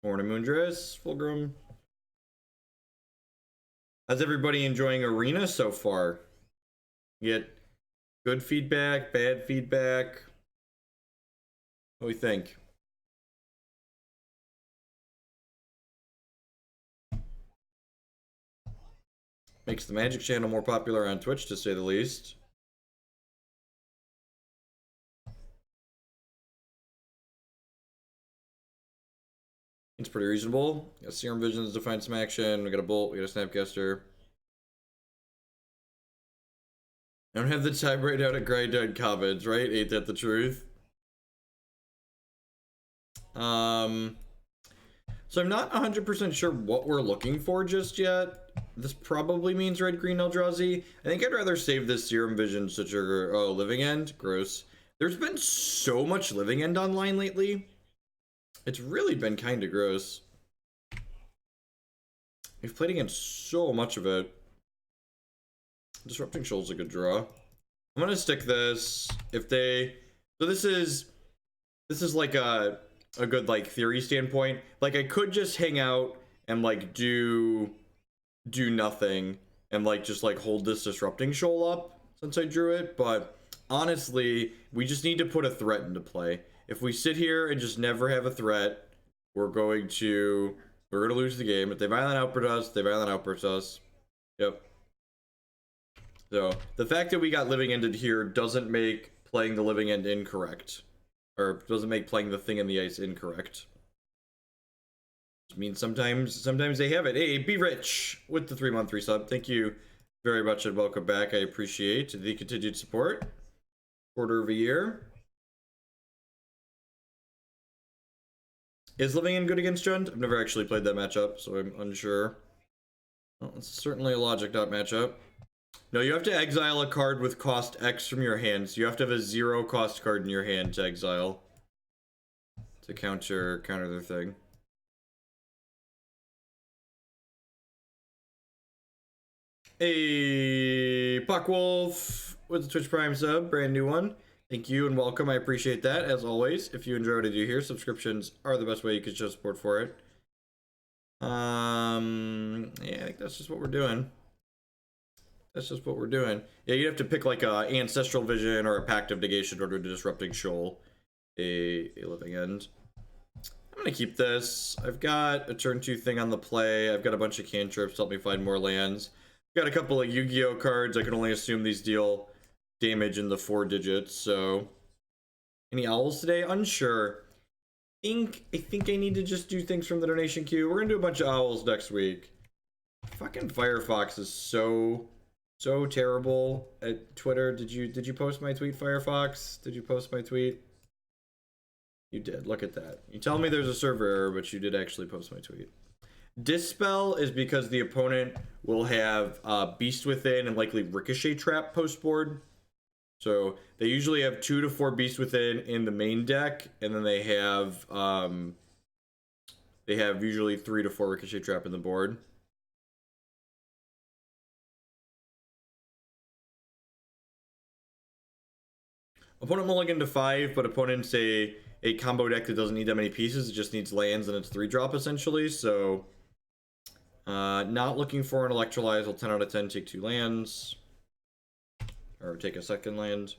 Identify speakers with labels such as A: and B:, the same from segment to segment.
A: Morning, Moondress, Fulgrim. How's everybody enjoying Arena so far? You get good feedback, bad feedback? What do we think? Makes the Magic channel more popular on Twitch, to say the least. It's pretty reasonable. We got Serum Visions to find some action. We got a Bolt, we got a Snapcaster. I don't have the time right now to grind out comments, right? Ain't that the truth? So I'm not 100% sure what we're looking for just yet. This probably means red, green, Eldrazi. I think I'd rather save this Serum Visions to trigger... Oh, Living End? Gross. There's been so much Living End online lately. It's really been kind of gross. We've played against so much of it. Disrupting Shoal's a good draw. I'm gonna stick this. If they... So this is like a good like theory standpoint. Like I could just hang out and like do nothing and like just like hold this Disrupting Shoal up since I drew it, but honestly we just need to put a threat into play. If we sit here and just never have a threat, we're gonna lose the game. If they violent outburst us, they violent outburst us. Yep. So the fact that we got Living Ended here doesn't make playing the Living End incorrect. Or doesn't make playing the Thing in the Ice incorrect. Which means sometimes they have it. Hey, Be Rich with the 3-month resub. Thank you very much and welcome back. I appreciate the continued support. Quarter of a year. Is Living End good against Jund? I've never actually played that matchup, so I'm unsure. Well, it's certainly a logic dot matchup. No, you have to exile a card with cost X from your hand. So you have to have a 0 cost card in your hand to exile. To counter their thing. Hey, Puckwolf with the Twitch Prime sub, brand new one. Thank you and welcome. I appreciate that as always. If you enjoy what I do here, subscriptions are the best way you can show support for it. Yeah, I think that's just what we're doing. That's just what we're doing. Yeah, you have to pick like a Ancestral Vision or a Pact of Negation in order to Disrupting Shoal a Living End. I'm gonna keep this. I've got a turn 2 thing on the play. I've got a bunch of cantrips to help me find more lands. I've got a couple of Yu-Gi-Oh cards. I can only assume these deal damage in the 4 digits, so... Any owls today? Unsure. I think I need to just do things from the donation queue. We're gonna do a bunch of owls next week. Fucking Firefox is so terrible at Twitter. Did you post my tweet, Firefox? Did you post my tweet? You did. Look at that. You tell me there's a server error, but you did actually post my tweet. Dispel is because the opponent will have Beast Within and likely Ricochet Trap post board. So they usually have 2 to 4 Beast Within in the main deck, and then they have usually 3 to 4 Ricochet Trap in the board. Opponent mulligan to 5, but opponent's a combo deck that doesn't need that many pieces. It just needs lands and it's 3-drop essentially. So not looking for an Electrolyze. I'll 10 out of 10 take 2 lands. Or take a second land.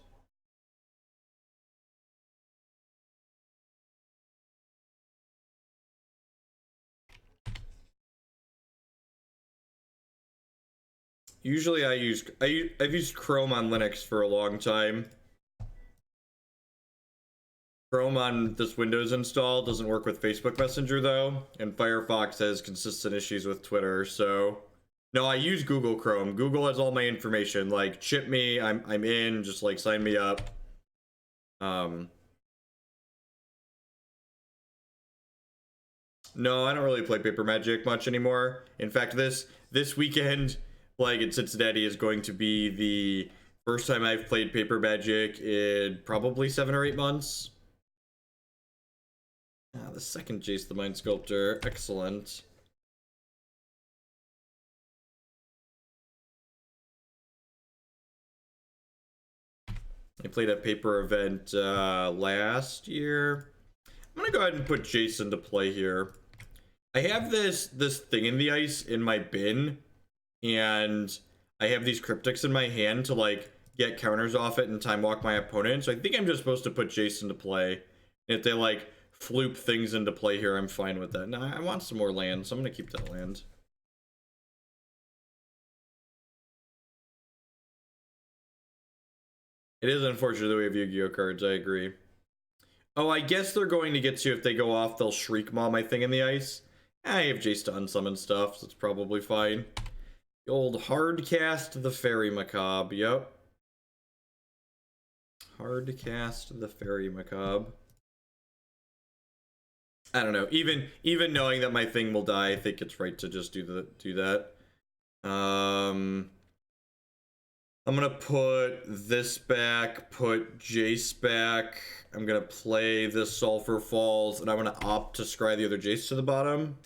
A: Usually I've used Chrome on Linux for a long time. Chrome on this Windows install doesn't work with Facebook Messenger though, and Firefox has consistent issues with Twitter, so no, I use Google Chrome. Google has all my information, like chip me, I'm in, just like sign me up. No, I don't really play Paper Magic much anymore. In fact, this weekend, like in Cincinnati, is going to be the first time I've played Paper Magic in probably 7 or 8 months. The second Jace the Mind Sculptor, excellent. I played a paper event last year. I'm gonna go ahead and put Jace into play here. I have this thing in the ice in my bin, and I have these cryptics in my hand to like get counters off it and time walk my opponent. So I think I'm just supposed to put Jace into play. If they like floop things into play here, I'm fine with that. No, I want some more land, so I'm gonna keep that land. It is unfortunate that we have Yu-Gi-Oh cards, I agree. Oh, I guess they're going to get you if they go off, they'll Shriek Maw my thing in the ice. I have Jace to unsummon stuff, so it's probably fine. The old hard cast the Fairy Macabre, yep. Hard cast the Fairy Macabre. I don't know. Even knowing that my thing will die, I think it's right to just do that. I'm gonna put this back, put Jace back. I'm gonna play this Sulfur Falls, and I'm gonna opt to scry the other Jace to the bottom.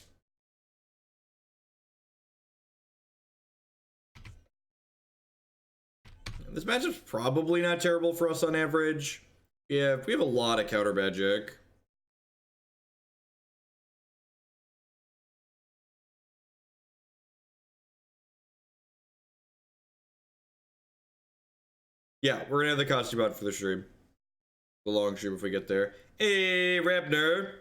A: This matchup's probably not terrible for us on average. Yeah, we have a lot of counter magic. Yeah, we're gonna have the costume out for the stream. The long stream if we get there. Hey, Rapner.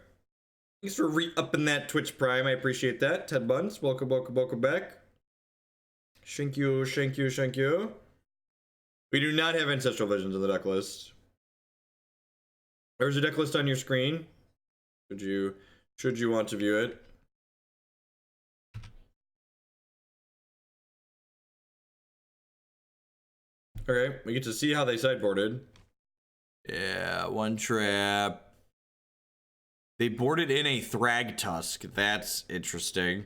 A: Thanks for re-upping that Twitch Prime. I appreciate that. 10 months. Welcome, welcome, welcome back. Thank you, thank you, thank you. We do not have Ancestral Visions in the deck list. There's a deck list on your screen. Should you want to view it? Okay, we get to see how they sideboarded. Yeah, one trap. They boarded in a Thragtusk. That's interesting.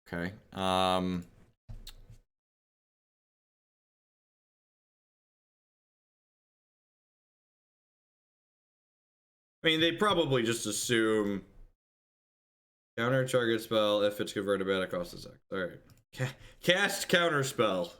A: Okay. I mean, they probably just assume counter target spell if it's converted mana cost the X. Alright. Cast counter spell.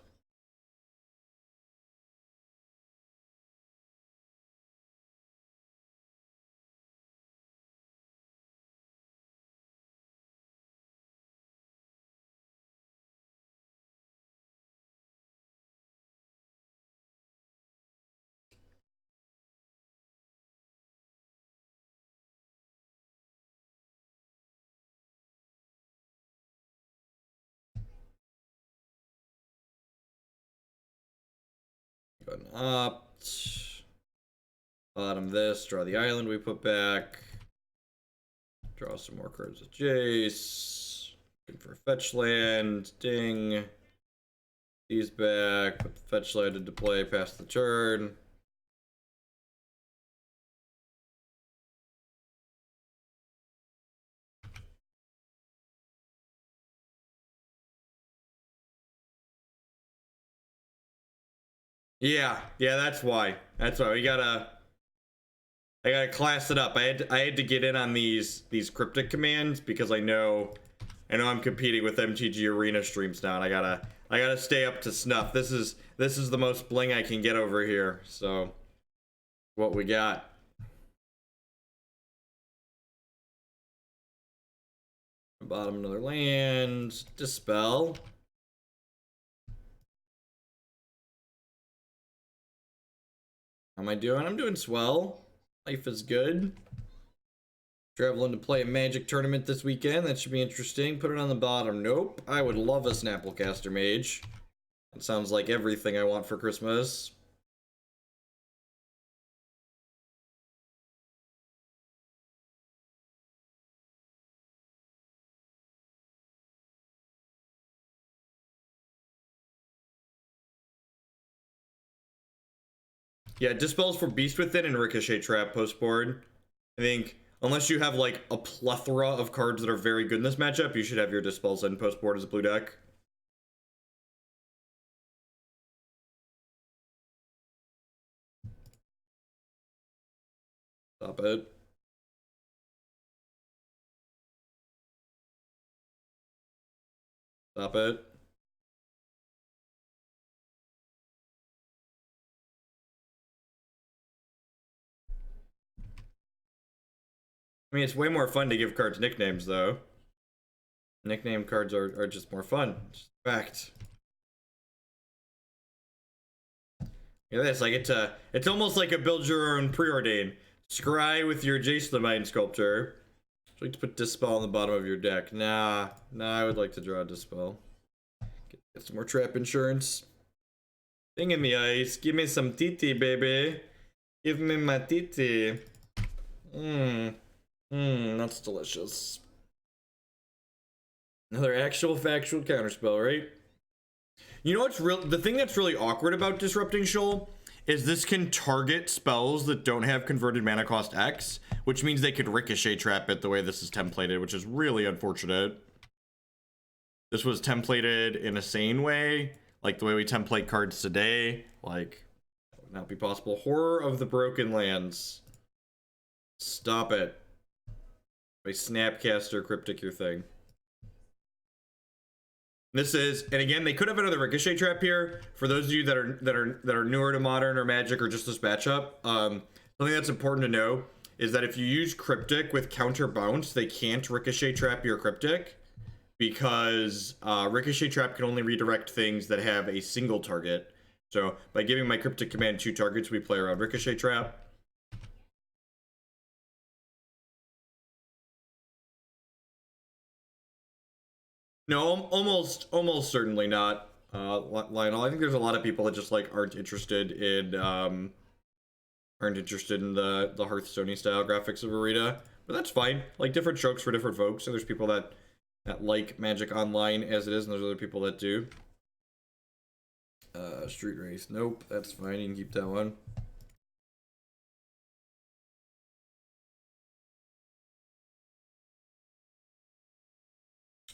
A: Go and opt. Bottom this. Draw the island we put back. Draw some more cards with Jace. Looking for fetch land. Ding. These back. Put the fetch land into play past the turn. Yeah, that's why. That's why I gotta class it up. I had to get in on these cryptic commands because I know I'm competing with MTG Arena streams now, and I gotta stay up to snuff. This is the most bling I can get over here. So what we got? Bottom another land. Dispel. How am I doing? I'm doing swell. Life is good. Traveling to play a Magic tournament this weekend. That should be interesting. Put it on the bottom. Nope. I would love a Snapcaster Mage. That sounds like everything I want for Christmas. Yeah, Dispels for Beast Within and Ricochet Trap post board. I think unless you have like a plethora of cards that are very good in this matchup, you should have your Dispels in post board as a blue deck. Stop it. Stop it. I mean, it's way more fun to give cards nicknames, though. Nickname cards are just more fun. Just fact. Look at this. I get to. It's almost like a build your own preordain. Scry with your Jace the Mind Sculptor. Would you like to put Dispel on the bottom of your deck? Nah, I would like to draw a Dispel. Get some more trap insurance. Thing in the ice. Give me some TT, baby. Give me my TT. That's delicious. Another actual factual counterspell, right? You know what's the thing that's really awkward about Disrupting Shoal is this can target spells that don't have converted mana cost X, which means they could ricochet trap it the way this is templated, which is really unfortunate. This was templated in a sane way, like the way we template cards today. Like, that would not be possible. Horror of the Broken Lands. Stop it. By Snapcaster Cryptic your thing. This is, and again, they could have another ricochet trap here. For those of you that are newer to Modern or Magic or just this matchup, something that's important to know is that if you use Cryptic with counter bounce, they can't ricochet trap your Cryptic because ricochet trap can only redirect things that have a single target. So by giving my Cryptic Command 2 targets, we play around ricochet trap. No, almost certainly not, Lionel. I think there's a lot of people that just like aren't interested in the Hearthstone style graphics of Arena, but that's fine. Like, different strokes for different folks. And there's people that like Magic Online as it is, and there's other people that do. Street Race, nope, that's fine. You can keep that one.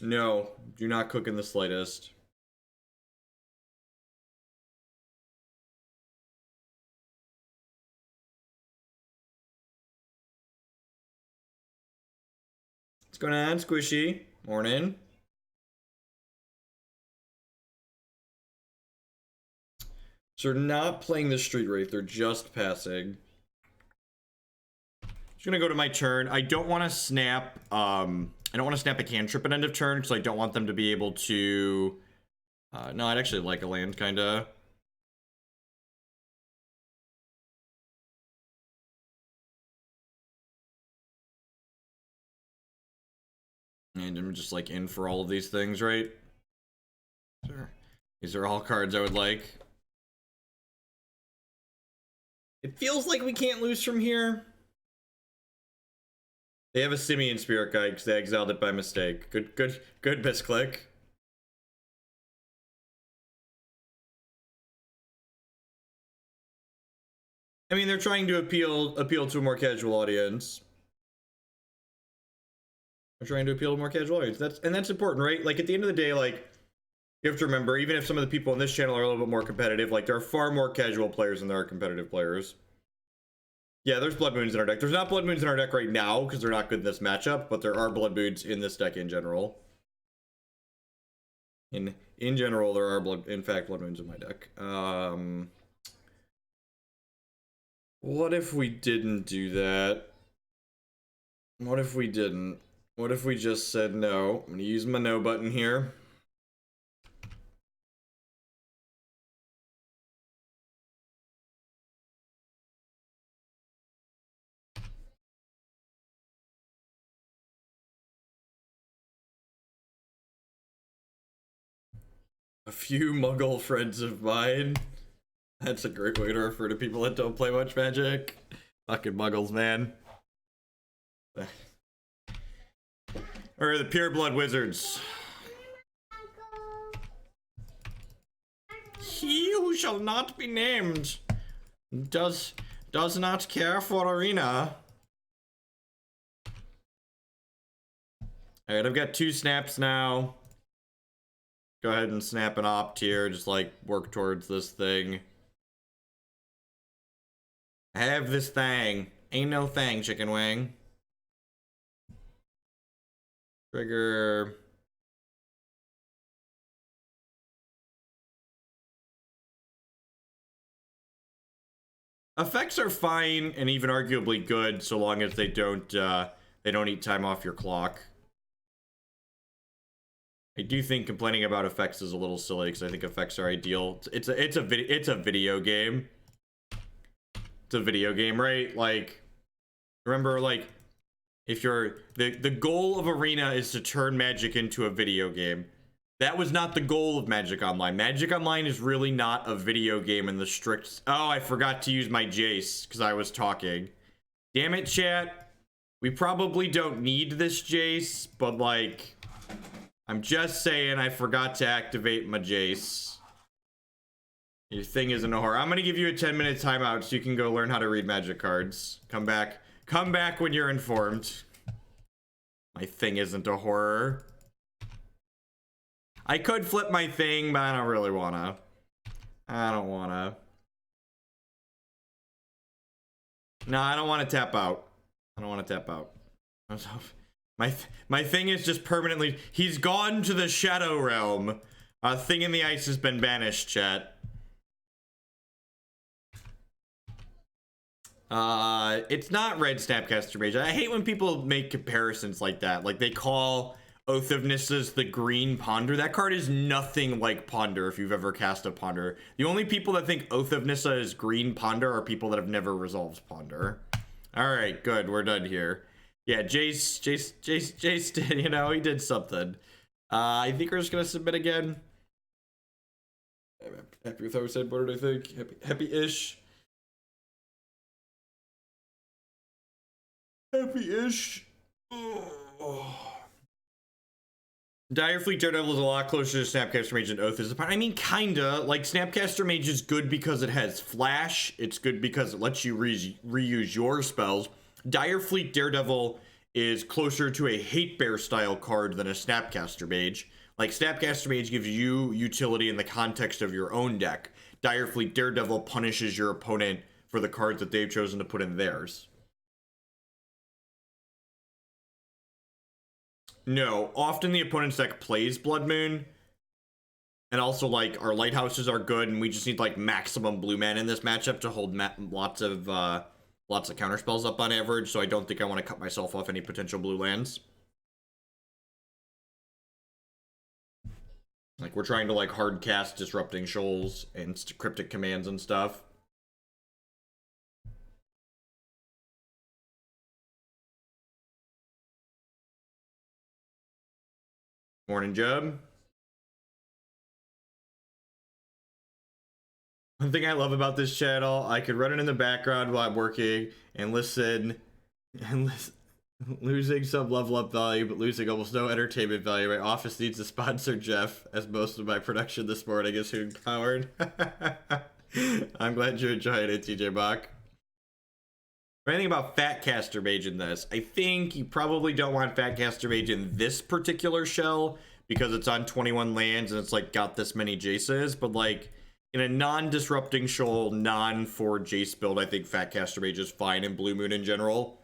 A: No, do not cook in the slightest. What's going on, Squishy? Morning. So they're not playing the Street Wraith, they're just passing. Just gonna go to my turn. I don't want to snap, I don't want to snap a cantrip at end of turn, because I don't want them to be able to... no, I'd actually like a land, kinda. And I'm just, like, in for all of these things, right? Sure. These are all cards I would like. It feels like we can't lose from here. They have a Simian Spirit Guide because they exiled it by mistake. Good misclick. I mean, they're trying to appeal to a more casual audience. They're trying to appeal to a more casual audience. That's important, right? Like, at the end of the day, like, you have to remember, even if some of the people on this channel are a little bit more competitive, like, there are far more casual players than there are competitive players. Yeah, there's Blood Moons in our deck. There's not Blood Moons in our deck right now because they're not good in this matchup, but there are Blood Moons in this deck in general. In general, there are Blood Moons in my deck. What if we didn't do that? What if we didn't? What if we just said no? I'm gonna use my no button here. A few muggle friends of mine. That's a great way to refer to people that don't play much Magic. Fucking muggles, man. Or the pure blood wizards. He who shall not be named does not care for Arena. Alright, I've got 2 snaps now. Go ahead and snap an opt here, just like work towards this thing. I have this thing. Ain't no thing, chicken wing. Trigger. Effects are fine and even arguably good so long as they don't they don't eat time off your clock. I do think complaining about effects is a little silly because I think effects are ideal. It's a video game. It's a video game, right? Like, remember, like, if you're the goal of Arena is to turn Magic into a video game. That was not the goal of Magic Online. Magic Online is really not a video game in the strict. Oh, I forgot to use my Jace because I was talking. Damn it, chat. We probably don't need this Jace, but like, I'm just saying I forgot to activate my Jace. Your thing isn't a horror. I'm gonna give you a 10-minute timeout so you can go learn how to read Magic cards. Come back when you're informed. My thing isn't a horror. I could flip my thing, but I don't really wanna. I don't wanna. No, I don't want to tap out. I don't want to tap out. My thing is just permanently. He's gone to the Shadow Realm. Thing in the Ice has been banished, chat. It's not red Snapcaster Mage. I hate when people make comparisons like that. Like they call Oath of Nissa's the green Ponder. That card is nothing like Ponder if you've ever cast a Ponder. The only people that think Oath of Nissa is green Ponder are people that have never resolved Ponder. Alright, good. We're done here. Yeah, Jace did, you know, he did something. I think we're just gonna submit again. I'm happy with how we said, what did I think? Happy-ish. Happy-ish. Oh. Direfleet Daredevil is a lot closer to Snapcaster Mage than Oath is. I mean, kinda. Like, Snapcaster Mage is good because it has Flash. It's good because it lets you reuse your spells. Direfleet Daredevil is closer to a Hate Bear style card than a Snapcaster Mage. Like, Snapcaster Mage gives you utility in the context of your own deck. Direfleet Daredevil punishes your opponent for the cards that they've chosen to put in theirs. No, often the opponent's deck plays Blood Moon. And also, like, our lighthouses are good, and we just need, like, maximum blue mana in this matchup to hold lots of counterspells up on average, so I don't think I want to cut myself off any potential blue lands. Like, we're trying to, like, hard cast Disrupting Shoals and Cryptic Commands and stuff. Morning, Jub. One thing I love about this channel, I could run it in the background while I'm working and listen, losing some level up value, but losing almost no entertainment value. My office needs to sponsor Jeff, as most of my production this morning is Hoon powered. I'm glad you're enjoying it, TJ Bach. Anything about Fatcaster Mage in this? I think you probably don't want Fatcaster Mage in this particular shell because it's on 21 lands and it's like got this many Jaces, but like in a non-disrupting shoal, non-4 Jace build, I think Fatcaster Mage is fine in Blue Moon in general.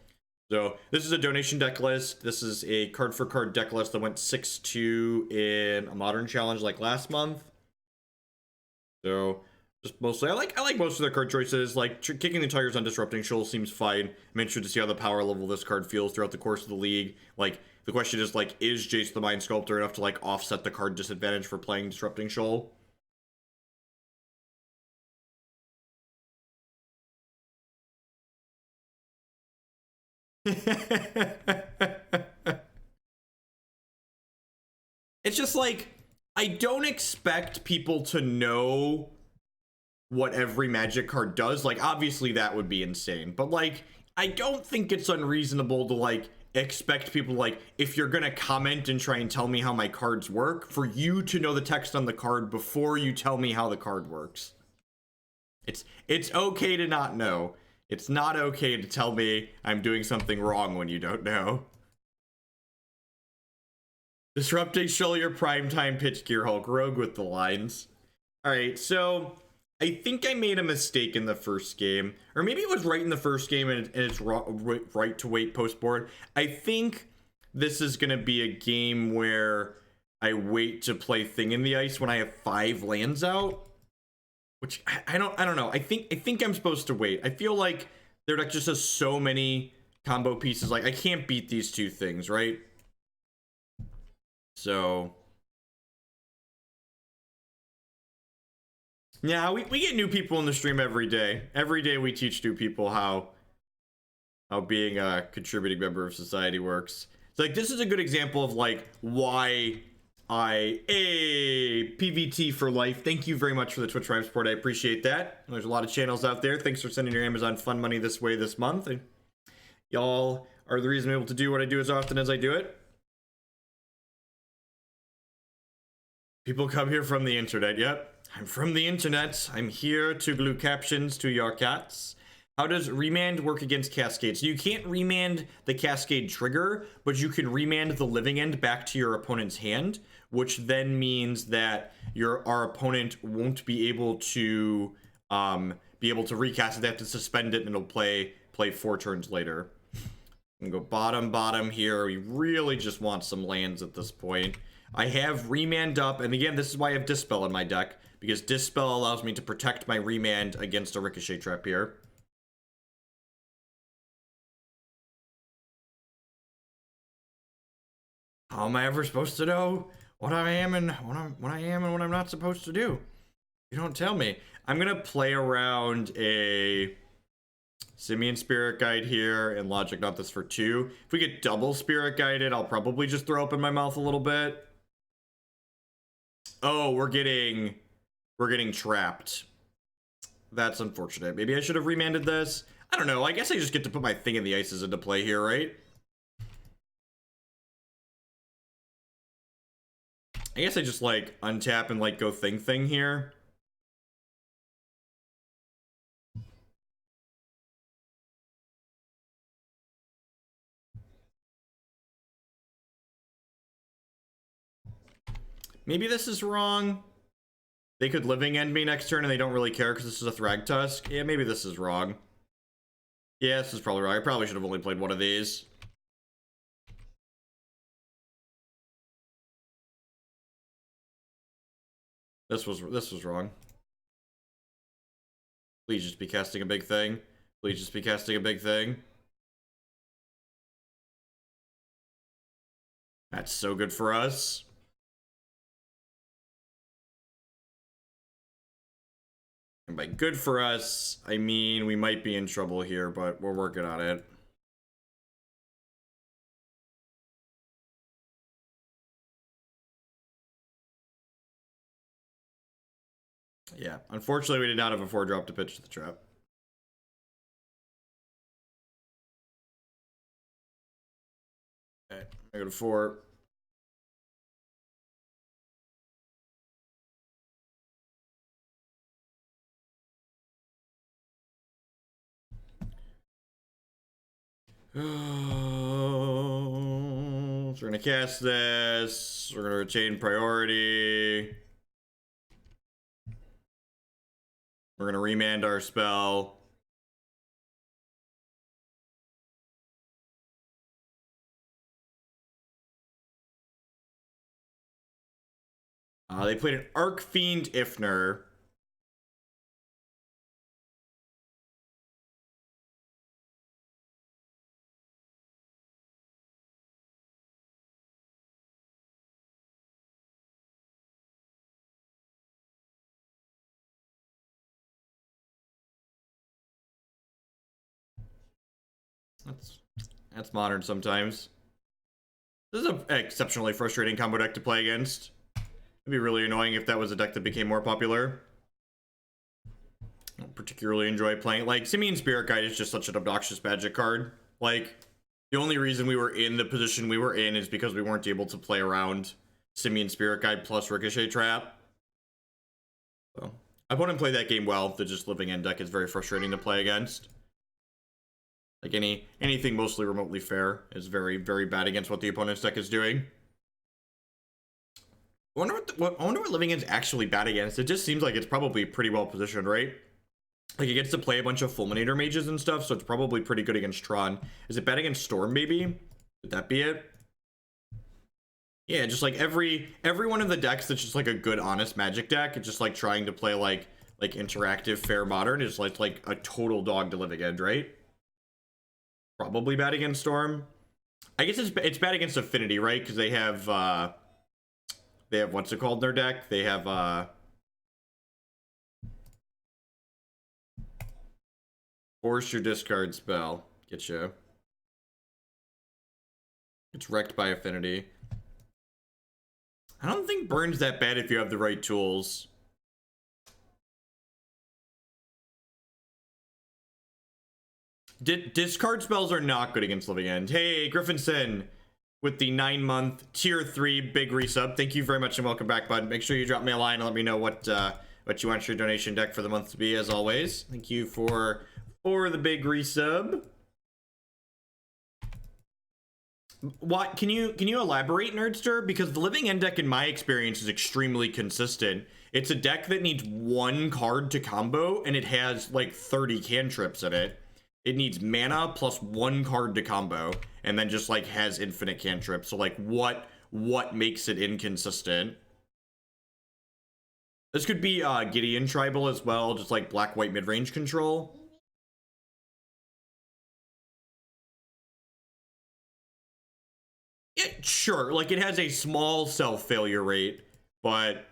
A: So this is a donation deck list. This is a card for card deck list that went 6-2 in a Modern Challenge like last month. So just mostly, I like most of the card choices. Like kicking the tires on Disrupting Shoal seems fine. I'm interested to see how the power level this card feels throughout the course of the league. Like the question is like, is Jace the Mind Sculptor enough to like offset the card disadvantage for playing Disrupting Shoal? It's just like, I don't expect people to know what every Magic card does. Like, obviously that would be insane, but like, I don't think it's unreasonable to like expect people, like, if you're gonna comment and try and tell me how my cards work, for you to know the text on the card before you tell me how the card works. It's okay to not know. It's not okay to tell me I'm doing something wrong when you don't know. Disrupting Shoal, your primetime pitch gear Hulk. Rogue with the lines. Alright, so I think I made a mistake in the first game. Or maybe it was right in the first game and it's right to wait post board. I think this is going to be a game where I wait to play Thing in the Ice when I have 5 lands out. Which I don't know. I think I'm supposed to wait. I feel like their deck just has so many combo pieces. Like, I can't beat these two things, right? So yeah, we get new people in the stream every day. Every day we teach new people how being a contributing member of society works. So like, this is a good example of like why PVT for life. Thank you very much for the Twitch Prime support. I appreciate that. There's a lot of channels out there. Thanks for sending your Amazon fund money this way this month. And y'all are the reason I'm able to do what I do as often as I do it. People come here from the internet. Yep, I'm from the internet. I'm here to glue captions to your cats. How does Remand work against Cascade? So you can't Remand the Cascade trigger, but you can Remand the living end back to your opponent's hand, which then means that our opponent won't be able to recast it. They have to suspend it, and it'll play 4 turns later. I'm gonna go bottom here. We really just want some lands at this point. I have Remand up, and again, this is why I have Dispel in my deck, because Dispel allows me to protect my Remand against a Ricochet trap here. How am I ever supposed to know what I am and what I'm not supposed to do? You don't tell me. I'm gonna play around a Simian Spirit Guide here and Logic Not This for 2. If we get double Spirit Guided, I'll probably just throw open my mouth a little bit. Oh, we're getting trapped. That's unfortunate. Maybe I should have remanded this. I don't know. I guess I just get to put my Thing in the Ices into play here, right? I guess I just like untap and like go Thing here. Maybe this is wrong. They could living end me next turn and they don't really care because this is a Thragtusk. Yeah, maybe this is wrong. Yeah, this is probably wrong. I probably should have only played one of these. This was wrong. Please just be casting a big thing. Please just be casting a big thing. That's so good for us. And by good for us, I mean we might be in trouble here, but we're working on it. Yeah, unfortunately we did not have a 4-drop to pitch to the trap. Okay, I go to 4. So we're gonna cast this. We're gonna retain priority. We're gonna remand our spell. They played an Arcfiend Ifnir. That's modern sometimes. This is an exceptionally frustrating combo deck to play against. It'd be really annoying if that was a deck that became more popular. I don't particularly enjoy playing. Like, Simian Spirit Guide is just such an obnoxious magic card. Like, the only reason we were in the position we were in is because we weren't able to play around Simian Spirit Guide plus Ricochet Trap. So, I wouldn't play that game well. The just living end deck is very frustrating to play against. Like, anything mostly remotely fair is very, very bad against what the opponent's deck is doing. I wonder what living end's actually bad against. It just seems like it's probably pretty well positioned, right? Like, it gets to play a bunch of Fulminator mages and stuff, so it's probably pretty good against Tron. Is it bad against Storm, maybe? Would that be it? Yeah, just like every one of the decks that's just like a good, honest Magic deck, it's just like trying to play like interactive, fair, modern is like a total dog to living end, right? probably bad against Storm. I guess it's bad against Affinity, right? Because they have what's it called in their deck? They have force your discard spell. Get you. It's wrecked by Affinity. I don't think Burn's that bad if you have the right tools. Discard spells are not good against Living End. Hey, Griffinson with the 9-month tier 3 big resub. Thank you very much and welcome back, bud. Make sure you drop me a line and let me know what you want your donation deck for the month to be, as always. Thank you for the big resub. What can you elaborate, Nerdster? Because the Living End deck in my experience is extremely consistent. It's a deck that needs 1 card to combo and it has like 30 cantrips in it. It needs mana plus 1 card to combo and then just like has infinite cantrips. So like what makes it inconsistent? This could be Gideon Tribal as well, just like black-white mid-range control. Yeah, sure, like it has a small self-failure rate, but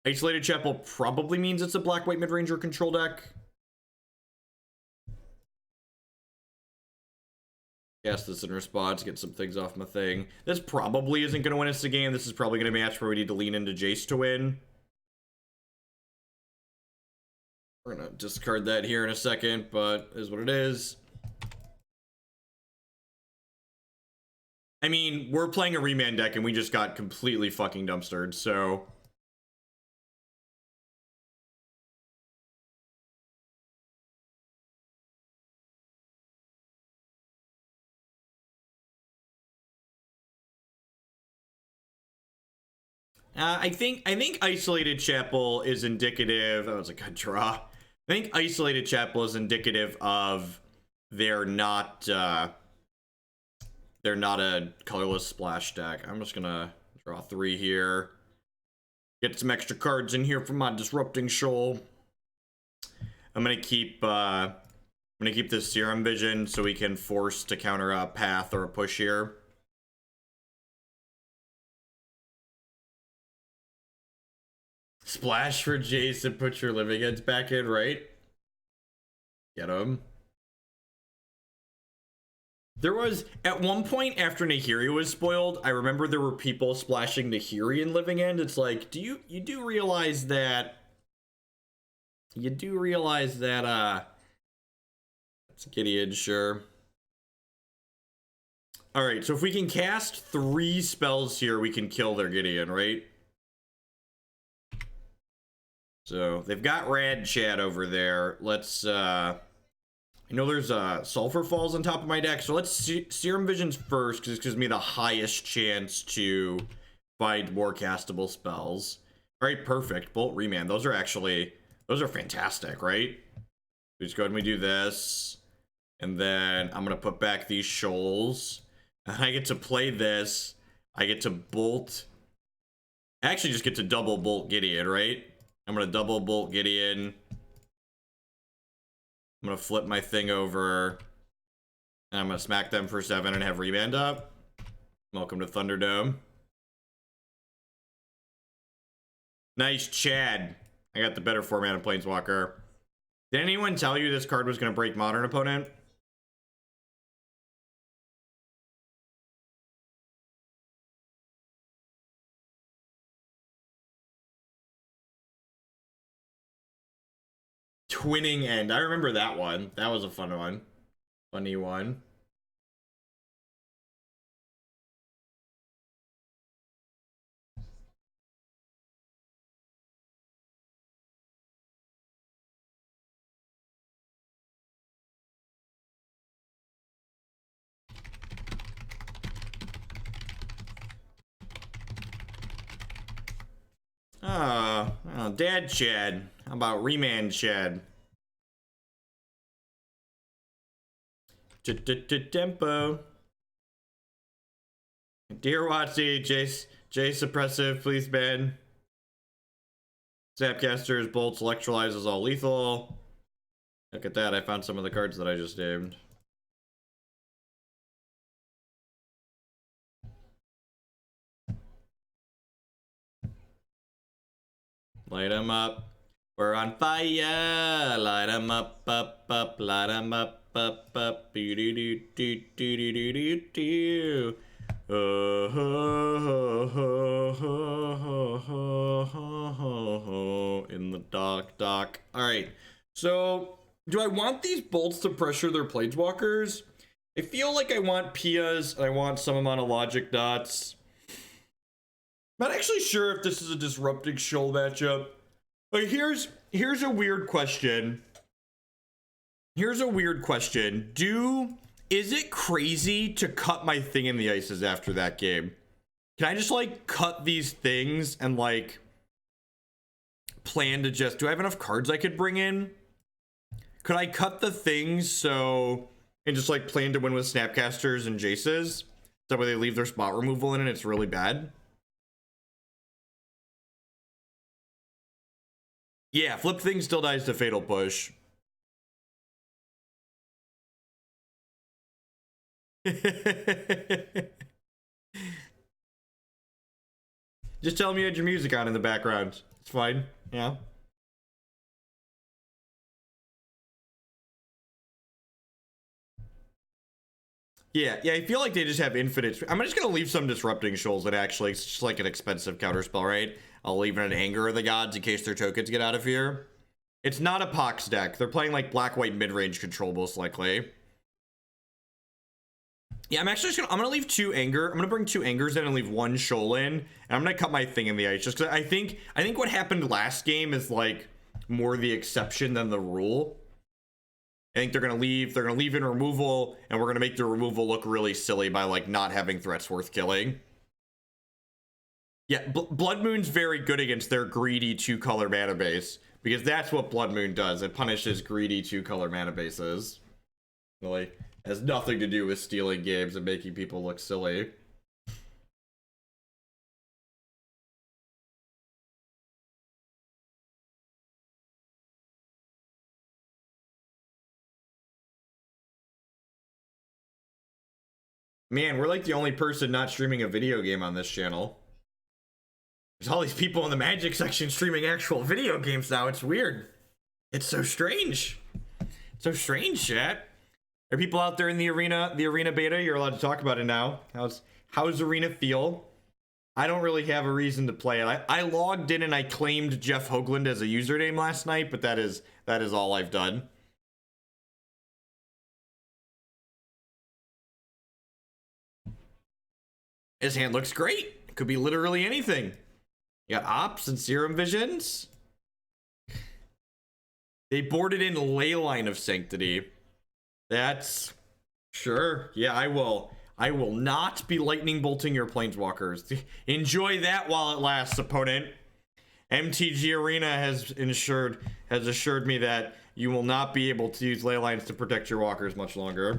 A: Isolated Chapel probably means it's a black-white mid-ranger control deck. Cast this in response, get some things off my thing. This probably isn't going to win us the game. This is probably going to be a match where we need to lean into Jace to win. We're going to discard that here in a second, but it is what it is. I mean, we're playing a Remand deck and we just got completely fucking dumpstered, so... I think Isolated Chapel is indicative. That was a good draw. I think Isolated Chapel is indicative of they're not a colorless splash deck. I'm just gonna draw 3 here. Get some extra cards in here from my Disrupting Shoal. I'm gonna keep this Serum Vision so we can force to counter a path or a push here. Splash for Jace and put your Living Ends back in, right? Get him. There was, at one point after Nahiri was spoiled, I remember there were people splashing Nahiri in Living End. It's like, you do realize that it's Gideon, sure. Alright, so if we can cast 3 spells here, we can kill their Gideon, right? So they've got Rad Chad over there. Let's I know there's Sulfur Falls on top of my deck, so let's Serum Visions first because it gives me the highest chance to find more castable spells. All right, perfect. Bolt Remand. Those are fantastic, right? We just go ahead and we do this, and then I'm gonna put back these shoals, and I get to play this. I get to bolt. I actually just get to double bolt Gideon, right? I'm gonna double bolt Gideon. I'm gonna flip my thing over. And I'm gonna smack them for 7 and have Remand up. Welcome to Thunderdome. Nice, Chad. I got the better 4-mana Planeswalker. Did anyone tell you this card was gonna break Modern Opponent? Twinning End. I remember that one. That was a fun one. Funny one. Oh, Dad Chad. How about Remand Chad? Tempo. Dear Watsy, Jace Suppressive, please ban. Snapcasters, Bolts, Electrolyze is all lethal. Look at that, I found some of the cards that I just named. Light 'em up. We're on fire. Light 'em up, up, up. Light 'em up, up, up. Do do do do do do do do. Oh, ho, ho, ho, ho, ho, ho, ho, ho, in the dark, dark. All right. So, do I want these bolts to pressure their planeswalkers? I feel like I want Pia's, and I want some amount of logic dots. Not actually sure if this is a Disrupting Shoal matchup. But here's a weird question. Here's a weird question. Is it crazy to cut my Thing in the Ices after that game? Can I just like cut these things and like plan to just, do I have enough cards I could bring in? Could I cut the things and just like plan to win with Snapcasters and Jaces? That way they leave their spot removal in and it's really bad? Yeah, flip thing still dies to Fatal Push. Just tell me you had your music on in the background. It's fine. Yeah. Yeah, I feel like they just have infinite. I'm just gonna leave some Disrupting Shoals that actually, it's just like an expensive counterspell, right? I'll leave an Anger of the Gods in case their tokens get out of here. It's not a Pox deck. They're playing like black-white mid-range control most likely. Yeah, I'm actually just gonna leave 2 Anger. I'm gonna bring 2 Angers in and leave 1 Shoal in. And I'm gonna cut my Thing in the Ice just because I think what happened last game is like more the exception than the rule. I think they're gonna leave in removal, and we're gonna make the removal look really silly by like not having threats worth killing. Yeah, Blood Moon's very good against their greedy 2-color mana base, because that's what Blood Moon does. It punishes greedy 2-color mana bases. Really has nothing to do with stealing games and making people look silly. Man, we're like the only person not streaming a video game on this channel. There's all these people in the Magic section streaming actual video games now. It's weird. It's so strange. It's so strange, chat. Are people out there in the arena beta? You're allowed to talk about it now. How's arena feel? I don't really have a reason to play it. I logged in and I claimed Jeff Hoagland as a username last night, but that is all I've done. His hand looks great. It could be literally anything. You got Ops and Serum Visions. They boarded in Leyline of Sanctity. That's sure. Yeah, I will not be lightning bolting your planeswalkers. Enjoy that while it lasts, opponent. MTG Arena has assured me that you will not be able to use Leylines to protect your walkers much longer.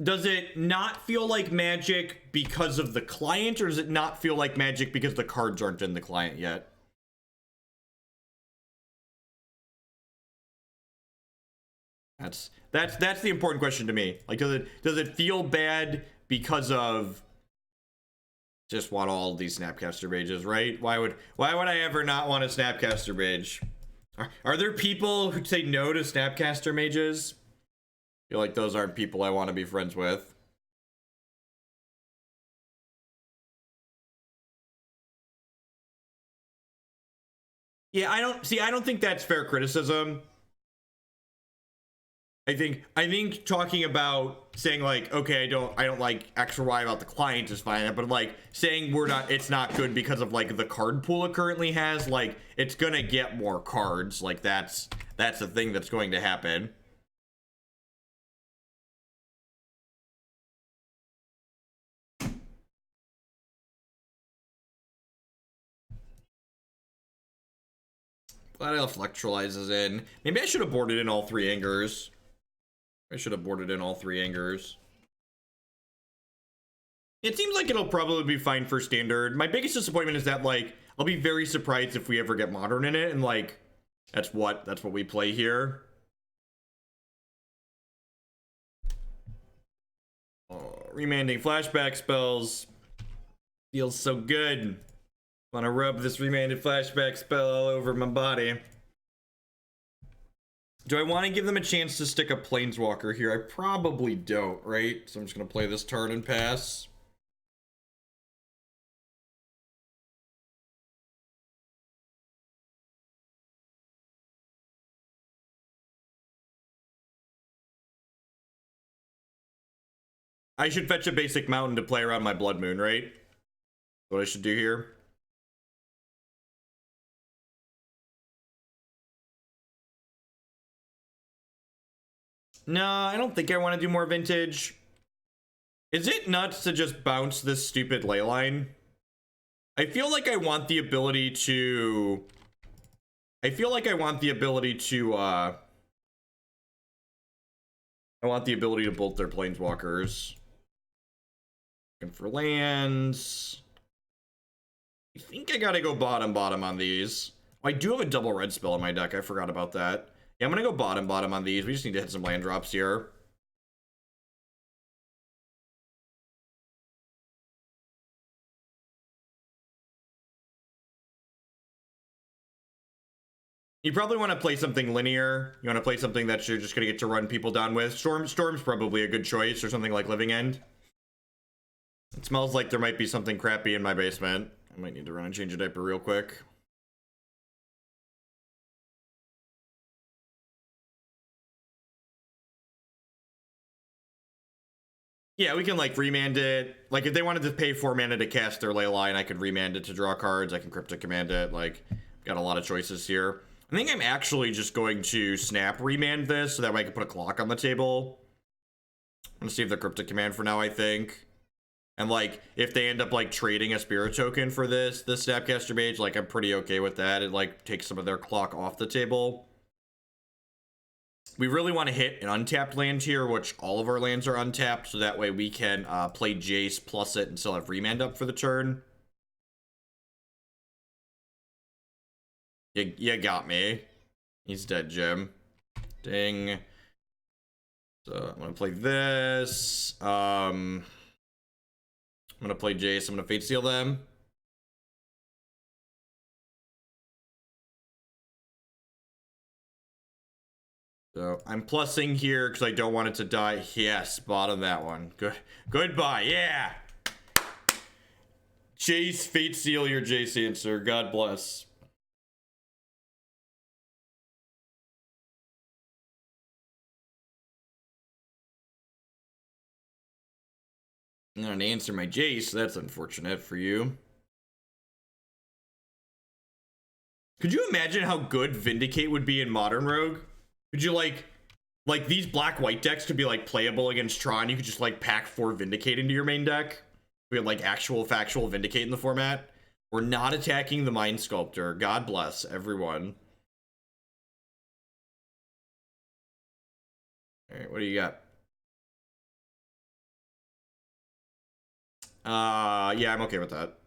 A: Does it not feel like Magic because of the client, or does it not feel like Magic because the cards aren't in the client yet? That's the important question to me. Like, does it feel bad because of just want all of these Snapcaster Mages, right? Why would I ever not want a Snapcaster Mage? Are there people who say no to Snapcaster Mages? I feel like those aren't people I want to be friends with. Yeah, I don't think that's fair criticism. I think talking about saying like, okay, I don't like X or Y about the client is fine, but like saying it's not good because of like the card pool it currently has, like it's gonna get more cards, like that's the thing that's going to happen. Glad Electrolyze is in. Maybe I should have boarded in all 3 Angers. I should have boarded in all 3 Angers. It seems like it'll probably be fine for standard. My biggest disappointment is that like I'll be very surprised if we ever get modern in it, and like that's what we play here. remanding flashback spells. Feels so good. Wanna rub this remanded flashback spell all over my body. Do I want to give them a chance to stick a planeswalker here? I probably don't, right? So I'm just gonna play this turn and pass. I should fetch a basic mountain to play around my Blood Moon, right? What I should do here. No, I don't think I want to do more vintage. Is it nuts to just bounce this stupid leyline? I feel like I want the ability to... I want the ability to bolt their planeswalkers. Looking for lands. I think I gotta go bottom on these. Oh, I do have a double red spell in my deck. I forgot about that. Yeah, I'm gonna go bottom on these. We just need to hit some land drops here. You probably want to play something linear. You want to play something that you're just gonna get to run people down with. Storm's probably a good choice, or something like Living End. It smells like there might be something crappy in my basement. I might need to run and change a diaper real quick. Yeah, we can like remand it. Like if they wanted to pay 4 mana to cast their Leyline, I could remand it to draw cards. I can Cryptic Command it. Like, got a lot of choices here. I think I'm actually just going to snap remand this so that way I can put a clock on the table. I'm gonna save the Cryptic Command for now, I think. And like, if they end up like trading a spirit token for this Snapcaster Mage, like I'm pretty okay with that. It like takes some of their clock off the table. We really want to hit an untapped land here, which all of our lands are untapped, so that way we can play Jace plus it and still have Remand up for the turn. You got me. He's dead, Jim. Ding. So I'm gonna play this. I'm gonna play Jace. I'm gonna Fate Seal them. So I'm plussing here because I don't want it to die. Yes, bottom that one. Good. Goodbye. Yeah. Jace, Fate Seal your Jace answer. God bless. I'm not gonna answer my Jace. That's unfortunate for you. Could you imagine how good Vindicate would be in Modern Rogue? Could you like these black-white decks could be like playable against Tron. You could just like pack 4 Vindicate into your main deck. We had like actual factual Vindicate in the format. We're not attacking the Mind Sculptor. God bless everyone. All right, what do you got? Yeah, I'm okay with that.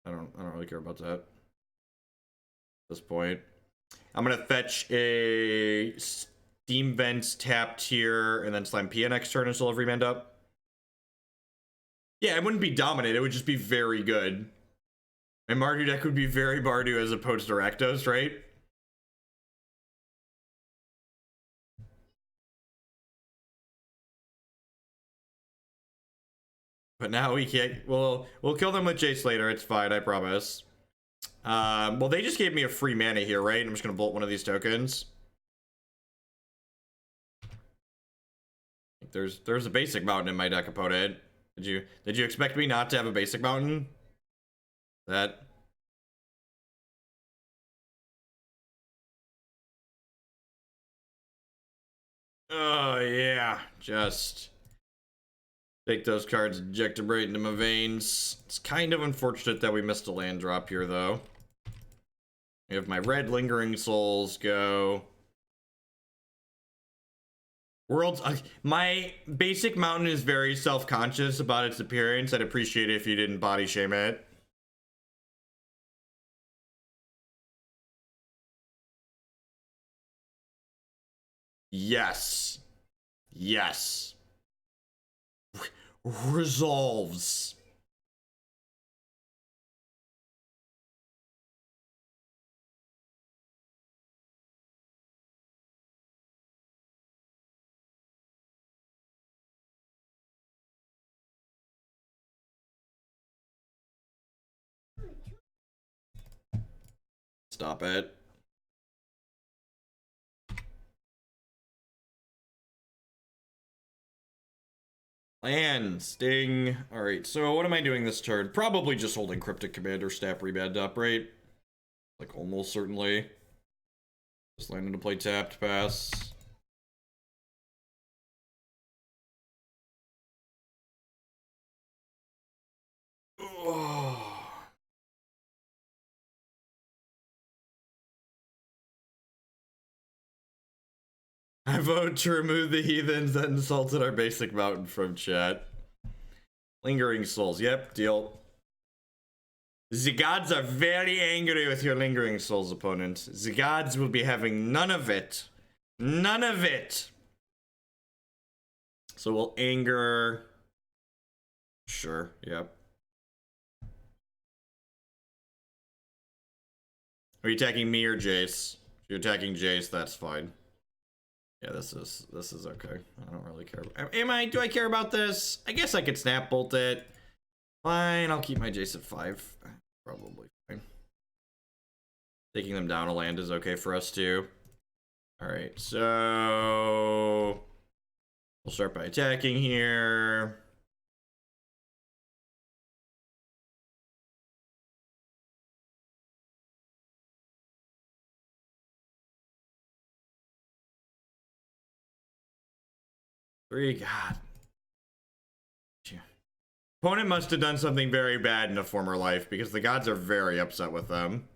A: I don't really care about that at this point. I'm gonna fetch a Steam Vents tapped here and then slam Pia next turn and still have Remand up. Yeah, it wouldn't be dominant, it would just be very good. And Mardu deck would be very Mardu as opposed to Rakdos, right? But now we can't. We'll kill them with Jace later. It's fine, I promise. Well, they just gave me a free mana here, right? I'm just gonna bolt one of these tokens. There's a basic mountain in my deck, opponent. Did you expect me not to have a basic mountain? That. Oh yeah, just take those cards, inject them right into my veins. It's kind of unfortunate that we missed a land drop here, though. We have my red lingering souls go. Worlds. My basic mountain is very self-conscious about its appearance. I'd appreciate it if you didn't body shame it. Yes. Yes. resolves. Stop it. And Sting. Alright, so what am I doing this turn? Probably just holding Cryptic Command or Snap Remand up, right? Like, almost certainly. Just landing to play tapped pass. Oh. I vote to remove the heathens that insulted our basic mountain from chat. Lingering souls. Yep, deal. The gods are very angry with your lingering souls, opponent. The gods will be having none of it. None of it. So we'll anger. Sure, yep. Are you attacking me or Jace? If you're attacking Jace, that's fine. Yeah, this is okay. I don't really care. Do I care about this? I guess I could snap bolt it. Fine, I'll keep my Jace at 5. Probably fine. Taking them down a land is okay for us too. Alright, so we'll start by attacking here. God. Opponent must have done something very bad in a former life because the gods are very upset with them.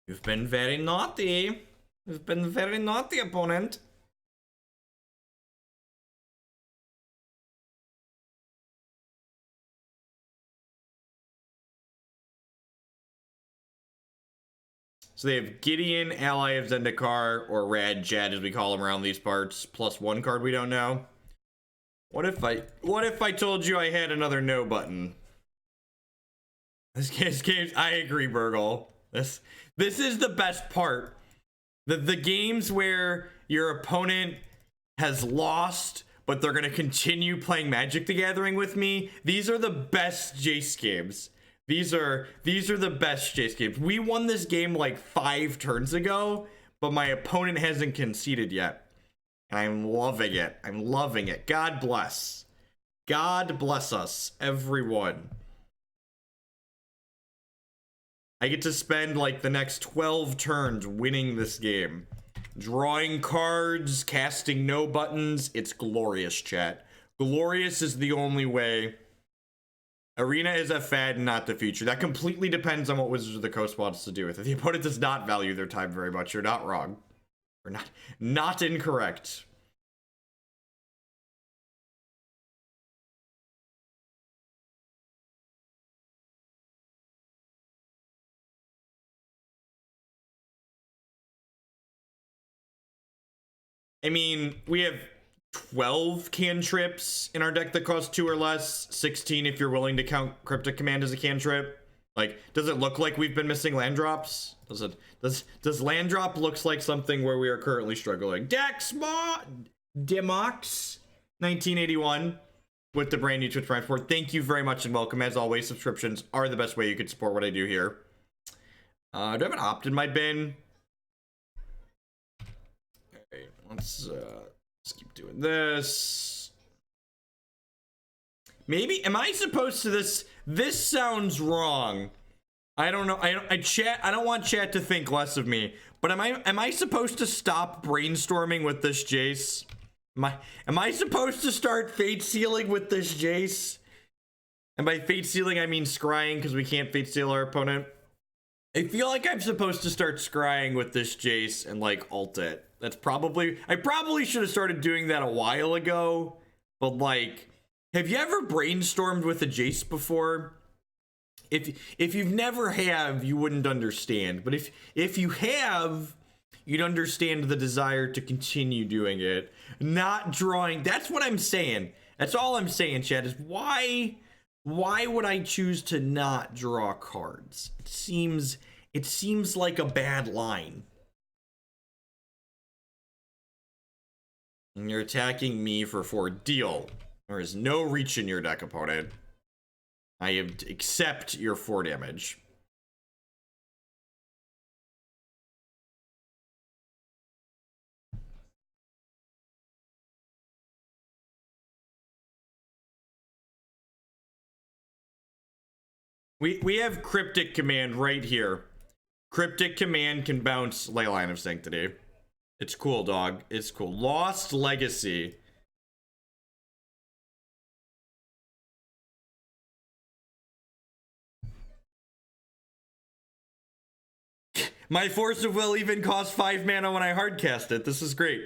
A: You've been very naughty. You've been very naughty, opponent. So they have Gideon, Ally of Zendikar, or Rad Jad as we call him around these parts, plus one card we don't know. What if I told you I had another no button? This game, I agree, Burgle. This is the best part. The games where your opponent has lost, but they're gonna continue playing Magic the Gathering with me. These are the best Jace games. These are the best Jace games. We won this game like 5 turns ago, but my opponent hasn't conceded yet. And I'm loving it. I'm loving it. God bless. God bless us, everyone. I get to spend like the next 12 turns winning this game. Drawing cards, casting no buttons. It's glorious, chat. Glorious is the only way. Arena is a fad, not the future. That completely depends on what Wizards of the Coast wants to do with it. The opponent does not value their time very much. You're not wrong. Or not incorrect. I mean, we have 12 cantrips in our deck that cost 2 or less. 16 if you're willing to count Cryptic Command as a cantrip. Like, does it look like we've been missing land drops? Does land drop looks like something where we are currently struggling? Demox 1981 with the brand new Twitch Prime support. Thank you very much and welcome. As always, subscriptions are the best way you can support what I do here. Do I have an opt in my bin? Alright, let's keep doing this. Maybe, am I supposed to this sounds wrong. I don't know. I don't want chat to think less of me, but am I supposed to stop brainstorming with this Jace? Am I supposed to start fate sealing with this Jace? And by fate sealing I mean scrying, because we can't fate seal our opponent. I feel like I'm supposed to start scrying with this Jace and like alt it. I probably should have started doing that a while ago, but like, have you ever brainstormed with a Jace before? If you've never have, you wouldn't understand. But if you have, you'd understand the desire to continue doing it. Not drawing. That's what I'm saying. That's all I'm saying, Chad, is why would I choose to not draw cards? It seems like a bad line. And you're attacking me for 4. Deal. There is no reach in your deck, opponent. I accept your 4 damage. We have Cryptic Command right here. Cryptic Command can bounce Leyline of Sanctity. It's cool, dog. It's cool. Lost Legacy. My Force of Will even costs 5 mana when I hardcast it. This is great.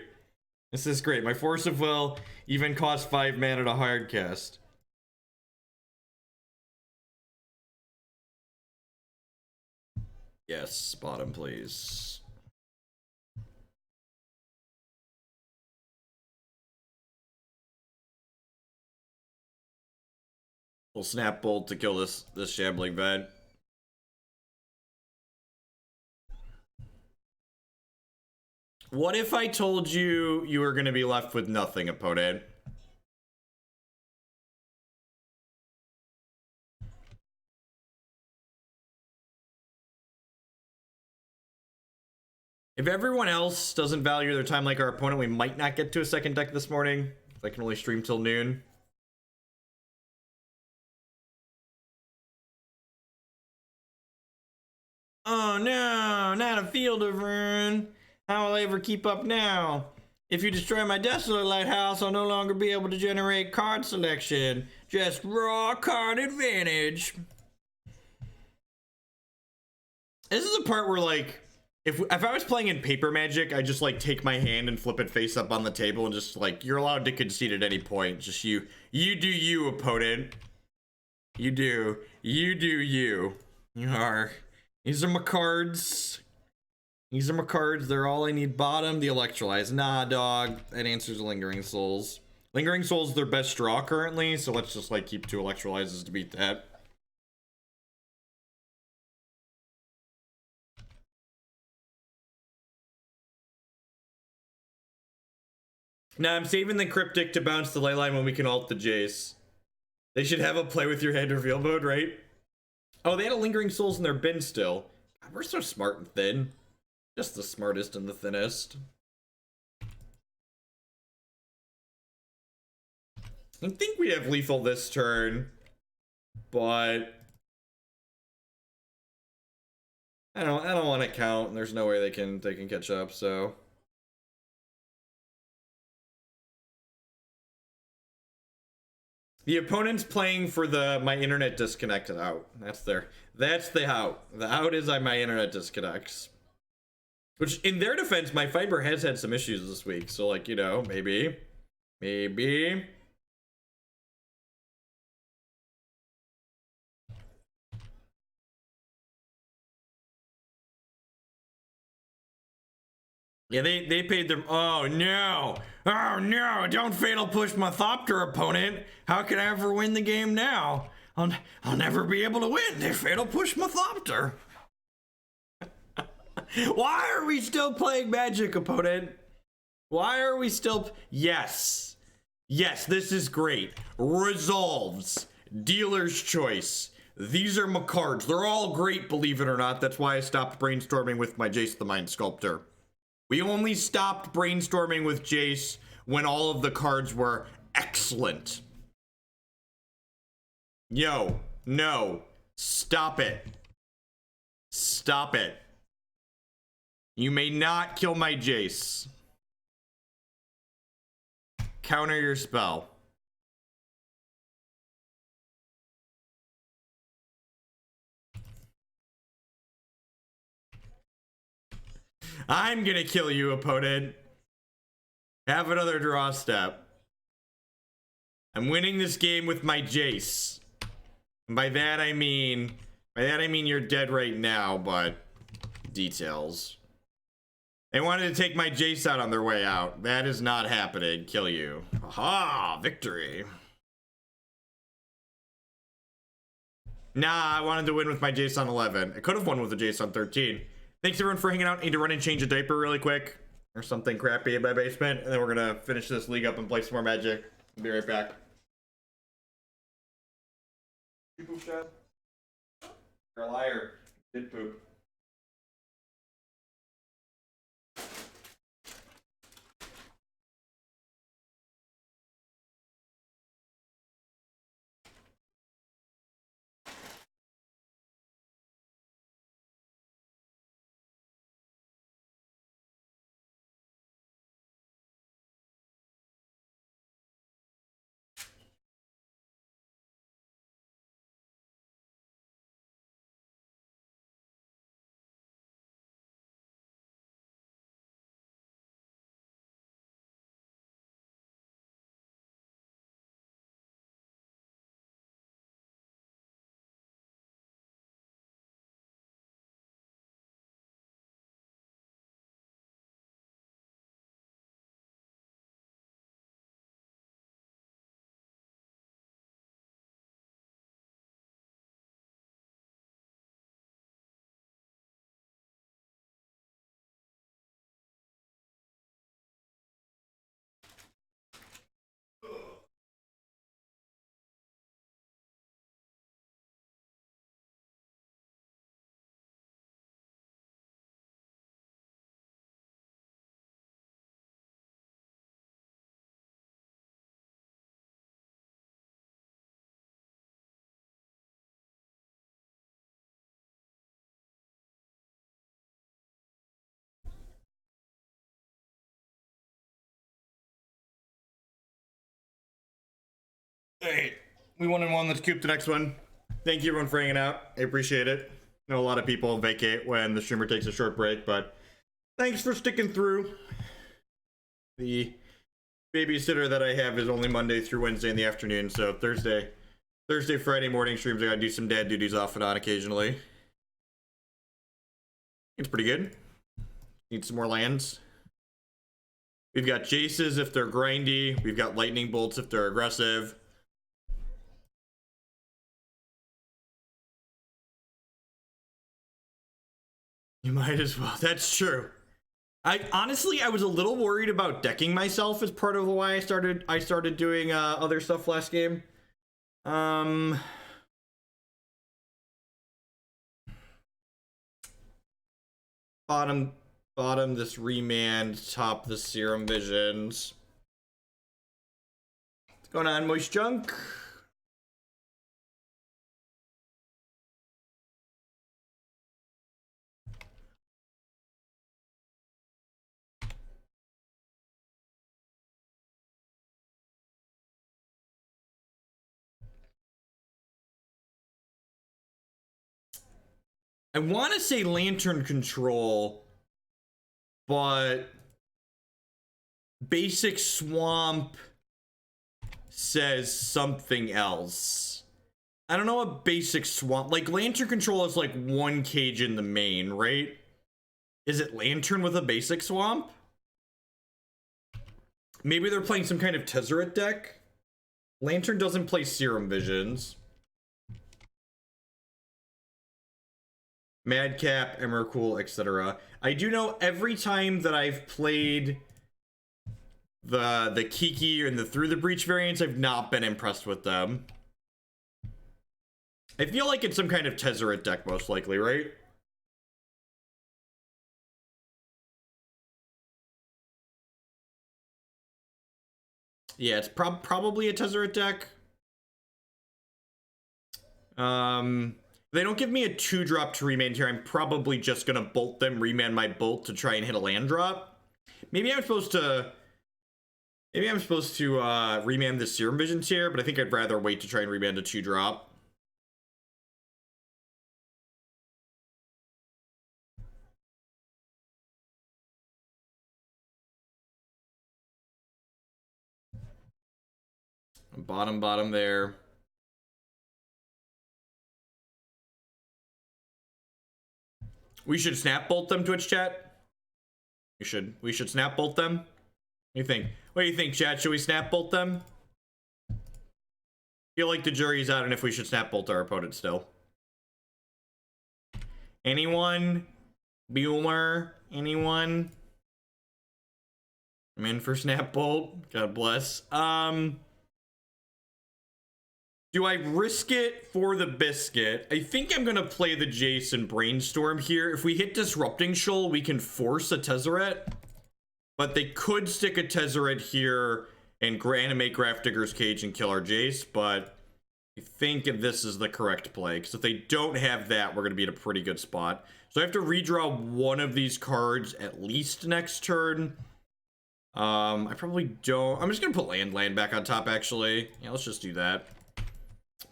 A: This is great. My Force of Will even costs 5 mana to hardcast. Yes, bottom, please. We'll Snap Bolt to kill this Shambling Vet. What if I told you you were going to be left with nothing, opponent? If everyone else doesn't value their time like our opponent, we might not get to a second deck this morning. I can only stream till noon. Oh no, not a Field of Ruin. How will I ever keep up now? If you destroy my Desolate Lighthouse, I'll no longer be able to generate card selection. Just raw card advantage. This is the part where, like, if I was playing in Paper Magic, I just, like, take my hand and flip it face up on the table and just, like, you're allowed to concede at any point. Just you do you, opponent. You do you. You are. These are my cards. These are my cards. They're all I need. Bottom, the Electrolyze. Nah, dog. That answers Lingering Souls. Lingering Souls is their best draw currently, so let's just, like, keep 2 Electrolyzes to beat that. Nah, I'm saving the Cryptic to bounce the Leyline when we can ult the Jace. They should have a play with your hand reveal mode, right? Oh, they had a Lingering Souls in their bin still. God, we're so smart and thin. Just the smartest and the thinnest. I think we have lethal this turn, but I don't want to count, and there's no way they can catch up, so. The opponent's playing for my internet disconnected out. That's the out. The out is my internet disconnects. Which, in their defense, my fiber has had some issues this week. So, like, you know, maybe. Yeah, they paid them. Oh no! Don't fatal push my Thopter, opponent. How can I ever win the game now? I'll never be able to win. They fatal push my Thopter. Why are we still playing Magic, opponent? Why are we still? Yes, this is great. Resolves, Dealer's Choice. These are my cards. They're all great, believe it or not. That's why I stopped brainstorming with my Jace the Mind Sculptor. We only stopped brainstorming with Jace when all of the cards were excellent. Yo, no. Stop it. Stop it. You may not kill my Jace. Counter your spell. I'm gonna kill you, opponent. Have another draw step. I'm winning this game with my Jace. And by that I mean you're dead right now, but details. They wanted to take my Jace out on their way out. That is not happening. Kill you. Aha! Victory. Nah, I wanted to win with my Jace on 11. I could have won with the Jace on 13. Thanks everyone for hanging out. Need to run and change a diaper really quick. Or something crappy in my basement. And then we're gonna finish this league up and play some more Magic. Be right back. You poop, Chad? You're a liar. You did poop. Hey, we won and one. Let's coop the next one. Thank you everyone for hanging out. I appreciate it. I know a lot of people vacate when the streamer takes a short break, but thanks for sticking through. The babysitter that I have is only Monday through Wednesday in the afternoon, so Thursday, Friday morning streams, I gotta do some dad duties off and on occasionally. It's pretty good. Need some more lands. We've got Jaces if they're grindy. We've got lightning bolts if they're aggressive. You might as well. That's true. I was a little worried about decking myself as part of why I started doing other stuff last game. Bottom this Remand, top the Serum Visions. What's going on, Moist Junk? I want to say Lantern Control, but Basic Swamp says something else. I don't know what Basic Swamp... Like, Lantern Control is like one cage in the main, right? Is it Lantern with a Basic Swamp? Maybe they're playing some kind of Tezzeret deck? Lantern doesn't play Serum Visions. Madcap, Emrakul, etc. I do know every time that I've played the Kiki and the Through the Breach variants, I've not been impressed with them. I feel like it's some kind of Tezzeret deck, most likely, right? Yeah, it's probably a Tezzeret deck. They don't give me a 2-drop to remand here. I'm probably just gonna bolt them, remand my bolt to try and hit a land drop. Maybe I'm supposed to remand the Serum Visions here, but I think I'd rather wait to try and remand a 2-drop. Bottom there. We should snap bolt them, Twitch chat. We should snap bolt them. What do you think? What do you think, chat? Should we snap bolt them? Feel like the jury's out on if we should snap bolt our opponent still. Anyone? Bueller? Anyone? I'm in for Snap Bolt. God bless. Do I risk it for the biscuit? I think I'm gonna play the Jace and Brainstorm here. If we hit Disrupting Shoal, we can force a Tezzeret. But they could stick a Tezzeret here and animate Grafdigger's Cage and kill our Jace, but I think this is the correct play, because if they don't have that, we're gonna be in a pretty good spot. So I have to redraw one of these cards at least next turn. I probably don't. I'm just gonna put land back on top, actually. Yeah, let's just do that.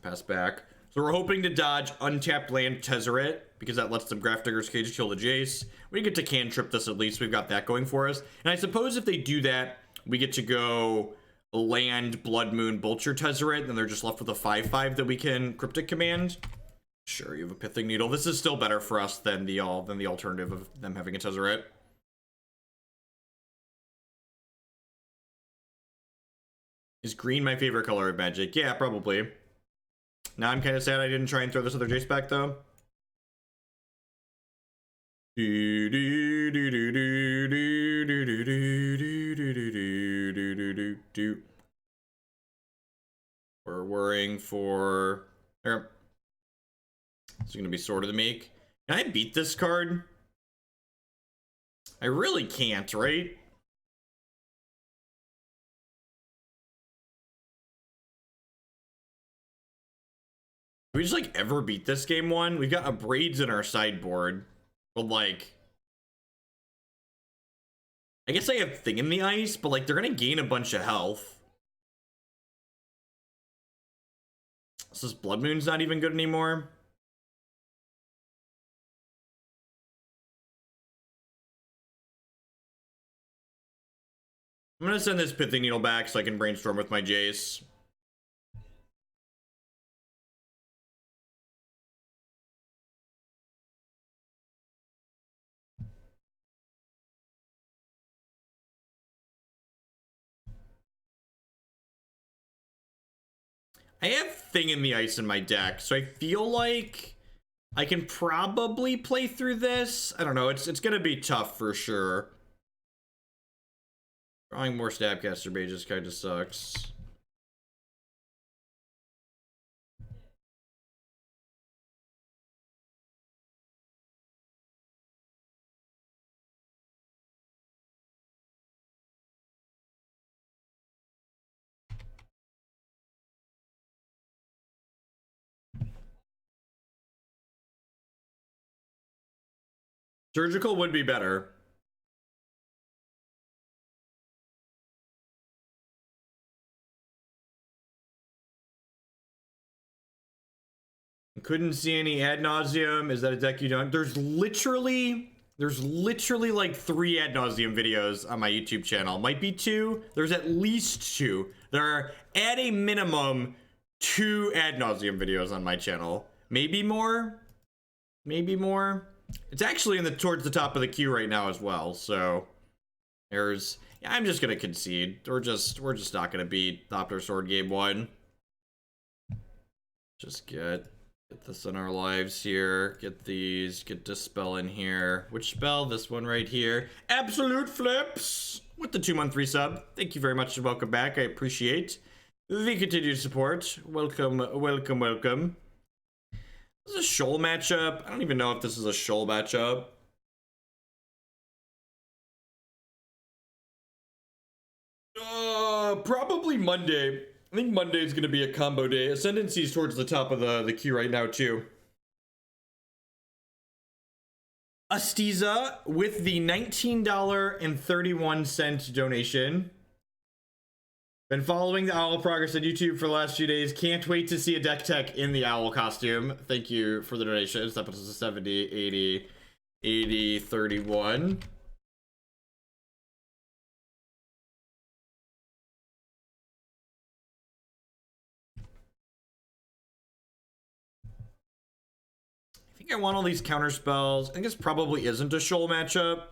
A: Pass back. So we're hoping to dodge untapped land Tezzeret, because that lets them Grafdigger's Cage kill the Jace. We get to cantrip this at least. We've got that going for us. And I suppose if they do that, we get to go land, Blood Moon, Vulture Tezzeret, and they're just left with a 5/5 that we can Cryptic Command. Sure, you have a Pithing Needle. This is still better for us than the alternative of them having a Tezzeret. Is green my favorite color of Magic? Yeah, probably. Now I'm kind of sad I didn't try and throw this other Jace back, though. We're worrying for... This is going to be Sword of the Meek. Can I beat this card? I really can't, right? Do we just, like, ever beat this game one? We've got Abrades in our sideboard. But, like... I guess I have Thing in the Ice, but, like, they're gonna gain a bunch of health. So this Blood Moon's not even good anymore. I'm gonna send this Pithing Needle back so I can brainstorm with my Jace. I have Thing in the Ice in my deck, so I feel like I can probably play through this. I don't know, it's gonna be tough for sure. Drawing more Snapcaster Mages kind of sucks. Surgical would be better. Couldn't see any ad nauseum. Is that a deck you don't? There's literally like 3 ad nauseum videos on my YouTube channel. Might be 2. There's at least 2. There are at a minimum 2 ad nauseum videos on my channel. Maybe more. Maybe more. It's actually towards the top of the queue right now as well. So there's. Yeah, I'm just gonna concede. We're just not gonna beat Thopter Sword game 1. Just get this in our lives here. Get these. Get Dispel in here. Which spell? This one right here. Absolute Flips with the 2-month resub. Thank you very much and welcome back. I appreciate the continued support. Welcome, welcome, welcome. This is a Shoal matchup. I don't even know if this is a Shoal matchup. Probably Monday. I think Monday is going to be a combo day. Ascendancy's towards the top of the queue right now, too. Astiza with the $19.31 donation. Been following the Owl progress on YouTube for the last few days. Can't wait to see a deck tech in the Owl costume. Thank you for the donations. That puts us at 70, 80, 80, 31. I think I want all these counter spells. I think this probably isn't a Shoal matchup.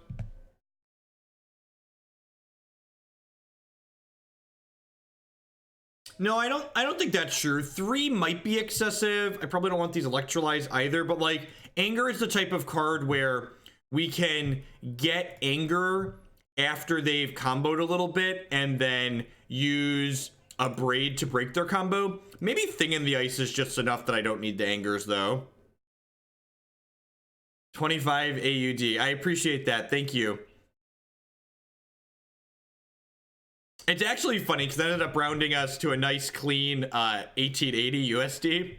A: No, I don't think that's true. 3 might be excessive. I probably don't want these Electrolyze either, but like Anger is the type of card where we can get Anger after they've comboed a little bit and then use Abrade to break their combo. Maybe Thing in the Ice is just enough that I don't need the Angers though. 25 AUD. I appreciate that. Thank you. It's actually funny because that ended up rounding us to a nice clean 1880 USD.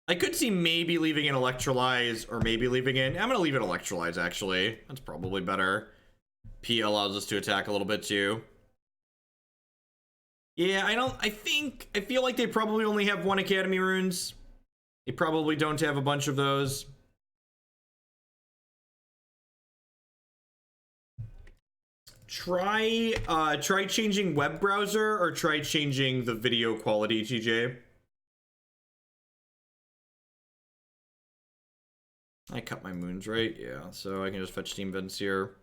A: I could see maybe leaving an Electrolyze or maybe leaving in. I'm going to leave it Electrolyze actually. That's probably better. Pia allows us to attack a little bit too. Yeah, I feel like they probably only have 1 Academy runes. They probably don't have a bunch of those. Try changing web browser or try changing the video quality, TJ. I cut my moons, right? Yeah, so I can just fetch Steam Vents here.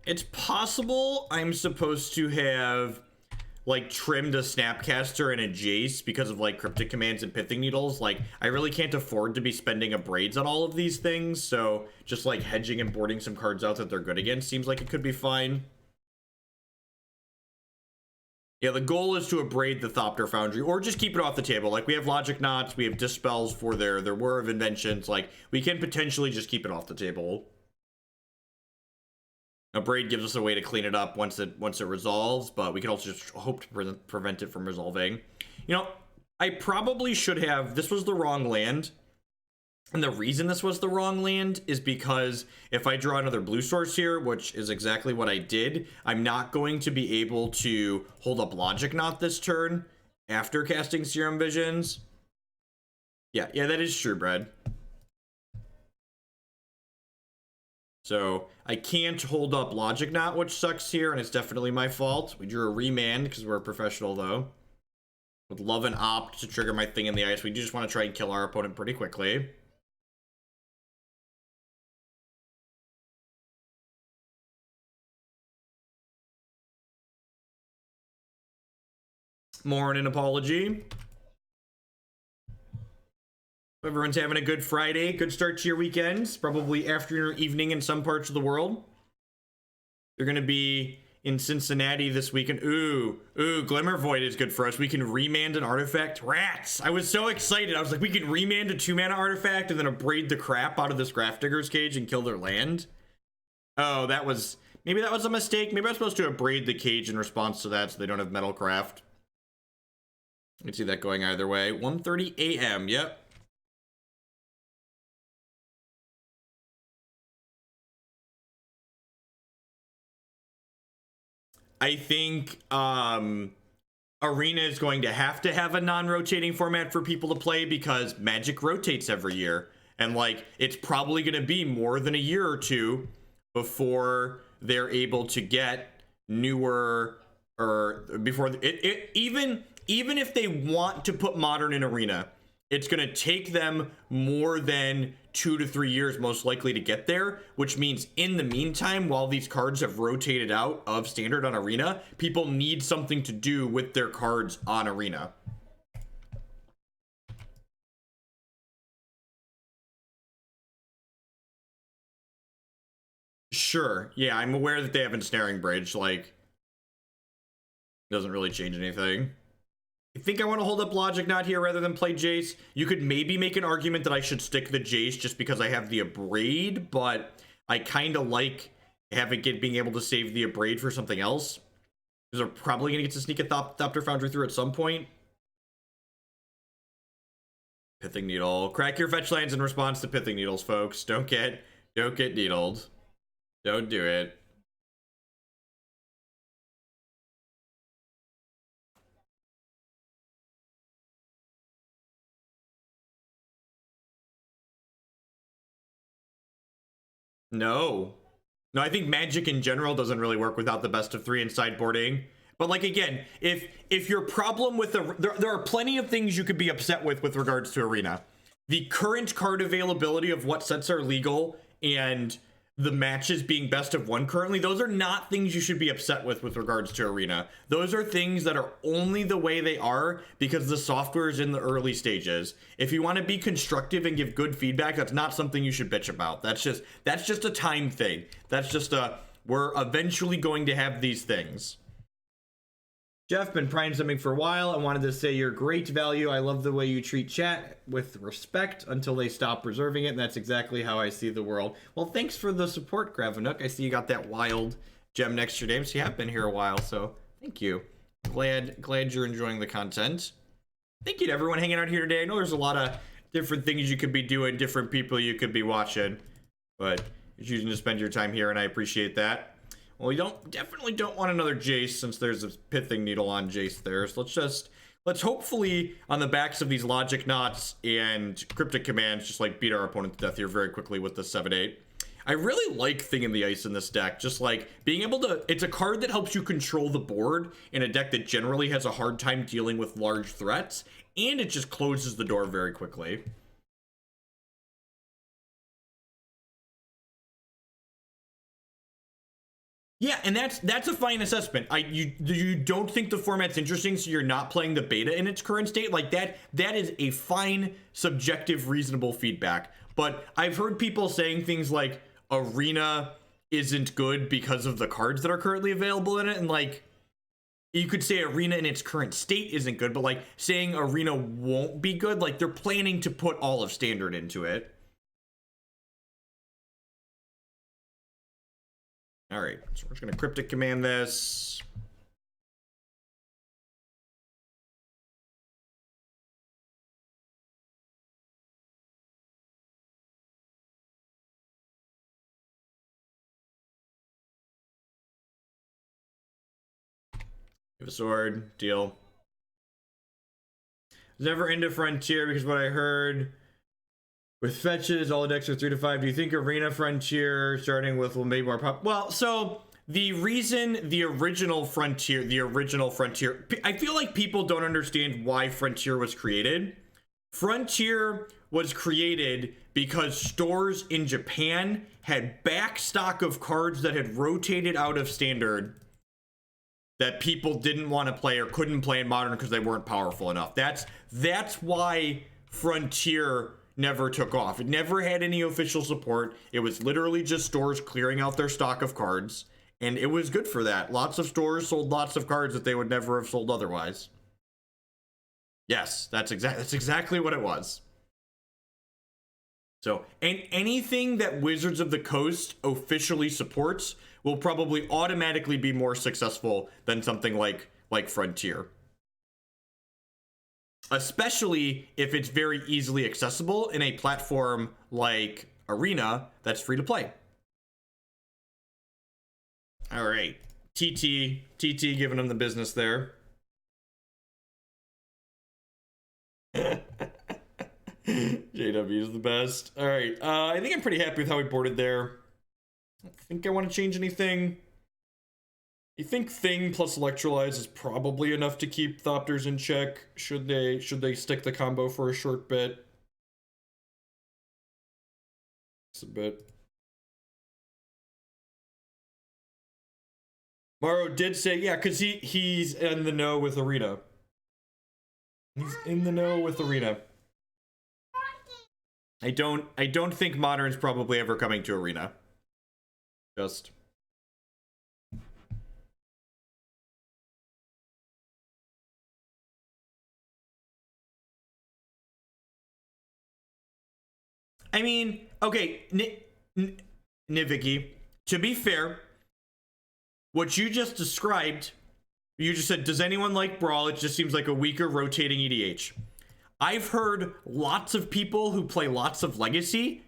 A: It's possible I'm supposed to have like trimmed a Snapcaster and a Jace because of like Cryptic Commands and Pithing Needles. Like I really can't afford to be spending Abrades on all of these things, so just like hedging and boarding some cards out that they're good against seems like it could be fine. Yeah, the goal is to Abrade the Thopter Foundry or just keep it off the table. Like we have Logic Knots, we have Dispels for their Whir of Inventions. Like we can potentially just keep it off the table. Abrade gives us a way to clean it up once it resolves, but we can also just hope to prevent it from resolving. You know, I probably should have. This was the wrong land. And the reason this was the wrong land is because if I draw another blue source here, which is exactly what I did, I'm not going to be able to hold up Logic Knot this turn after casting Serum Visions. Yeah, that is true, Brad. So I can't hold up Logic Knot, which sucks here, and it's definitely my fault. We drew a Remand because we're a professional, though. Would love an opt to trigger my Thing in the Ice. We do just want to try and kill our opponent pretty quickly. Morning apology. Everyone's having a good Friday. Good start to your weekends. Probably afternoon or evening in some parts of the world. They're going to be in Cincinnati this weekend. Ooh, Glimmer Void is good for us. We can remand an artifact. Rats! I was so excited. I was like, we can remand a 2-mana artifact and then Abrade the crap out of this Grafdigger's Cage and kill their land. Oh, maybe that was a mistake. Maybe I was supposed to Abrade the cage in response to that so they don't have Metalcraft. I can see that going either way. 1:30 a.m. Yep. I think Arena is going to have a non-rotating format for people to play because Magic rotates every year. And like, it's probably going to be more than a year or two before they're able to get newer or before even if they want to put Modern in Arena, it's going to take them more than 2 to 3 years most likely to get there, which means in the meantime, while these cards have rotated out of Standard on Arena, people need something to do with their cards on Arena. Sure. Yeah, I'm aware that they have Ensnaring Bridge. Like, doesn't really change anything. I think I want to hold up Logic Knot here rather than play Jace. You could maybe make an argument that I should stick the Jace just because I have the Abrade, but I kind of like being able to save the Abrade for something else. Because we're probably going to get to sneak a Thopter Foundry through at some point. Pithing Needle. Crack your fetch lands in response to Pithing Needles, folks. Don't get needled. Don't do it. No. No, I think Magic in general doesn't really work without the best of 3 and sideboarding. But like, again, if your problem with there are plenty of things you could be upset with regards to Arena. The current card availability of what sets are legal and the matches being best of 1 currently, those are not things you should be upset with regards to Arena. Those are things that are only the way they are because the software is in the early stages. If you want to be constructive and give good feedback, that's not something you should bitch about. That's just a time thing. That's just we're eventually going to have these things. Jeff, been prying something for a while. I wanted to say you're great value. I love the way you treat chat with respect until they stop reserving it, and that's exactly how I see the world. Well, thanks for the support, Gravanook. I see you got that wild gem next to your name, so you have been here a while, so thank you. Glad you're enjoying the content. Thank you to everyone hanging out here today. I know there's a lot of different things you could be doing, different people you could be watching, but you're choosing to spend your time here, and I appreciate that. Well, we definitely don't want another Jace since there's a pithing needle on Jace there. So let's hopefully on the backs of these logic knots and cryptic commands just like beat our opponent to death here very quickly with the 7/8. I really like Thing in the Ice in this deck. Just like being able to, it's a card that helps you control the board in a deck that generally has a hard time dealing with large threats, and it just closes the door very quickly. Yeah, and that's a fine assessment. You don't think the format's interesting, so you're not playing the beta in its current state. Like that is a fine, subjective, reasonable feedback. But I've heard people saying things like Arena isn't good because of the cards that are currently available in it, and like you could say Arena in its current state isn't good, but like saying Arena won't be good, like they're planning to put all of Standard into it. All right, so we're just gonna Cryptic Command this. Give a sword, deal. Never into Frontier because what I heard with fetches, all the decks are 3 to 5. Do you think Arena Frontier starting with will make more pop? Well, so the reason the original Frontier, I feel like people don't understand why Frontier was created. Frontier was created because stores in Japan had back stock of cards that had rotated out of Standard that people didn't want to play or couldn't play in Modern because they weren't powerful enough. That's why Frontier never took off. It never had any official support. It was literally just stores clearing out their stock of cards, and it was good for that. Lots of stores sold lots of cards that they would never have sold otherwise. Yes, that's exactly what it was. So, and anything that Wizards of the Coast officially supports will probably automatically be more successful than something like Frontier. Especially if it's very easily accessible in a platform like Arena that's free to play. All right, TT giving them the business there. JW is the best. All right, I think I'm pretty happy with how we boarded there. I don't think I want to change anything. I think Thing plus Electrolyze is probably enough to keep Thopters in check. Should they stick the combo for a short bit? It's a bit. Morrow did say, yeah, because he's in the know with Arena. He's in the know with Arena. I don't think Modern's probably ever coming to Arena. Just. I mean, okay, Niviki, to be fair, what you just described, you just said, does anyone like Brawl? It just seems like a weaker rotating EDH. I've heard lots of people who play lots of Legacy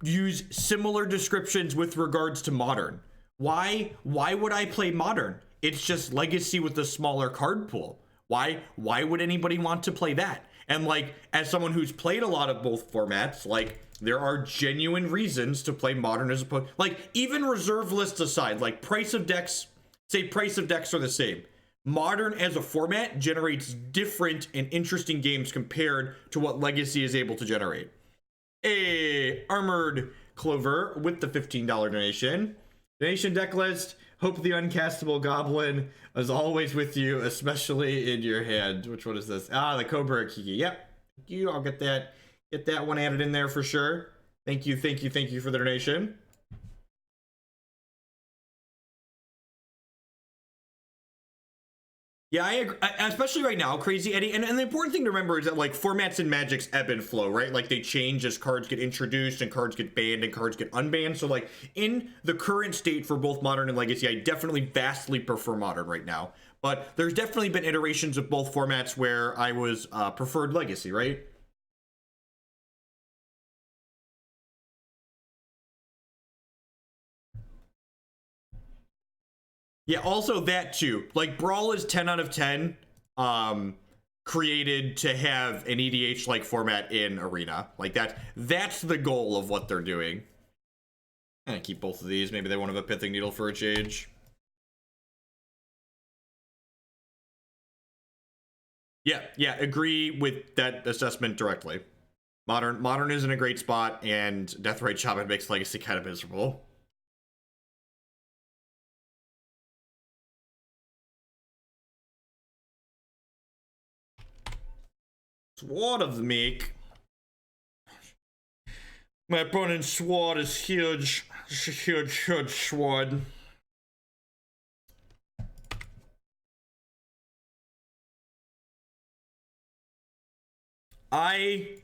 A: use similar descriptions with regards to Modern. Why would I play Modern? It's just Legacy with a smaller card pool. Why would anybody want to play that? And like, as someone who's played a lot of both formats, like, there are genuine reasons to play Modern as opposed, like, even reserve lists aside, like, price of decks are the same. Modern as a format generates different and interesting games compared to what Legacy is able to generate. Armored Clover with the $15 donation. Donation deck list. Hope the uncastable goblin is always with you, especially in your hand. Which one is this? The Cobra Kiki. Yep. Thank you. I'll get that one added in there for sure. Thank you for the donation. Yeah, I agree. Especially right now, Crazy Eddie. And the important thing to remember is that, like, formats in Magic's ebb and flow, right? Like, they change as cards get introduced and cards get banned and cards get unbanned. So, like, in the current state for both Modern and Legacy, I definitely vastly prefer Modern right now. But there's definitely been iterations of both formats where I was preferred Legacy, right? Yeah, also that too. Like, Brawl is 10 out of 10 created to have an EDH like format in Arena. Like, that's the goal of what they're doing. I'm gonna keep both of these. Maybe they won't have a Pithing Needle for a change. Yeah, agree with that assessment directly. Modern isn't a great spot, and Deathrite Shaman makes Legacy kind of miserable. Sword of the Meek. My opponent's sword is huge. It's a huge sword. I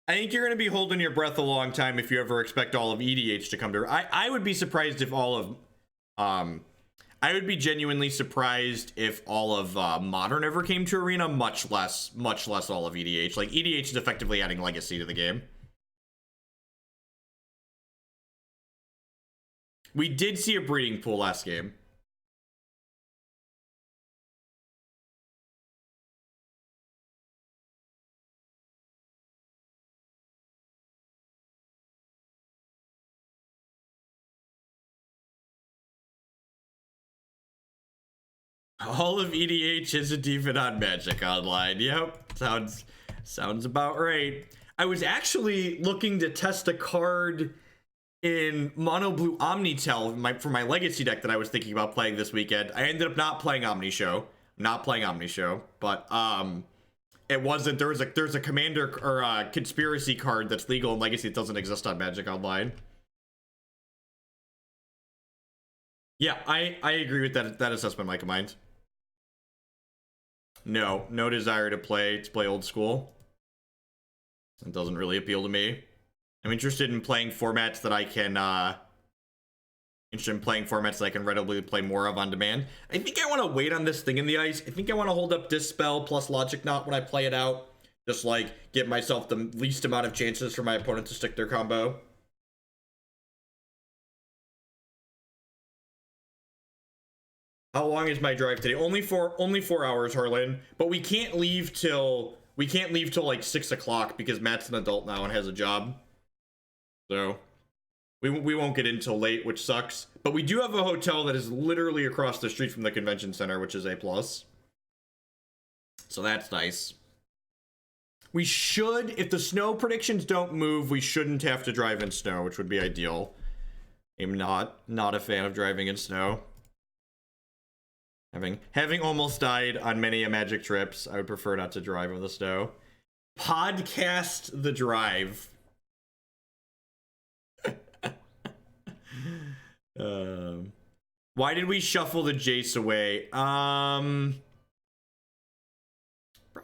A: think you're going to be holding your breath a long time if you ever expect all of EDH to come to. I would be surprised if all of I would be genuinely surprised if all of Modern ever came to Arena, much less all of EDH. Like, EDH is effectively adding Legacy to the game. We did see a breeding pool last game. All of EDH is a demon on Magic Online. Yep, sounds about right. I was actually looking to test a card in Mono Blue Omnitel for my Legacy deck that I was thinking about playing this weekend. I ended up not playing Omnishow, but it wasn't. There's a commander or a conspiracy card that's legal in Legacy that doesn't exist on Magic Online. Yeah, I agree with that assessment, Mike of Mind. No desire to play old school. It doesn't really appeal to me. I'm interested in playing formats that I can readily play more of on demand. I think I want to wait on this Thing in the Ice. I think I want to hold up Dispel plus Logic Knot when I play it out. Just like give myself the least amount of chances for my opponent to stick their combo. How long is my drive today? Only 4 hours, Harlan. But we can't leave till like 6 o'clock because Matt's an adult now and has a job. So we won't get in till late, which sucks. But we do have a hotel that is literally across the street from the convention center, which is A+. So that's nice. We should, if the snow predictions don't move, we shouldn't have to drive in snow, which would be ideal. I'm not a fan of driving in snow. Having almost died on many a Magic trips, I would prefer not to drive in the snow. Podcast the drive. Why did we shuffle the Jace away? Probably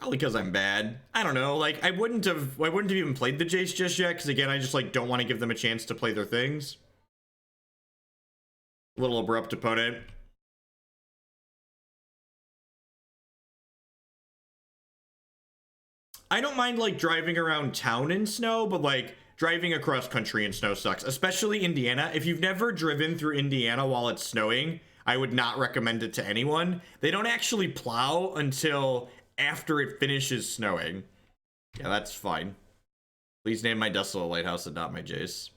A: because I'm bad. I don't know. Like, I wouldn't have even played the Jace just yet, because again, I just like don't want to give them a chance to play their things. Little abrupt opponent. I don't mind like driving around town in snow, but like driving across country in snow sucks, especially Indiana. If you've never driven through Indiana while it's snowing, I would not recommend it to anyone. They don't actually plow until after it finishes snowing. Yeah, that's fine. Please name my Desolate Lighthouse and not my Jace.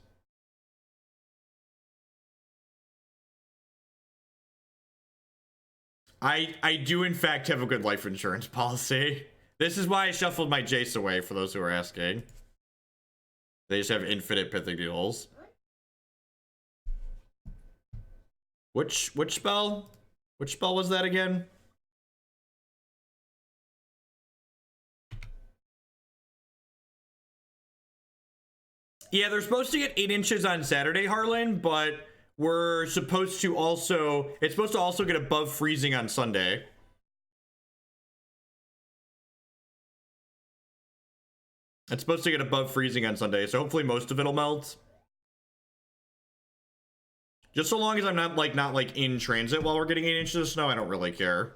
A: I do in fact have a good life insurance policy. This is why I shuffled my Jace away, for those who are asking. They just have infinite pithing needles. Which spell? Which spell was that again? Yeah, they're supposed to get 8 inches on Saturday, Harlan, but we're supposed to also... It's supposed to also get above freezing on Sunday. It's supposed to get above freezing on Sunday, so hopefully most of it'll melt. Just so long as I'm not like in transit while we're getting 8 inches of snow, I don't really care.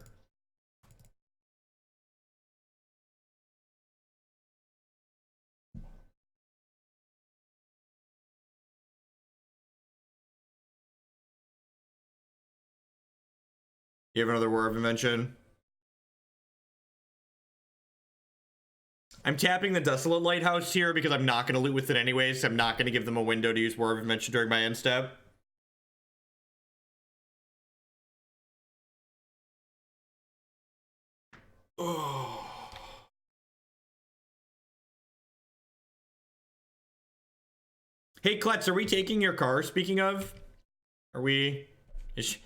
A: You have another War of Invention? I'm tapping the Desolate Lighthouse here because I'm not going to loot with it anyways. So I'm not going to give them a window to use War of Invention during my end step. Oh. Hey, Klutz, are we taking your car, speaking of? Are we...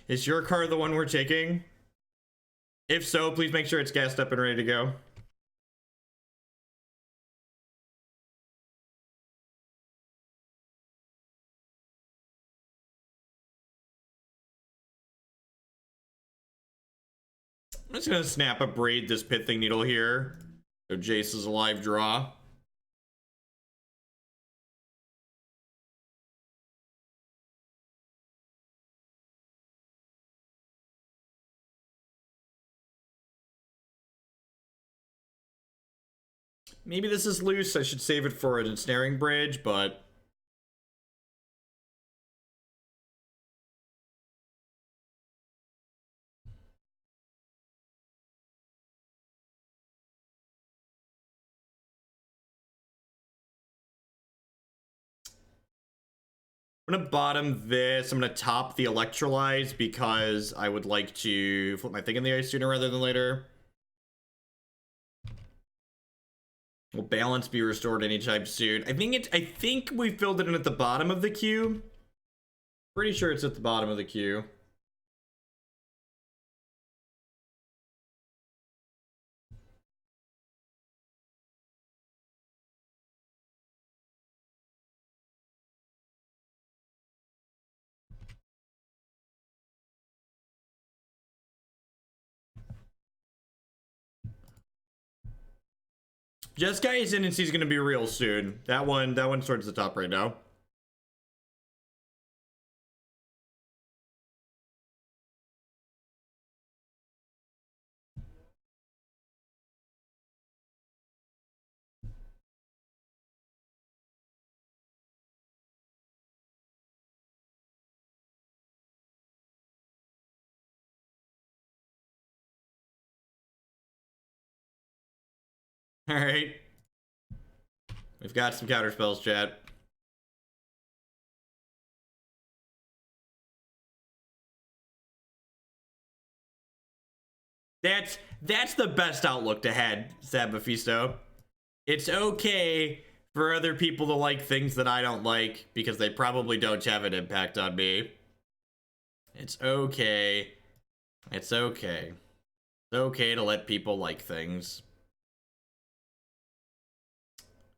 A: Is your car the one we're taking? If so, please make sure it's gassed up and ready to go. I'm just gonna snap Abrade this pithing needle here. So Jace is a live draw. Maybe this is loose. I should save it for an ensnaring bridge, but... I'm gonna bottom this. I'm gonna top the Electrolyze because I would like to flip my thing in the ice sooner rather than later. Will balance be restored anytime soon? I think we filled it in at the bottom of the queue. Pretty sure it's at the bottom of the queue. Jeskai Ascendancy is gonna be real soon. That one towards the top right now. All right. We've got some counter spells, chat. That's the best outlook to head, Sab Mephisto. It's okay for other people to like things that I don't like because they probably don't have an impact on me. It's okay. It's okay. It's okay to let people like things.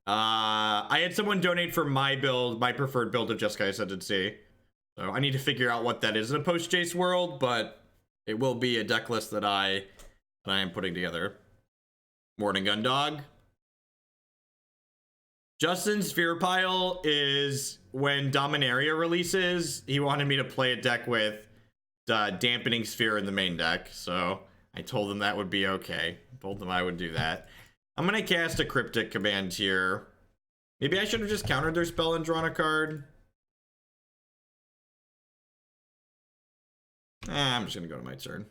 A: I had someone donate for my build, my preferred build of Jeskai Ascendancy. So I need to figure out what that is in a post-Jace world, but it will be a deck list that I am putting together. Morning Gun Dog. Justin's Fear Pile is when Dominaria releases, he wanted me to play a deck with Dampening Sphere in the main deck, so I told him that would be okay. Told him I would do that. I'm gonna cast a Cryptic Command here. Maybe I should have just countered their spell and drawn a card. I'm just gonna go to my turn.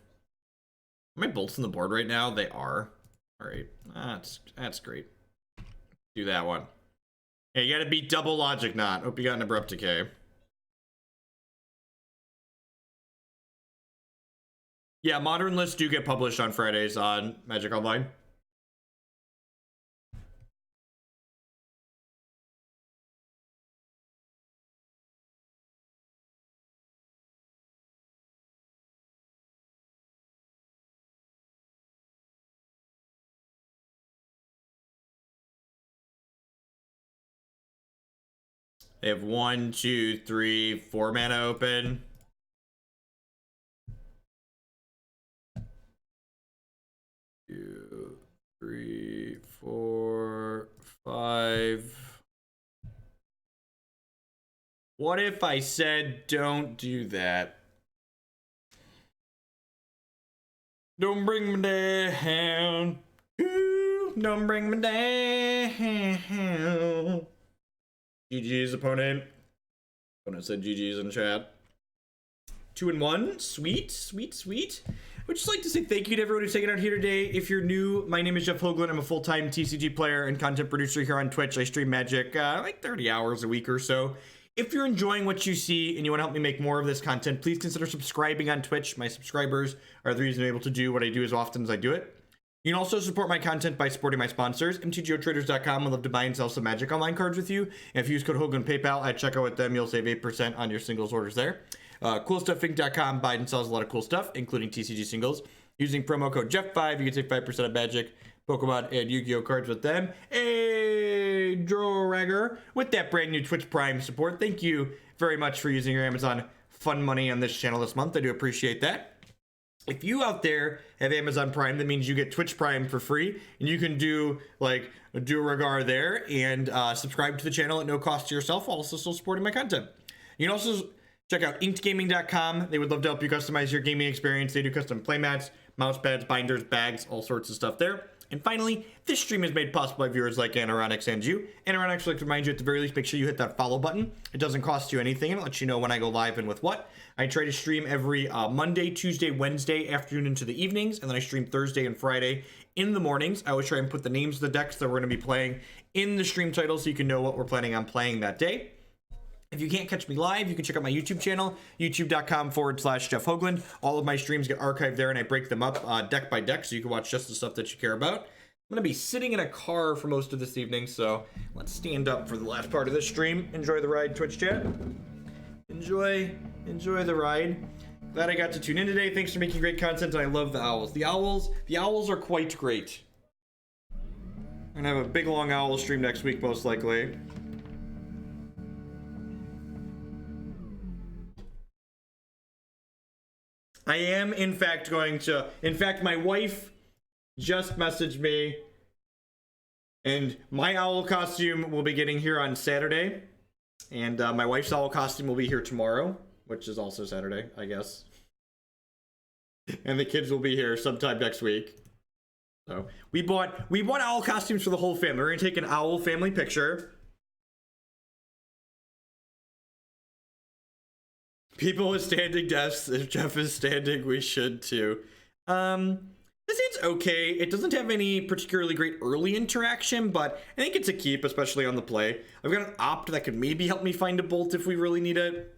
A: Are my bolts on the board right now? They are. All right, that's great. Do that one. Hey, you gotta beat double logic knot. Hope you got an abrupt decay. Yeah, modern lists do get published on Fridays on Magic Online. They have 1, 2, 3, 4 mana open. Two, 3, 4, 5. What if I said don't do that? Don't bring me down. Ooh, don't bring me down. GG's opponent. Opponent said GG's in chat. 2-1. Sweet, sweet, sweet. I would just like to say thank you to everyone who's taken out here today. If you're new, my name is Jeff Hoagland. I'm a full-time TCG player and content producer here on Twitch. I stream Magic like 30 hours a week or so. If you're enjoying what you see and you want to help me make more of this content, please consider subscribing on Twitch. My subscribers are the reason I'm able to do what I do as often as I do it. You can also support my content by supporting my sponsors. MTGOtraders.com. I'd love to buy and sell some Magic Online cards with you. And if you use code Hoagland PayPal at checkout with them, you'll save 8% on your singles orders there. CoolStuffInc.com buys and sells a lot of cool stuff, including TCG singles. Using promo code Jeff5, you can save 5% on Magic, Pokemon, and Yu-Gi-Oh cards with them. Hey, Drorager, with that brand new Twitch Prime support, thank you very much for using your Amazon Fun Money on this channel this month. I do appreciate that. If you out there have Amazon Prime, that means you get Twitch Prime for free, and you can do like a Drorager there and subscribe to the channel at no cost to yourself, while also still supporting my content. You can also check out inkedgaming.com. They would love to help you customize your gaming experience. They do custom playmats, mouse pads, binders, bags, all sorts of stuff there. And finally, this stream is made possible by viewers like Anoronix and you. Anoronix would like to remind you at the very least, make sure you hit that follow button. It doesn't cost you anything, and it lets you know when I go live and with what. I try to stream every Monday, Tuesday, Wednesday afternoon into the evenings, and then I stream Thursday and Friday in the mornings. I always try and put the names of the decks that we're going to be playing in the stream title so you can know what we're planning on playing that day. If you can't catch me live, you can check out my YouTube channel, youtube.com/Jeff Hoagland. All of my streams get archived there, and I break them up deck by deck so you can watch just the stuff that you care about. I'm going to be sitting in a car for most of this evening, so let's stand up for the last part of this stream. Enjoy the ride, Twitch chat. Enjoy the ride. Glad I got to tune in today. Thanks for making great content, and I love the owls. The owls are quite great. I'm going to have a big, long owl stream next week, most likely. I am, in fact, going to... In fact, my wife just messaged me, and my owl costume will be getting here on Saturday, and my wife's owl costume will be here tomorrow, which is also Saturday, I guess. And the kids will be here sometime next week. So we bought owl costumes for the whole family. We're gonna take an owl family picture. People with standing desks. If Jeff is standing, we should too. This is okay. It doesn't have any particularly great early interaction, but I think it's a keep, especially on the play. I've got an opt that could maybe help me find a bolt if we really need it.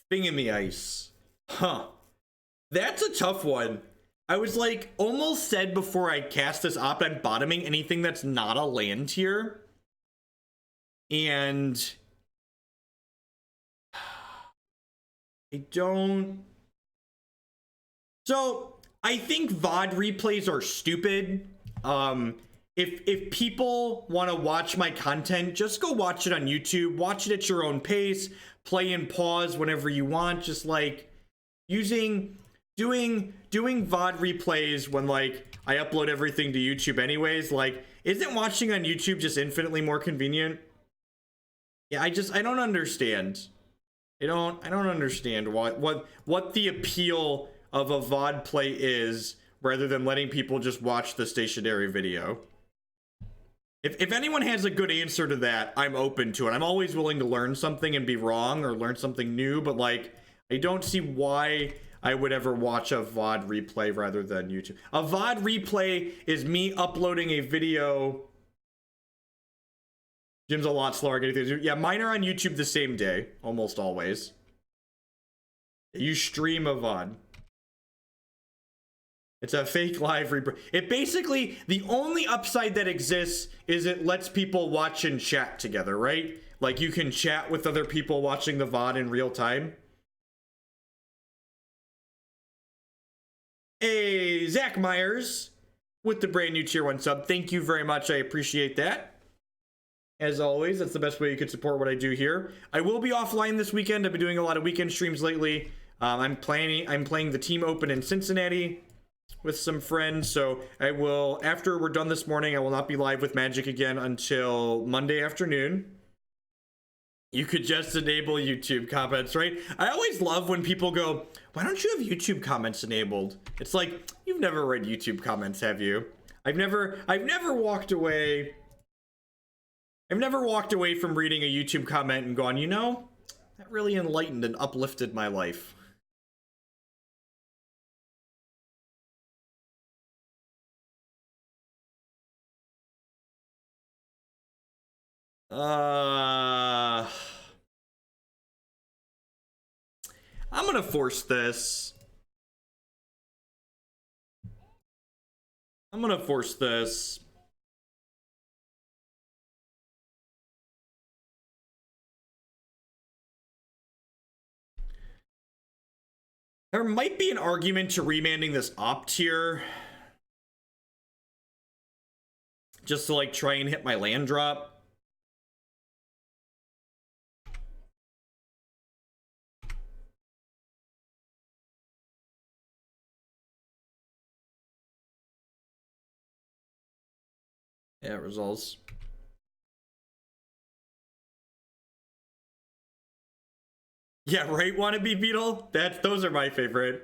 A: Thing in the ice. Huh. That's a tough one. I was like, almost said before I cast this opt, I'm bottoming anything that's not a land here. And I don't... So, I think VOD replays are stupid. If people want to watch my content, just go watch it on YouTube. Watch it at your own pace. Play and pause whenever you want. Just like doing VOD replays when like I upload everything to YouTube anyways. Like, isn't watching on YouTube just infinitely more convenient? Yeah, I don't understand. I don't understand what the appeal of a VOD play is, rather than letting people just watch the stationary video. If anyone has a good answer to that, I'm open to it. I'm always willing to learn something and be wrong, or learn something new, but like, I don't see why I would ever watch a VOD replay rather than YouTube. A VOD replay is me uploading a video. Jim's a lot slower getting things. Yeah, mine are on YouTube the same day, almost always. You stream a VOD. It's a fake live replay. It basically, the only upside that exists is it lets people watch and chat together, right? Like, you can chat with other people watching the VOD in real time. Hey, Zach Myers with the brand new tier 1 sub. Thank you very much. I appreciate that. As always, that's the best way you could support what I do here. I will be offline this weekend. I've been doing a lot of weekend streams lately. I'm playing the Team Open in Cincinnati with some friends, so I will, after we're done this morning, I will not be live with Magic again until Monday afternoon. You could just enable YouTube comments, right? I always love when people go, why don't you have YouTube comments enabled? It's like, you've never read YouTube comments, have you? I've never walked away from reading a YouTube comment and gone, you know, that really enlightened and uplifted my life. I'm gonna force this. There might be an argument to remanding this op tier. Just to like try and hit my land drop. Yeah, it results. Yeah, right, Wannabe Beetle? Those are my favorite.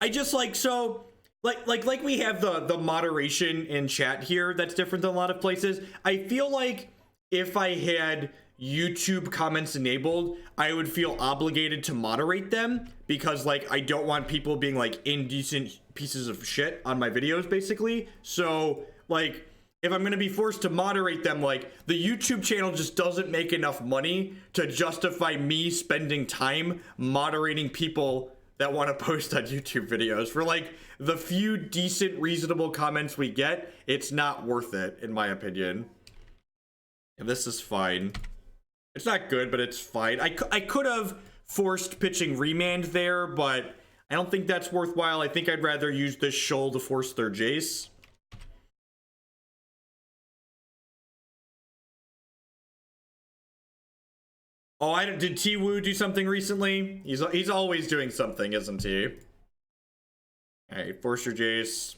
A: I just like, so like we have the moderation in chat here that's different than a lot of places. I feel like if I had YouTube comments enabled, I would feel obligated to moderate them, because like I don't want people being like indecent pieces of shit on my videos, basically. So like, if I'm going to be forced to moderate them, like, the YouTube channel just doesn't make enough money to justify me spending time moderating people that want to post on YouTube videos. For like the few decent, reasonable comments we get, it's not worth it, in my opinion. And this is fine. It's not good, but it's fine. I could have forced pitching Remand there, but I don't think that's worthwhile. I think I'd rather use this Shoal to force their Jace. Oh, did T-Woo do something recently? He's always doing something, isn't he? Alright, force your Jace.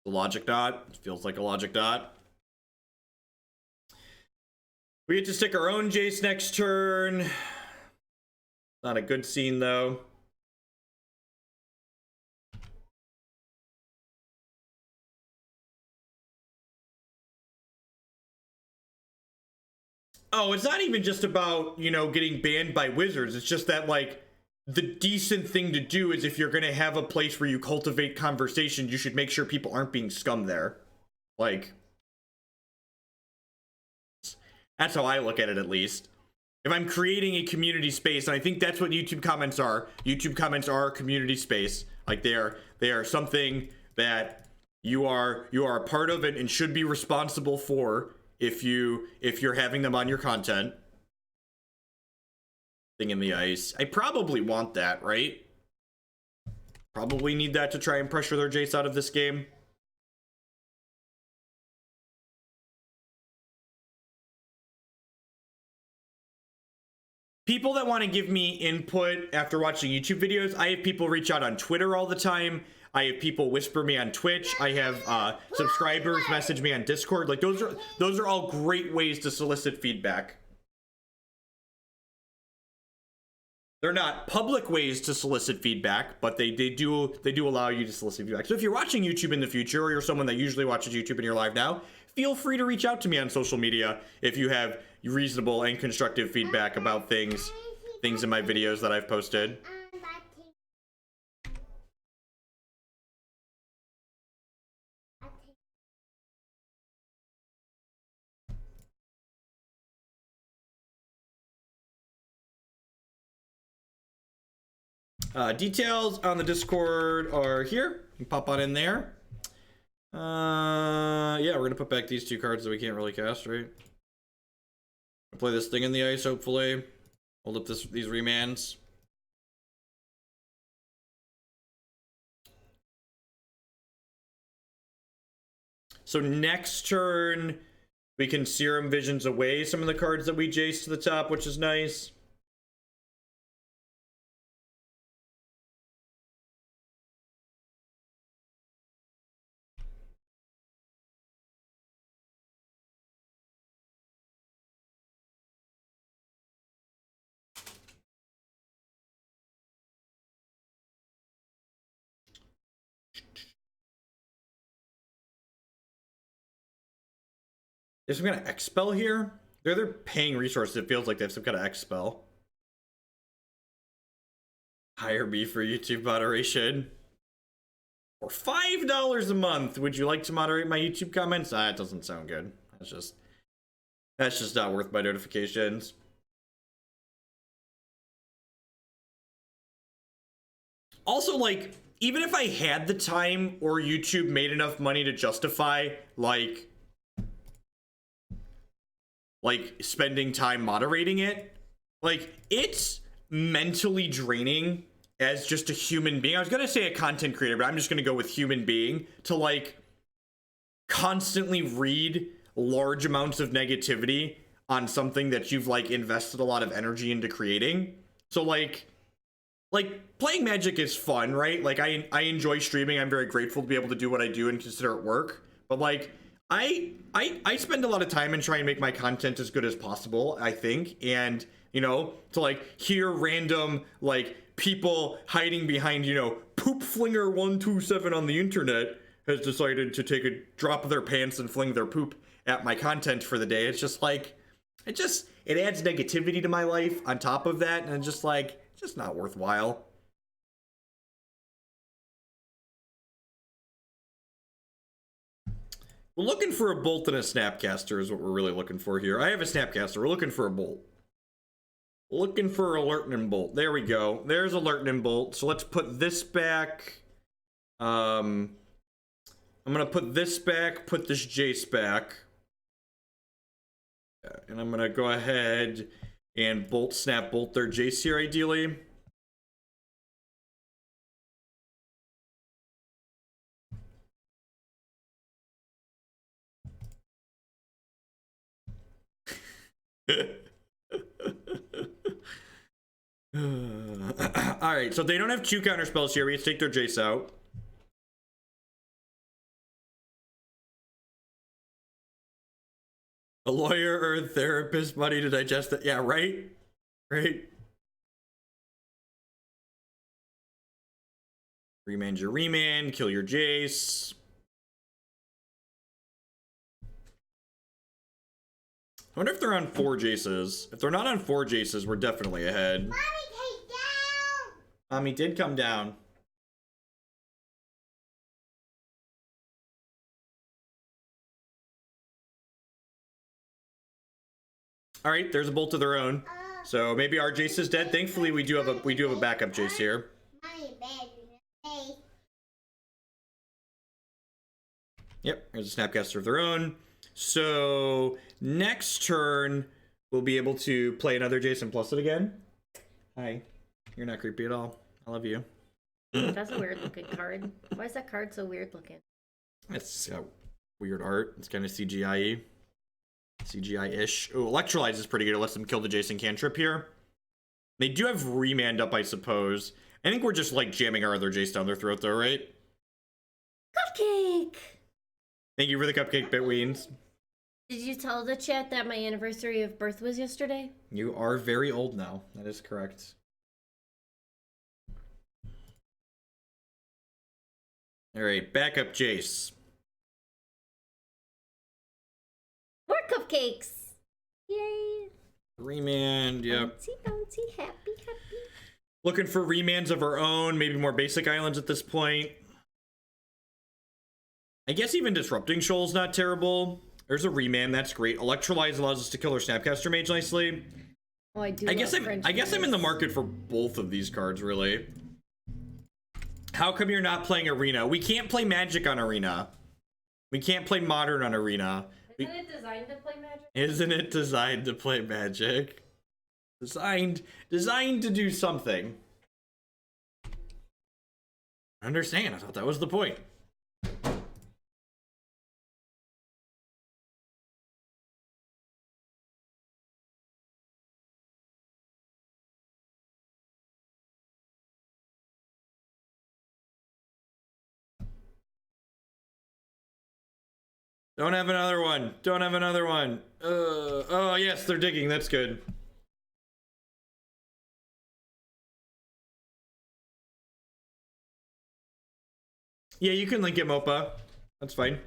A: The logic dot. Feels like a logic dot. We get to stick our own Jace next turn. Not a good scene, though. Oh, it's not even just about, you know, getting banned by wizards. It's just that, like, the decent thing to do is, if you're going to have a place where you cultivate conversation, you should make sure people aren't being scum there. Like, that's how I look at it, at least. If I'm creating a community space, and I think that's what YouTube comments are. YouTube comments are a community space. Like, they are something that you are a part of and should be responsible for. If you're having them on your content. Thing in the ice. I probably want that, right? Probably need that to try and pressure their Jace out of this game. People that want to give me input after watching YouTube videos, I have people reach out on Twitter all the time. I have people whisper me on Twitch. I have subscribers message me on Discord. Like, those are all great ways to solicit feedback. They're not public ways to solicit feedback, but they do allow you to solicit feedback. So if you're watching YouTube in the future, or you're someone that usually watches YouTube and you're live now, feel free to reach out to me on social media if you have reasonable and constructive feedback about things in my videos that I've posted. Details on the Discord are here. You can pop on in there. Yeah, we're gonna put back these two cards that we can't really cast, right? Play this thing in the ice, hopefully. Hold up these remands. So next turn, we can Serum Visions away some of the cards that we Jace to the top, which is nice. There's some kind of X-Spell here. They're paying resources. It feels like they have some kind of X-Spell. Hire me for YouTube moderation. For $5 a month, would you like to moderate my YouTube comments? Ah, it doesn't sound good. That's just not worth my notifications. Also, like, even if I had the time or YouTube made enough money to justify, like spending time moderating it, like, it's mentally draining as just a human being. I was gonna say a content creator, but I'm just gonna go with human being, to like constantly read large amounts of negativity on something that you've like invested a lot of energy into creating. So like playing Magic is fun, right? Like I enjoy streaming. I'm very grateful to be able to do what I do and consider it work. But like I spend a lot of time in trying to make my content as good as possible, I think. And, you know, to like hear random like people hiding behind, you know, Poop Flinger 127 on the internet has decided to take a drop of their pants and fling their poop at my content for the day. It's just like, it adds negativity to my life on top of that. And just like, it's just not worthwhile. We're looking for a bolt and a Snapcaster is what we're really looking for here. I have a Snapcaster. We're looking for a bolt. Looking for Alert and Bolt. There we go. There's Alert and Bolt. So let's put this back. I'm gonna put this back, put this Jace back. And I'm gonna go ahead and Bolt, Snap, Bolt their Jace here, ideally. Alright, so they don't have 2 counter spells here. We have to take their Jace out. A lawyer or a therapist money to digest it. Yeah, right? Right? Remand your Remand, kill your Jace. I wonder if they're on 4 Jaces. If they're not on 4 Jaces, we're definitely ahead.
B: Mommy came down!
A: Mommy did come down. All right, there's a bolt of their own. So maybe our Jace is dead. Thankfully, we do have a backup Jace here. Yep, there's a Snapcaster of their own. So next turn, we'll be able to play another Jace and plus it again. Hi, you're not creepy at all. I love you.
C: That's a weird looking card. Why is that card so weird looking?
A: It's got weird art. It's kind of CGI-y. CGI-ish. Oh, Electrolyze is pretty good. It lets them kill the Jason cantrip here. They do have Remand up, I suppose. I think we're just like jamming our other Jace down their throat though, right?
C: Cupcake!
A: Thank you for the cupcake, Bitweens.
C: Did you tell the chat that my anniversary of birth was yesterday?
A: You are very old now. That is correct. Alright, backup Jace.
C: More cupcakes! Yay!
A: Remand, yep.
C: Bouncy, bouncy, happy, happy.
A: Looking for remands of our own, maybe more basic islands at this point. I guess even Disrupting Shoal's not terrible. There's a remand, that's great. Electrolyze allows us to kill our Snapcaster Mage nicely.
C: Oh, I do.
A: I guess I'm in the market for both of these cards, really. How come you're not playing Arena? We can't play Magic on Arena. We can't play Modern on Arena.
C: Isn't it designed to play Magic?
A: Isn't it designed to play Magic? Designed to do something. I understand. I thought that was the point. Don't have another one. Don't have another one. Oh, yes, they're digging. That's good. Yeah, you can link it, Mopa. That's fine.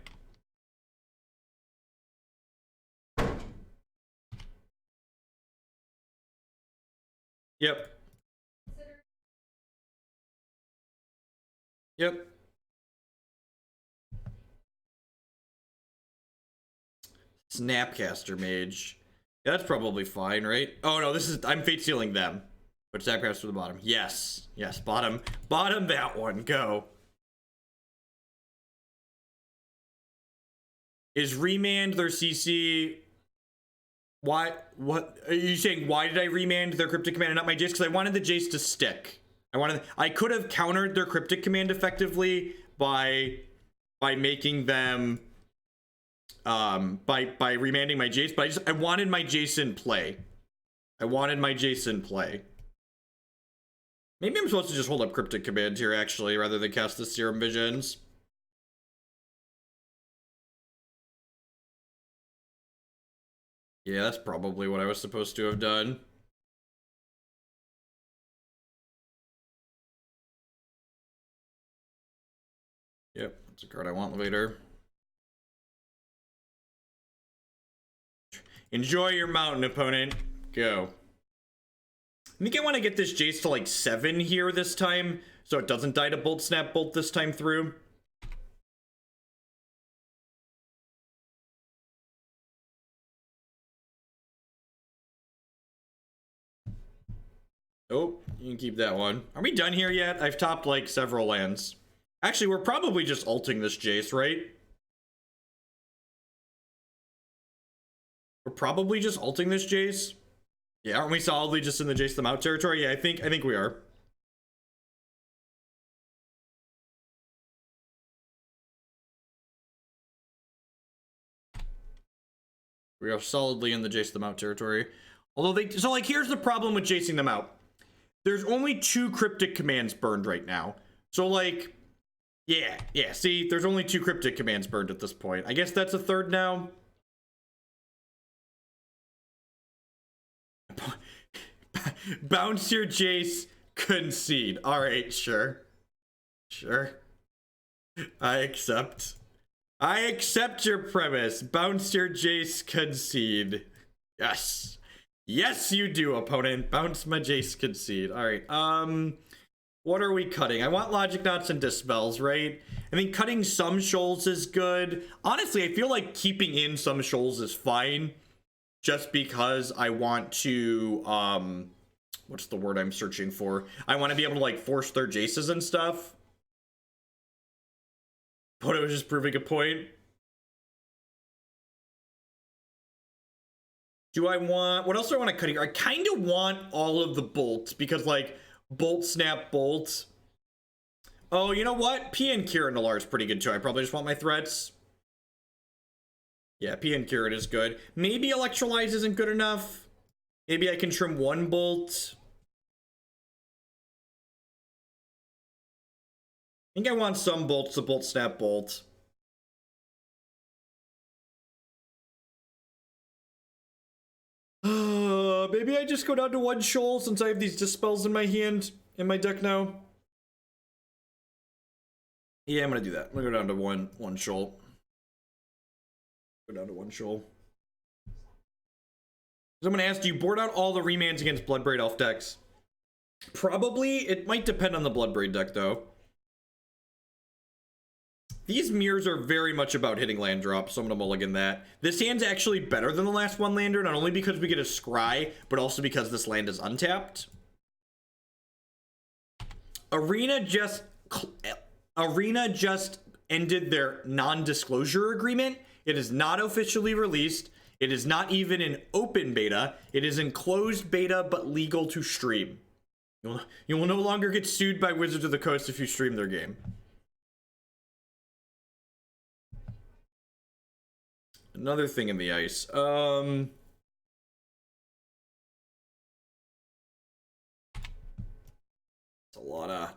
A: Yep. Yep. Snapcaster Mage. Yeah, that's probably fine, right? Oh no, I'm fate sealing them. But Snapcaster to the bottom. Yes. Yes, bottom that one. Go. Is Remand their CC? Why? What are you saying? Why did I remand their Cryptic Command and not my Jace? Because I wanted the Jace to stick. I could have countered their Cryptic Command effectively by making them by remanding my Jace, but I wanted my Jace in play. Maybe I'm supposed to just hold up Cryptic Command here actually, rather than cast the Serum Visions. Yeah, that's probably what I was supposed to have done. Yep, that's a card I want later. Enjoy your mountain, opponent. Go. I think I want to get this Jace to like 7 here this time, so it doesn't die to Bolt Snap Bolt this time through. Oh, you can keep that one. Are we done here yet? I've topped like several lands. Actually, we're probably just ulting this Jace, right? We're probably just ulting this Jace. Yeah, aren't we solidly just in the Jace them out territory? Yeah, I think we are. We are solidly in the Jace them out territory. Although so like here's the problem with Jacing them out. There's only 2 Cryptic Commands burned right now. So like, yeah, see, there's only 2 Cryptic Commands burned at this point. I guess that's a third now. Bounce your Jace, concede. Alright, sure. I accept your premise. Bounce your Jace, concede. Yes. Yes, you do, opponent. Bounce my Jace, concede. Alright, what are we cutting? I want Logic Knots and Dispels, right? I think cutting some shoals is good. Honestly, I feel like keeping in some shoals is fine. Just because I want to, what's the word I'm searching for? I want to be able to, like, force their Jaces and stuff. But it was just proving a point. Do I want, what else do I want to cut here? I kind of want all of the bolts, because, like, Bolt, Snap, Bolt. Oh, you know what? Pia and Kiran Nalaar is pretty good, too. I probably just want my threats. Yeah, Pia and Kiran is good. Maybe Electrolyze isn't good enough. Maybe I can trim 1 bolt. I think I want some bolts to Bolt, Snap, Bolt. Maybe I just go down to 1 shoal since I have these Dispels in my hand, in my deck now. Yeah, I'm gonna do that. I'm gonna go down to one shoal. Go down to one shoal. So I'm gonna ask, do you board out all the remands against Bloodbraid Elf decks? Probably. It might depend on the Bloodbraid deck, though. These mirrors are very much about hitting land drops, so I'm gonna mulligan that. This hand's actually better than the last one lander, not only because we get a scry, but also because this land is untapped. Arena just ended their non-disclosure agreement. It is not officially released. It is not even in open beta. It is in closed beta, but legal to stream. You will no longer get sued by Wizards of the Coast if you stream their game. Another thing in the ice. It's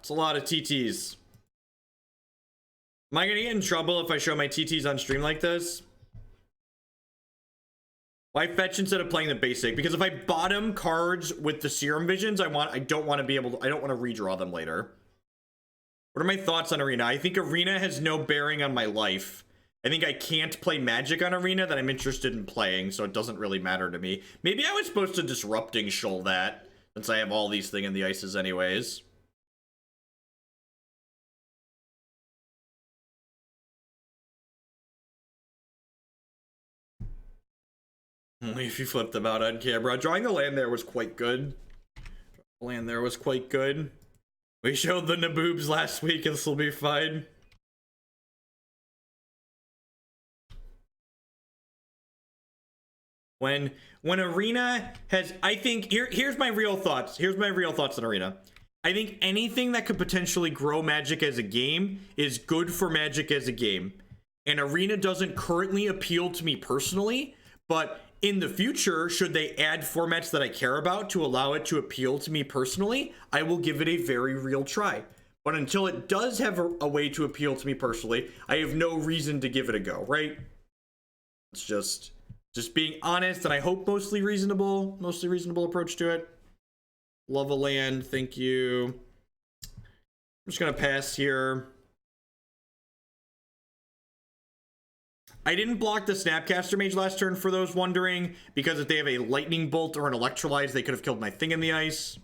A: a lot of TTs. Am I gonna get in trouble if I show my TTs on stream like this? Why fetch instead of playing the basic? Because if I bottom cards with the Serum Visions, I don't want to redraw them later. What are my thoughts on Arena? I think Arena has no bearing on my life. I think I can't play Magic on Arena that I'm interested in playing, so it doesn't really matter to me. Maybe I was supposed to Disrupting Shoal that, since I have all these things in the ices anyways. Only if you flipped them out on camera. Drawing the land there was quite good. We showed the Naboobs last week, and this will be fine. When Arena has, I think, here's my real thoughts. Here's my real thoughts on Arena. I think anything that could potentially grow Magic as a game is good for Magic as a game. And Arena doesn't currently appeal to me personally, but in the future, should they add formats that I care about to allow it to appeal to me personally, I will give it a very real try. But until it does have a way to appeal to me personally, I have no reason to give it a go, right? It's just being honest, and I hope mostly reasonable approach to it. Love a land, thank you. I'm just gonna pass here. I didn't block the Snapcaster Mage last turn, for those wondering, because if they have a Lightning Bolt or an Electrolyze, they could have killed my thing in the ice.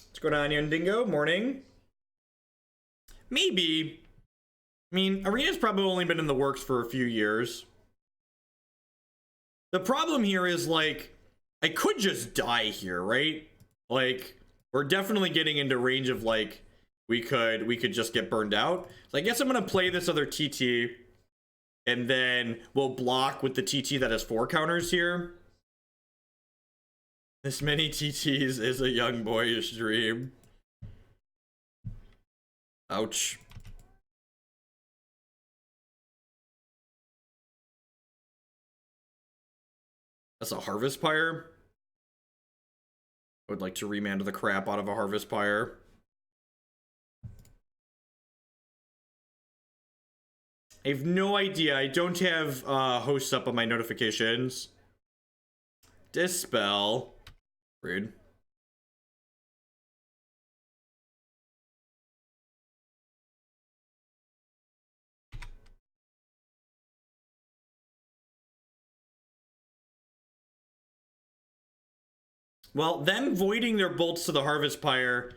A: Let's go down here, Dingo. Morning. Maybe. I mean, Arena's probably only been in the works for a few years. The problem here is, like, I could just die here, right? Like, we're definitely getting into range of, like, we could just get burned out. So I guess I'm gonna play this other TT, and then we'll block with the TT that has 4 counters here. This many TTs is a young boyish dream. Ouch. That's a Harvest Pyre. I would like to remand the crap out of a Harvest Pyre. I have no idea. I don't have hosts up on my notifications. Dispel. Rude. Well, them voiding their bolts to the Harvest Pyre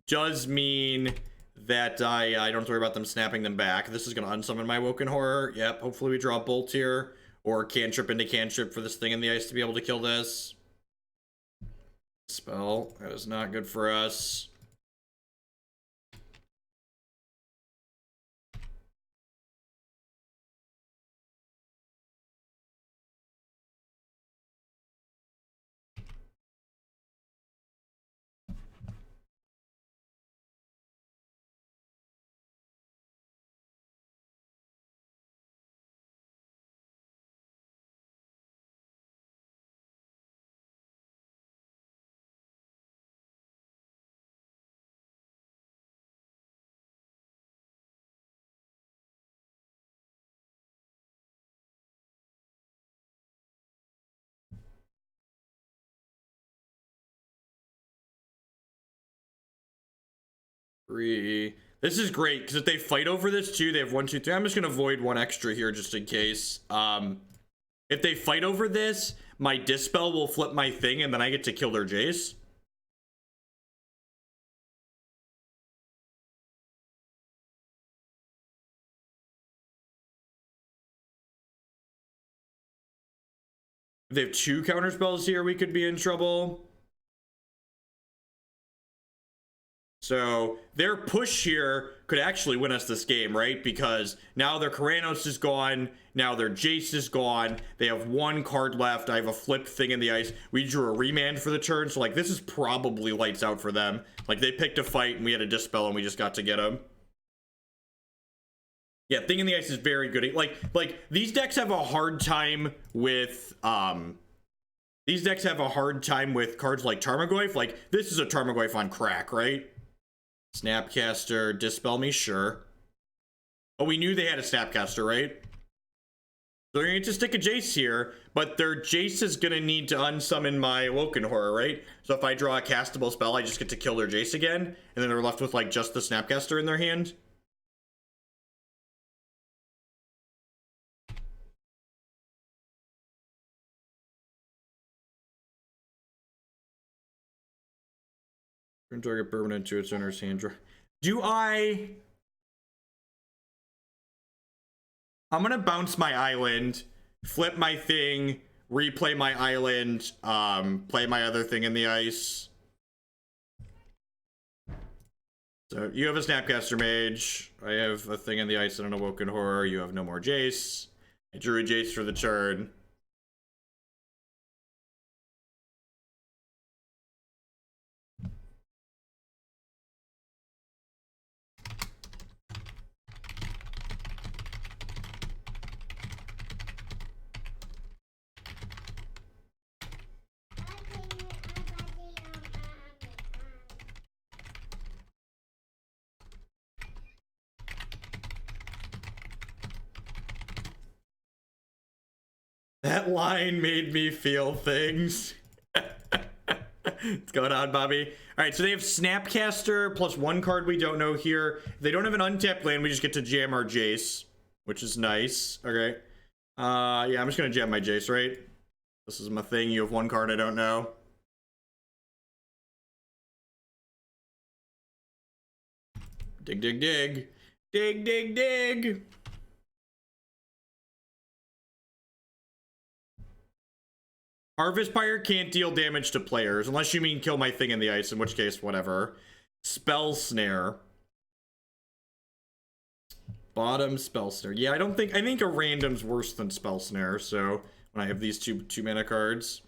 A: does mean that I don't have to worry about them snapping them back. This is going to unsummon my Woken Horror. Yep, hopefully we draw a bolt here. Or cantrip into cantrip for this thing in the ice to be able to kill this. Spell. That is not good for us. 3. This is great because if they fight over this too, they have 1, 2, 3. I'm just gonna void 1 extra here just in case. If they fight over this, my Dispel will flip my thing and then I get to kill their Jace. If they have 2 counter spells here, we could be in trouble. So their push here could actually win us this game, right? Because now their Keranos is gone. Now their Jace is gone. They have 1 card left. I have a flipped thing in the ice. We drew a Remand for the turn. So like this is probably lights out for them. Like they picked a fight and we had a Dispel and we just got to get them. Yeah, Thing in the Ice is very good. Like these decks have a hard time with these decks have a hard time with cards like Tarmogoyf. Like this is a Tarmogoyf on crack, right? Snapcaster, Dispel me, sure. Oh, we knew they had a Snapcaster, right? So they're going to stick a Jace here, but their Jace is going to need to unsummon my Awoken Horror, right? So if I draw a castable spell, I just get to kill their Jace again, and then they're left with like just the Snapcaster in their hand. Target permanent to its owner's hand. Do I? I'm gonna bounce my island, flip my thing, replay my island, play my other thing in the ice. So you have a Snapcaster Mage. I have a thing in the ice and an Awoken Horror. You have no more Jace. I drew a Jace for the turn. That line made me feel things. What's going on, Bobby? All right, so they have Snapcaster plus 1 card we don't know here. If they don't have an untapped land, we just get to jam our Jace, which is nice. Okay. Yeah, I'm just gonna jam my Jace, right? This is my thing. You have 1 card I don't know. Dig, dig, dig. Dig, dig, dig. Harvest Pyre can't deal damage to players, unless you mean kill my thing in the ice, in which case, whatever. Spell Snare. Bottom Spell Snare. Yeah, I think a random's worse than Spell Snare, so when I have these two mana cards.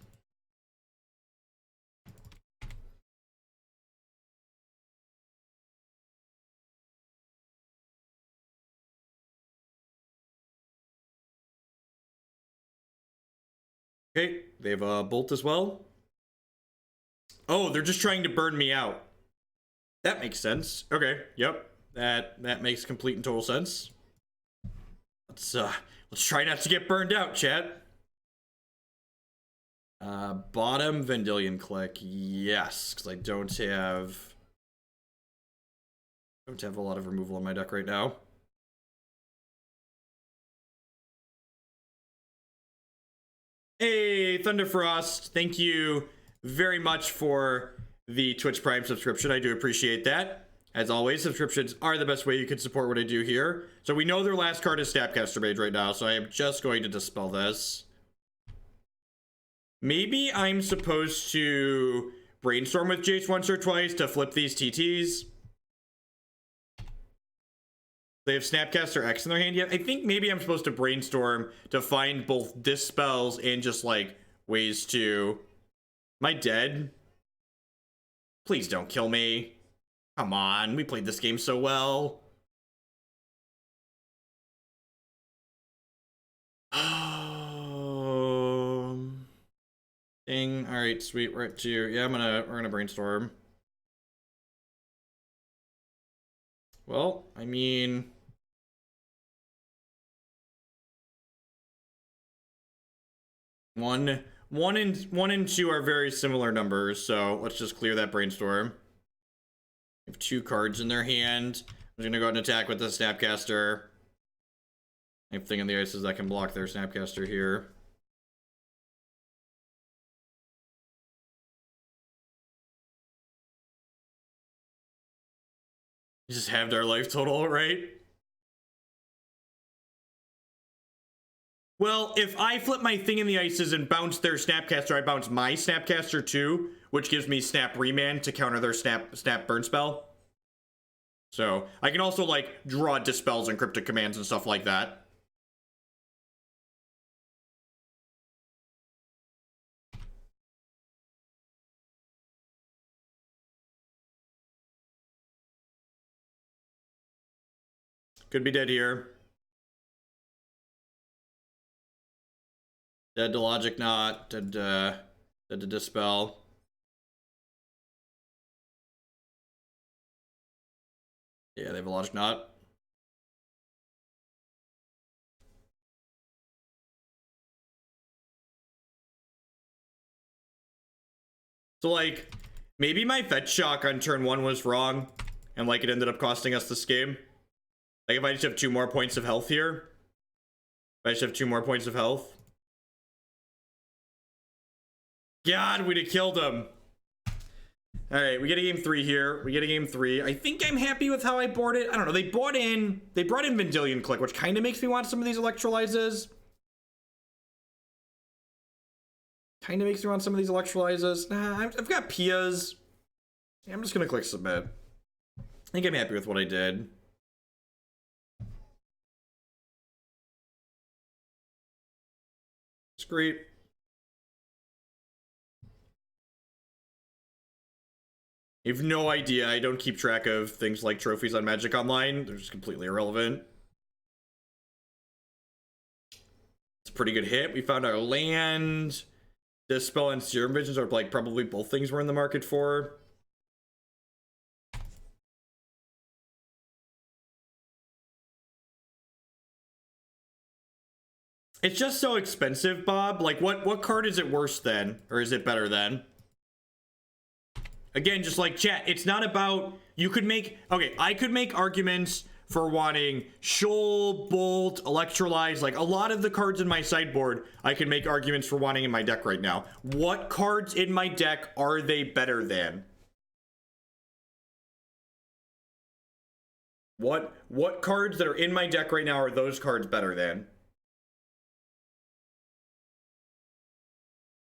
A: Okay, they have a Bolt as well. Oh, they're just trying to burn me out. That makes sense. Okay, yep. That makes complete and total sense. Let's try not to get burned out, chat. Bottom Vendilion Click. Yes, because I don't have a lot of removal on my deck right now. Hey, Thunderfrost, thank you very much for the Twitch Prime subscription. I do appreciate that. As always, subscriptions are the best way you can support what I do here. So we know their last card is Snapcaster Mage right now, so I am just going to dispel this. Maybe I'm supposed to brainstorm with Jace once or twice to flip these TTs. They have Snapcaster X in their hand yet. I think maybe I'm supposed to brainstorm to find both Dispels and just like ways to... Am I dead? Please don't kill me. Come on, we played this game so well. Ding. All right, sweet. We're at 2. Yeah, we're gonna brainstorm. Well, I mean, one and 2 are very similar numbers, so let's just clear that brainstorm. have 2 cards in their hand. I'm gonna go ahead and attack with the Snapcaster. I have Thing in the Ices that can block their Snapcaster here. Just halved our life total, right? Well, if I flip my Thing in the Ices and bounce their Snapcaster, I bounce my Snapcaster too, which gives me Snap Remand to counter their Snap Burn spell. So I can also like draw Dispels and Cryptic Commands and stuff like that. Could be dead here. Dead to Logic Knot, dead to Dispel. Yeah, they have a Logic Knot. So like, maybe my fetch shock on turn 1 was wrong, and like it ended up costing us this game. Like if I just have 2 more points of health here. If I just have 2 more points of health. God, we'd have killed him. Alright, we get a game 3 here. We get a game 3. I think I'm happy with how I board it. I don't know. They brought in Vendilion Click, which kind of makes me want some of these Electrolyzes. Kind of makes me want some of these Electrolyzes. Nah, I've got Pia's. Yeah, I'm just going to click submit. I think I'm happy with what I did. It's great. I have no idea. I don't keep track of things like trophies on Magic Online. They're just completely irrelevant. It's a pretty good hit. We found our land. Dispel and Serum Visions are like probably both things we're in the market for. It's just so expensive, Bob. Like, what card is it worse than? Or is it better than? Again, just like chat, it's not about... You could make... Okay, I could make arguments for wanting Shoal, Bolt, Electrolyze. Like, a lot of the cards in my sideboard, I can make arguments for wanting in my deck right now. What cards in my deck are they better than? What cards that are in my deck right now are those cards better than?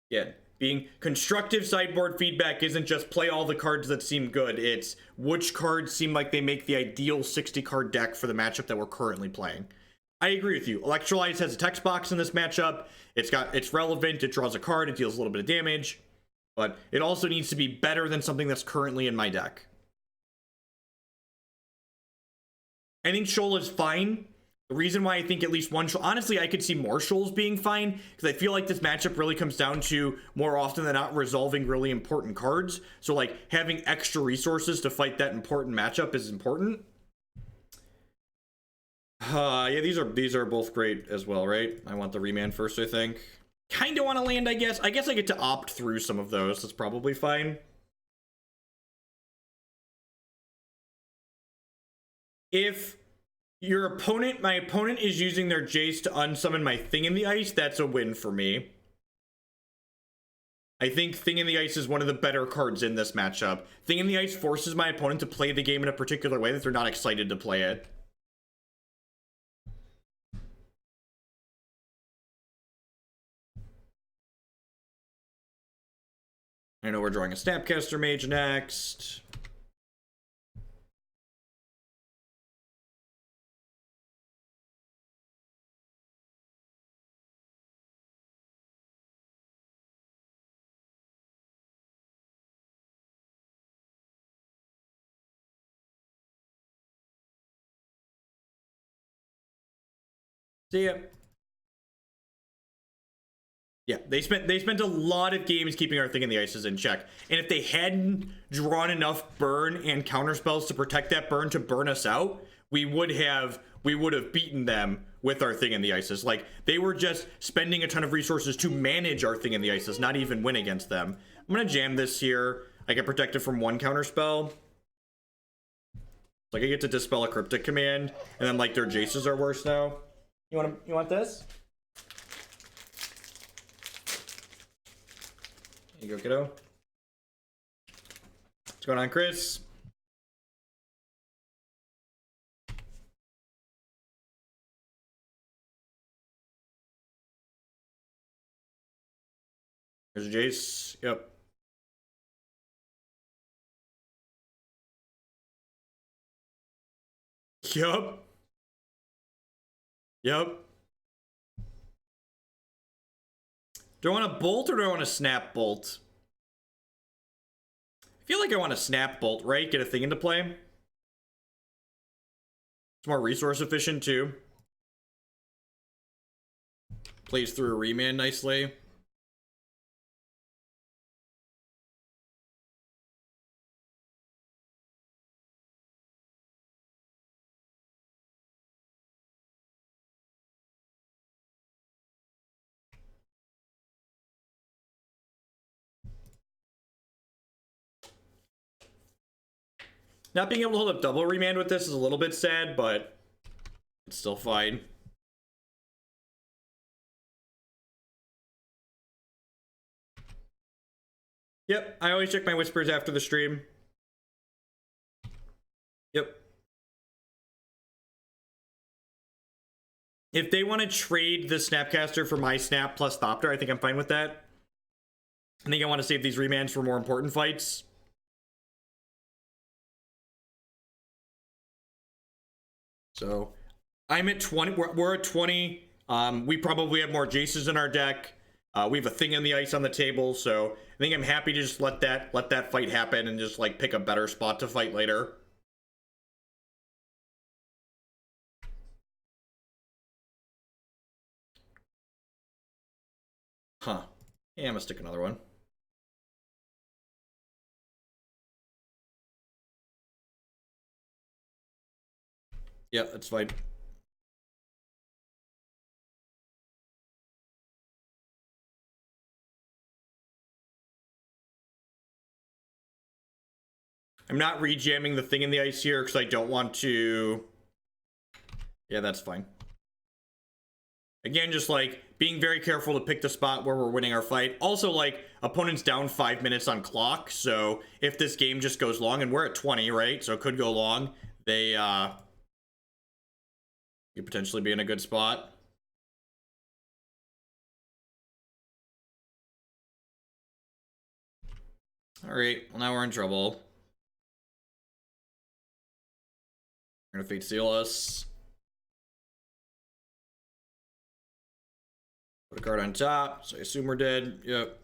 A: Yeah, being constructive sideboard feedback isn't just play all the cards that seem good. It's which cards seem like they make the ideal 60 card deck for the matchup that we're currently playing. I agree with you. Electrolyze has a text box in this matchup. It's relevant. It draws a card. It deals a little bit of damage, but it also needs to be better than something that's currently in my deck. I think Shoal is fine. The reason why I think at least one Shoal, honestly, I could see more Shoals being fine, because I feel like this matchup really comes down to, more often than not, resolving really important cards. So, like, having extra resources to fight that important matchup is important. Yeah, these are both great as well, right? I want the Remand first, I think. Kind of want to land, I guess. I guess I get to opt through some of those. That's probably fine. If my opponent is using their Jace to unsummon my Thing in the Ice, that's a win for me. I think Thing in the Ice is one of the better cards in this matchup. Thing in the Ice forces my opponent to play the game in a particular way that they're not excited to play it. I know we're drawing a Snapcaster Mage next. See ya. Yeah, they spent a lot of games keeping our Thing in the Ices in check. And if they hadn't drawn enough burn and counter spells to protect that burn to burn us out, we would have beaten them with our Thing in the Ices. Like, they were just spending a ton of resources to manage our Thing in the Ices, not even win against them. I'm gonna jam this here. I get protected from one counter spell. Like I get to dispel a Cryptic Command, and then like their Jaces are worse now. You want this? There you go, kiddo. What's going on, Chris? There's Jace. Yep. Yup. Yep. Do I want to bolt or do I want to snap bolt? I feel like I want to snap bolt, right? Get a thing into play. It's more resource efficient too. Plays through a Remand nicely. Not being able to hold up double Remand with this is a little bit sad, but it's still fine. Yep, I always check my whispers after the stream. Yep. If they want to trade the Snapcaster for my Snap plus Thopter, I think I'm fine with that. I think I want to save these Remands for more important fights. So, I'm at 20. We're at 20. We probably have more Jaces in our deck. We have a Thing in the Ice on the table, so I think I'm happy to just let that fight happen and just like pick a better spot to fight later. Huh. Yeah, I'm gonna stick another one. Yeah, that's fine. I'm not rejamming the Thing in the Ice here because I don't want to. Yeah, that's fine. Again, just like being very careful to pick the spot where we're winning our fight. Also, like, opponent's down 5 minutes on clock, so if this game just goes long, and we're at 20, right? So it could go long. They could potentially be in a good spot. All right, well now we're in trouble. We're gonna Fate Seal us. Put a card on top, so I assume we're dead. Yep.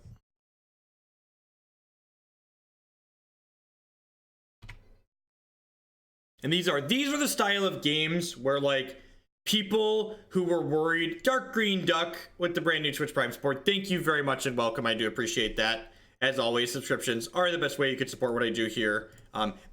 A: And these are the style of games where like people who were worried. Dark Green Duck with the brand new Twitch Prime support. Thank you very much and welcome. I do appreciate that. As always, subscriptions are the best way you could support what I do here.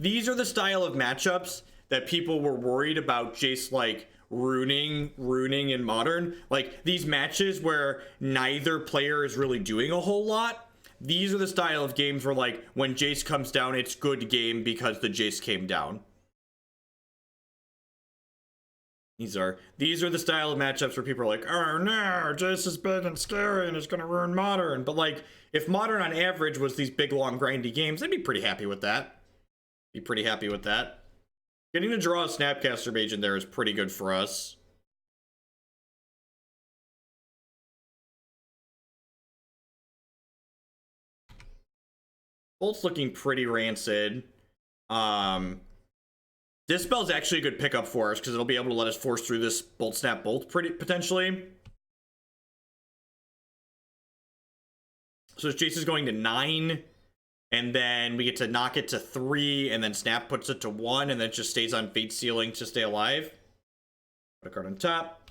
A: These are the style of matchups that people were worried about Jace like ruining in Modern. Like these matches where neither player is really doing a whole lot. These are the style of games where like when Jace comes down, it's good game because the Jace came down. These are the style of matchups where people are like, oh no, Jace is big and scary and it's gonna ruin Modern. But like, if Modern on average was these big, long, grindy games, I'd be pretty happy with that. Getting to draw a Snapcaster Mage in there is pretty good for us. Bolt's looking pretty rancid. Dispel's actually a good pickup for us because it'll be able to let us force through this Bolt Snap Bolt pretty potentially. So Jace is going to 9, and then we get to knock it to 3, and then Snap puts it to 1, and then it just stays on Fate Sealing to stay alive. Put a card on top.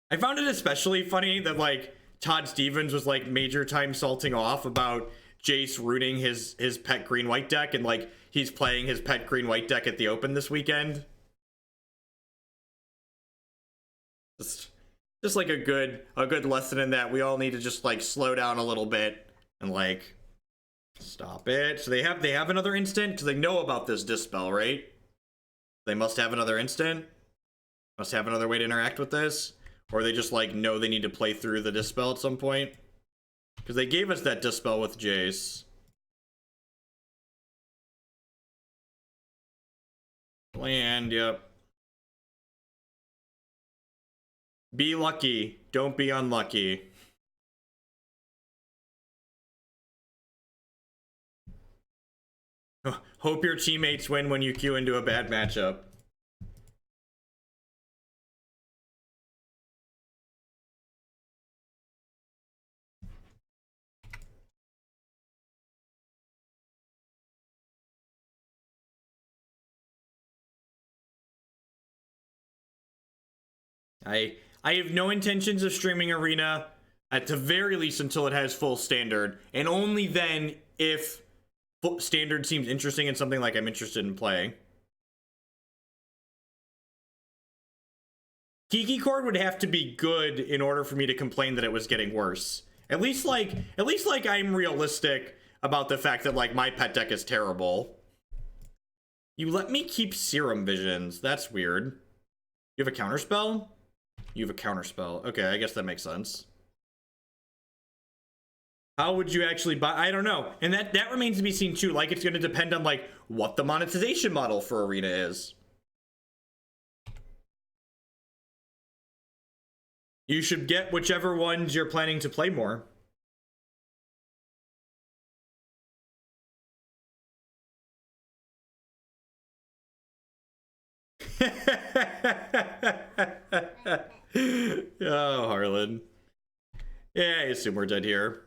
A: I found it especially funny that like Todd Stevens was like major time salting off about Jace ruining his pet green-white deck, and like he's playing his pet green-white deck at the Open this weekend. Just like a good lesson in that we all need to just like slow down a little bit and like Stop it. So they have another instant because they know about this Dispel, right? They must have another instant. Must have another way to interact with this. Or they just like know they need to play through the Dispel at some point. Because they gave us that Dispel with Jace. Land, yep. Be lucky. Don't be unlucky. Hope your teammates win when you queue into a bad matchup. I have no intentions of streaming Arena at the very least until it has full standard, and only then if full standard seems interesting and something like I'm interested in playing. Kiki Cord would have to be good in order for me to complain that it was getting worse. At least like I'm realistic about the fact that like my pet deck is terrible. You let me keep Serum Visions. That's weird. You have a counterspell? You have a counterspell. Okay, I guess that makes sense. How would you actually buy? I don't know. And that remains to be seen too. Like, it's going to depend on like what the monetization model for Arena is. You should get whichever ones you're planning to play more. Oh, Harlan. Yeah, I assume we're dead here.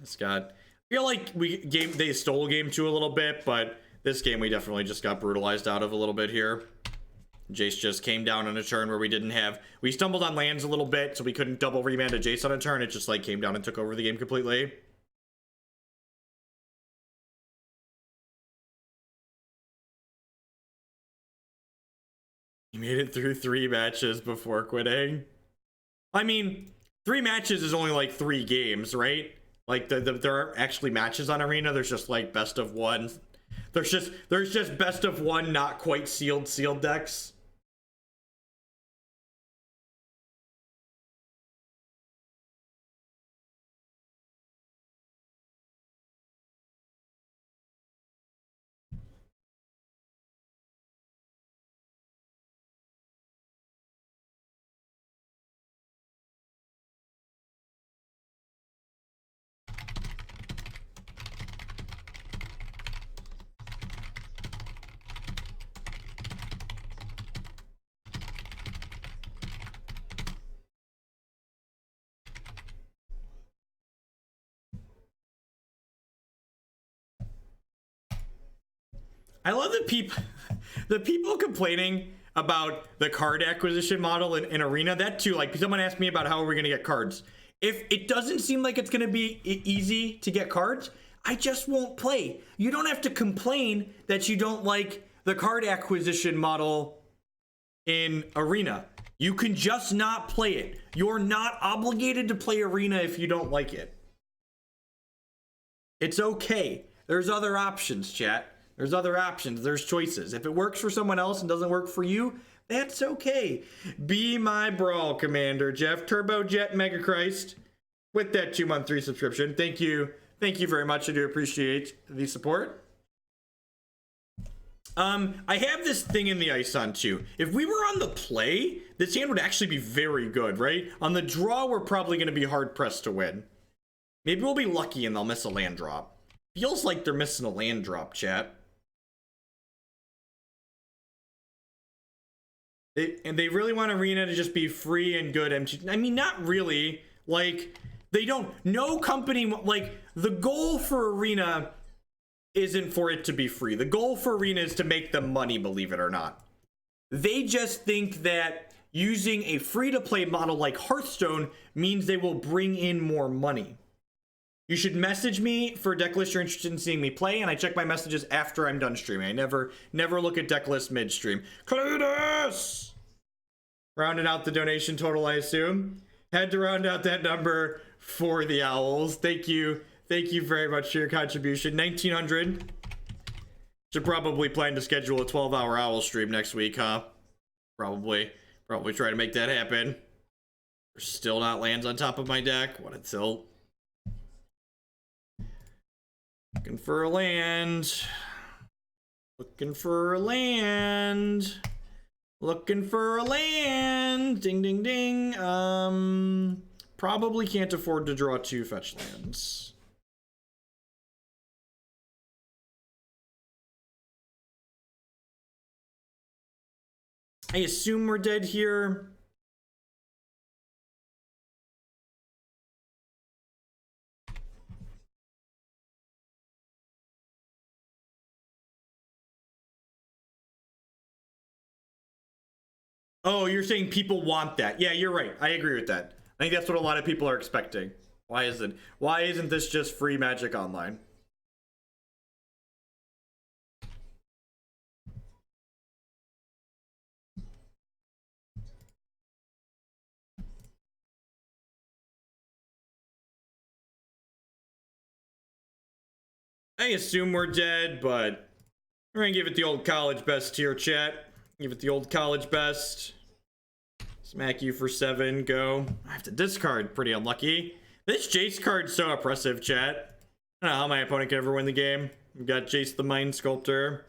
A: Scott. I feel like they stole game 2 a little bit, but this game we definitely just got brutalized out of a little bit here. Jace just came down on a turn where we stumbled on lands a little bit, so we couldn't double remand a Jace on a turn. It just like came down and took over the game completely. He made it through 3 matches before quitting. I mean, 3 matches is only like 3 games, right? Like there aren't actually matches on Arena. There's just like best of 1. There's just best of 1, not quite sealed decks. I love the people complaining about the card acquisition model in Arena. That too, like someone asked me about how are we going to get cards. If it doesn't seem like it's going to be easy to get cards, I just won't play. You don't have to complain that you don't like the card acquisition model in Arena. You can just not play it. You're not obligated to play Arena if you don't like it. It's okay. There's other options, chat. There's other options. There's choices. If it works for someone else and doesn't work for you, that's okay. Be my Brawl Commander, Jeff. Turbojet Mega Christ with that 2-month 3 subscription. Thank you. Thank you very much. I do appreciate the support. I have this thing in the ice on too. If we were on the play, this hand would actually be very good, right? On the draw, we're probably going to be hard pressed to win. Maybe we'll be lucky and they'll miss a land drop. Feels like they're missing a land drop, chat. They really want Arena to just be free and good MT. I mean, not really. Like, they don't. No company. Like, the goal for Arena isn't for it to be free. The goal for Arena is to make them money, believe it or not. They just think that using a free-to-play model like Hearthstone means they will bring in more money. You should message me for deck list you're interested in seeing me play, and I check my messages after I'm done streaming. I never look at deck list midstream. Cletus! Rounded out the donation total, I assume. Had to round out that number for the Owls. Thank you. Thank you very much for your contribution. 1900. Should probably plan to schedule a 12-hour owl stream next week, huh? Probably try to make that happen. There's still not lands on top of my deck. What a tilt. Looking for a land. Looking for a land. Looking for a land. Ding, ding, ding. Probably can't afford to draw 2 fetch lands. I assume we're dead here. Oh, you're saying people want that. Yeah, you're right. I agree with that. I think that's what a lot of people are expecting. Why isn't this just free Magic Online? I assume we're dead, but we're gonna give it the old college best here, chat. Give it the old college best. Smack you for 7. Go. I have to discard. Pretty unlucky. This Jace card's so oppressive, chat. I don't know how my opponent can ever win the game. We've got Jace the Mind Sculptor.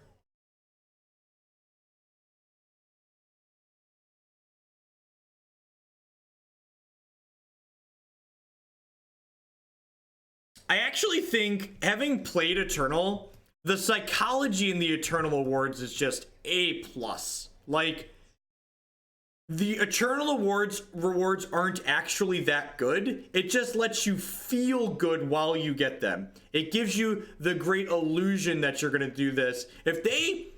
A: I actually think, having played Eternal, the psychology in the Eternal Awards is just A+. Like, the Eternal Awards rewards aren't actually that good. It just lets you feel good while you get them. It gives you the great illusion that you're gonna do this. If they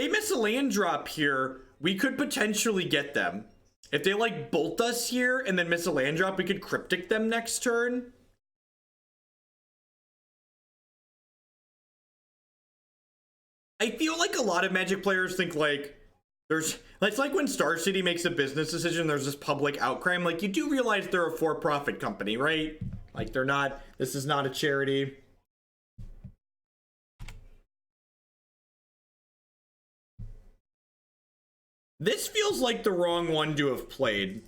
A: miss a land drop here, we could potentially get them. If they like bolt us here and then miss a land drop, we could Cryptic them next turn. I feel like a lot of Magic players think like it's like when Star City makes a business decision, there's this public outcry. I'm like, you do realize they're a for-profit company, right? Like this is not a charity. This feels like the wrong one to have played.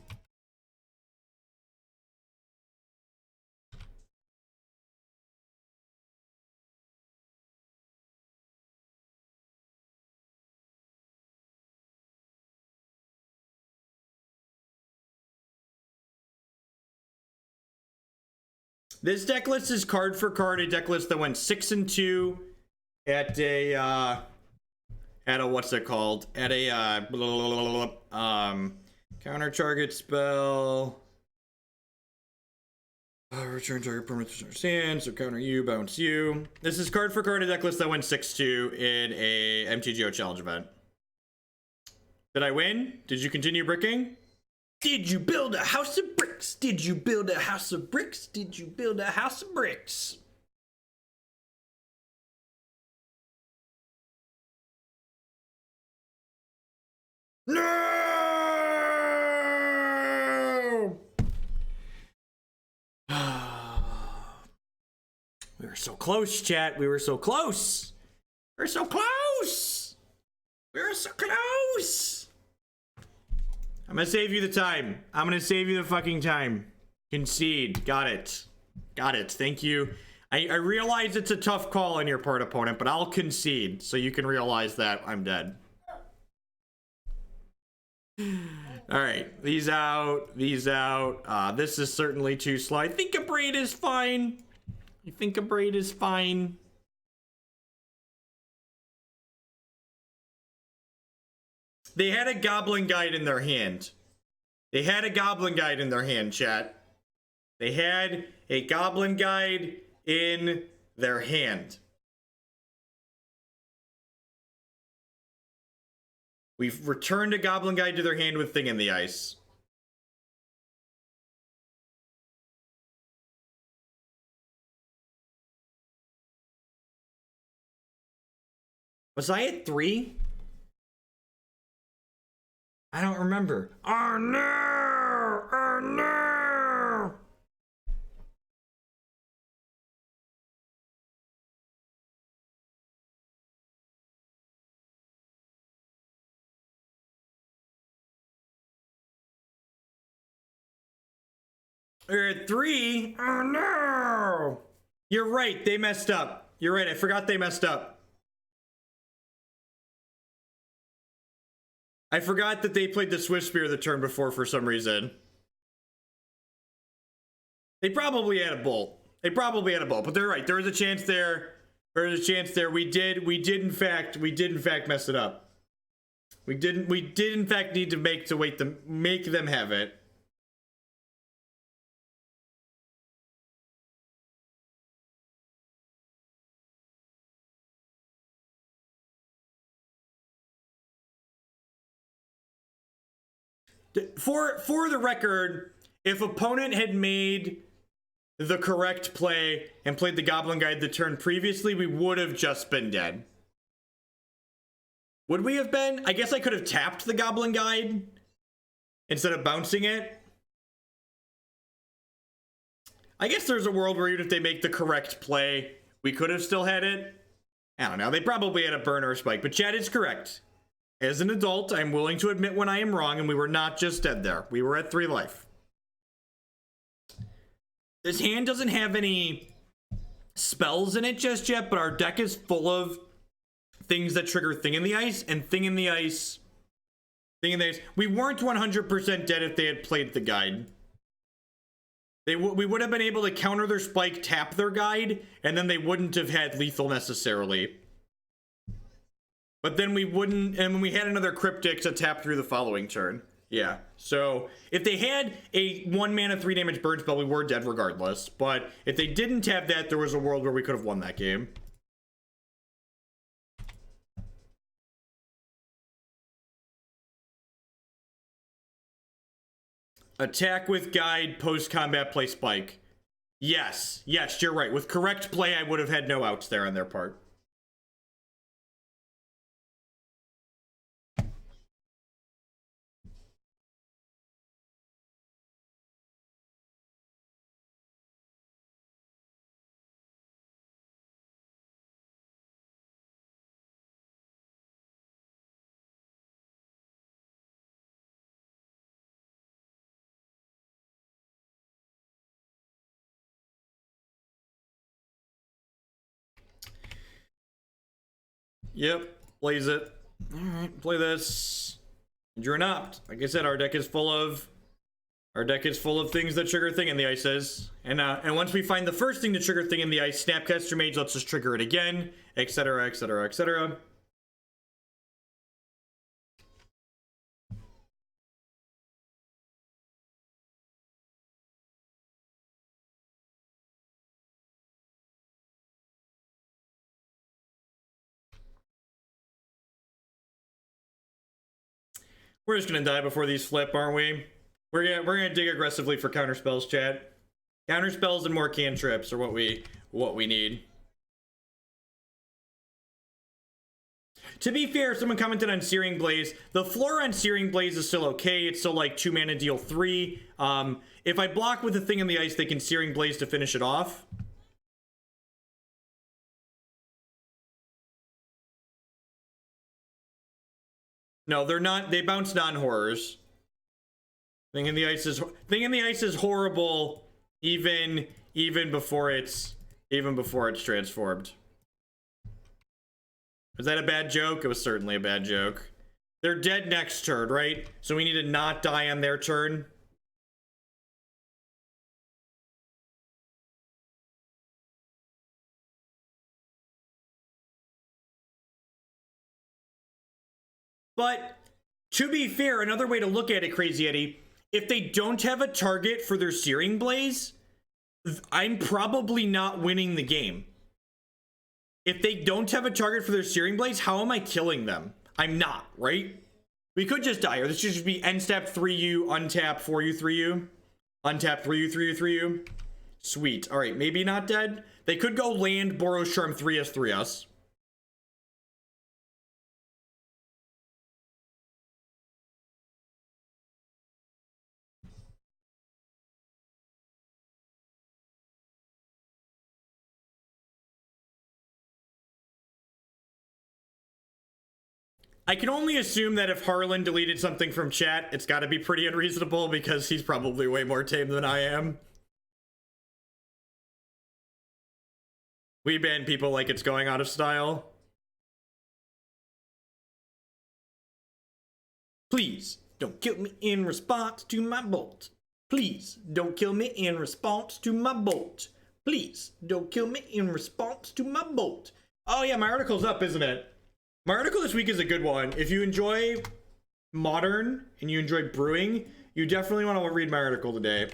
A: This deck list is card for card a deck list that went 6-2 at a what's it called? At a counter target spell. Return target permanent to stand, so counter you, bounce you. This is card for card a deck list that went 6-2 in a MTGO challenge event. Did I win? Did you continue bricking? Did you build a house of bricks? Did you build a house of bricks? Did you build a house of bricks? No! We were so close, chat. We were so close. We were so close. We were so close. I'm gonna save you the time. I'm gonna save you the fucking time. Concede. Got it. Got it. Thank you. I realize it's a tough call on your part, opponent, but I'll concede so you can realize that I'm dead. All right. These out. These out. This is certainly too slow. I think Abrade is fine. I think Abrade is fine. They had a Goblin Guide in their hand. They had a Goblin Guide in their hand, chat. They had a Goblin Guide in their hand. We've returned a Goblin Guide to their hand with Thing in the Ice. Was I at 3? I don't remember. Oh no! Oh no! We're at 3. Oh no! You're right, they messed up. You're right, I forgot they messed up. I forgot that they played the Swift Spear the turn before for some reason. They probably had a bolt. But they're right. There was a chance there. We did in fact mess it up. We did in fact need to make them have it. For the record, if opponent had made the correct play and played the Goblin Guide the turn previously, we would have just been dead. Would we have been? I guess I could have tapped the Goblin Guide instead of bouncing it. I guess there's a world where even if they make the correct play, we could have still had it. I don't know. They probably had a burn or a spike, but Chad is correct. As an adult, I'm willing to admit when I am wrong, and we were not just dead there. We were at 3 life. This hand doesn't have any spells in it just yet, but our deck is full of things that trigger Thing in the Ice, and Thing in the Ice. We weren't 100% dead if they had played the guide. We would have been able to counter their spike, tap their guide, and then they wouldn't have had lethal necessarily. But then we wouldn't, and when we had another Cryptic to tap through the following turn. Yeah, so if they had a 1 mana 3 damage burn spell, we were dead regardless. But if they didn't have that, there was a world where we could have won that game. Attack with guide, post-combat play spike. Yes, you're right. With correct play, I would have had no outs there on their part. Yep, plays it. Alright, play this. Drew an opt. Like I said, our deck is full of things that trigger Thing in the Ices. And once we find the first thing to trigger Thing in the Ice, Snapcaster Mage lets us trigger it again, etc, etc, etc. We're just gonna die before these flip, aren't we? We're gonna dig aggressively for counter spells, chat. Counter spells and more cantrips are what we need. To be fair, someone commented on Searing Blaze. The floor on Searing Blaze is still okay. It's still like 2 mana deal 3. If I block with the Thing in the Ice, they can Searing Blaze to finish it off. No, they're not. They bounce non-horrors. Thing in the Ice is horrible even before it's transformed. Was that a bad joke? It was certainly a bad joke. They're dead next turn, right? So we need to not die on their turn. But to be fair, another way to look at it, Crazy Eddie, if they don't have a target for their Searing Blaze, I'm probably not winning the game. If they don't have a target for their Searing Blaze, how am I killing them? I'm not, right? We could just die, or this should just be end step 3U, untap 4U, 3U. Untap 3U, 3U, 3U. Sweet. Alright, maybe not dead. They could go land, Boros Charm 3S, 3S. I can only assume that if Harlan deleted something from chat, it's got to be pretty unreasonable because he's probably way more tame than I am. We ban people like it's going out of style. Please don't kill me in response to my bolt. Please don't kill me in response to my bolt. Please don't kill me in response to my bolt. Oh yeah, my article's up, isn't it? My article this week is a good one. If you enjoy modern and you enjoy brewing, you definitely want to read my article today.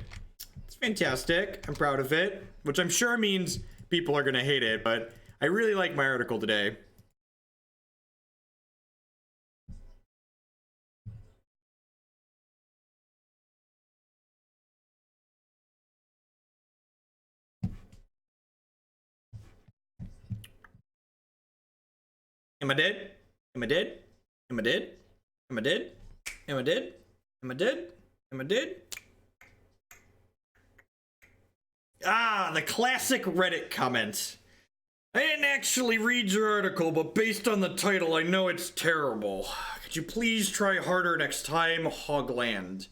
A: It's fantastic. I'm proud of it, which I'm sure means people are going to hate it, but I really like my article today. Am I dead? Am I dead? Am I dead? Am I dead? Am I dead? Am I dead? Am I dead? Ah, the classic Reddit comment. I didn't actually read your article, but based on the title, I know it's terrible. Could you please try harder next time, Hogland?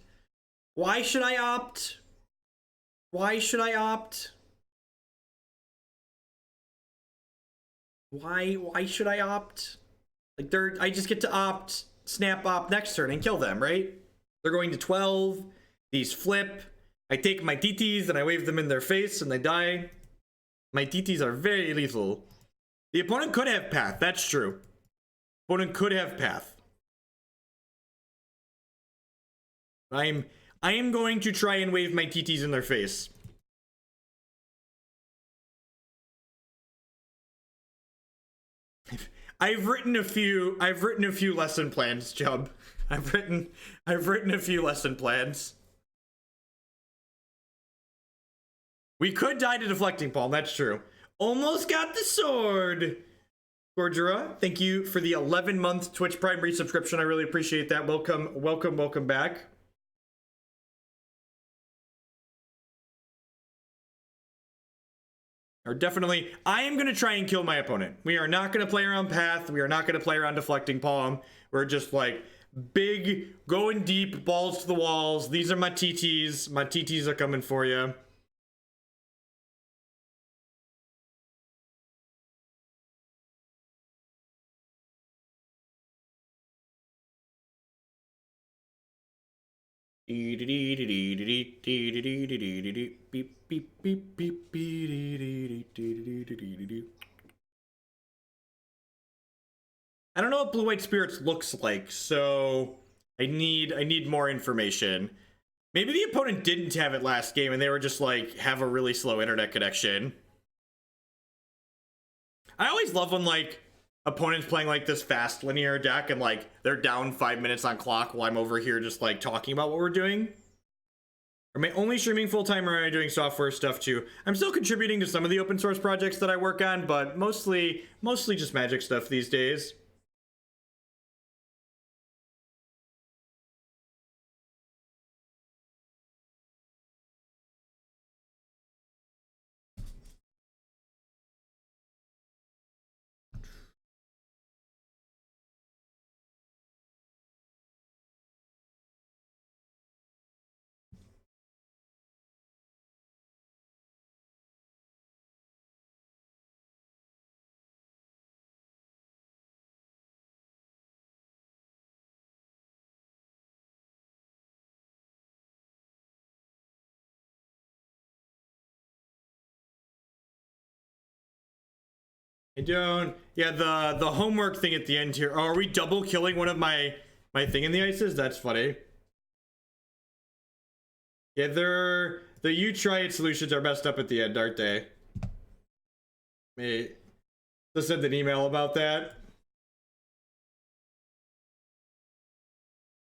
A: Why should I opt? Why should I opt? Why should I opt? Like I just get to opt, snap opt next turn and kill them, right? They're going to 12. These flip. I take my TTs and I wave them in their face and they die. My TTs are very lethal. The opponent could have path, that's true. Opponent could have path. I am going to try and wave my TTs in their face. I've written a few lesson plans, Chubb. I've written a few lesson plans. We could die to Deflecting Palm, that's true. Almost got the sword. Gordura, thank you for the 11-month Twitch Prime resubscription. I really appreciate that. Welcome back. Or definitely, I am going to try and kill my opponent. We are not going to play around path. We are not going to play around Deflecting Palm. We're just like big, going deep, balls to the walls. These are my TTs. My TTs are coming for you. I don't know what Blue White Spirits looks like, so I need more information. Maybe the opponent didn't have it last game and they were just like have a really slow internet connection. I always love when like opponents playing like this fast linear deck and like they're down 5 minutes on clock while I'm over here just like talking about what we're doing. Am I only streaming full-time or am I doing software stuff too? I'm still contributing to some of the open source projects that I work on, but mostly just Magic stuff these days. I don't. Yeah, the homework thing at the end here. Oh, are we double killing one of my thing in the ices? That's funny. Yeah, the you try it solutions are messed up at the end, aren't they? Mate, just send an email about that.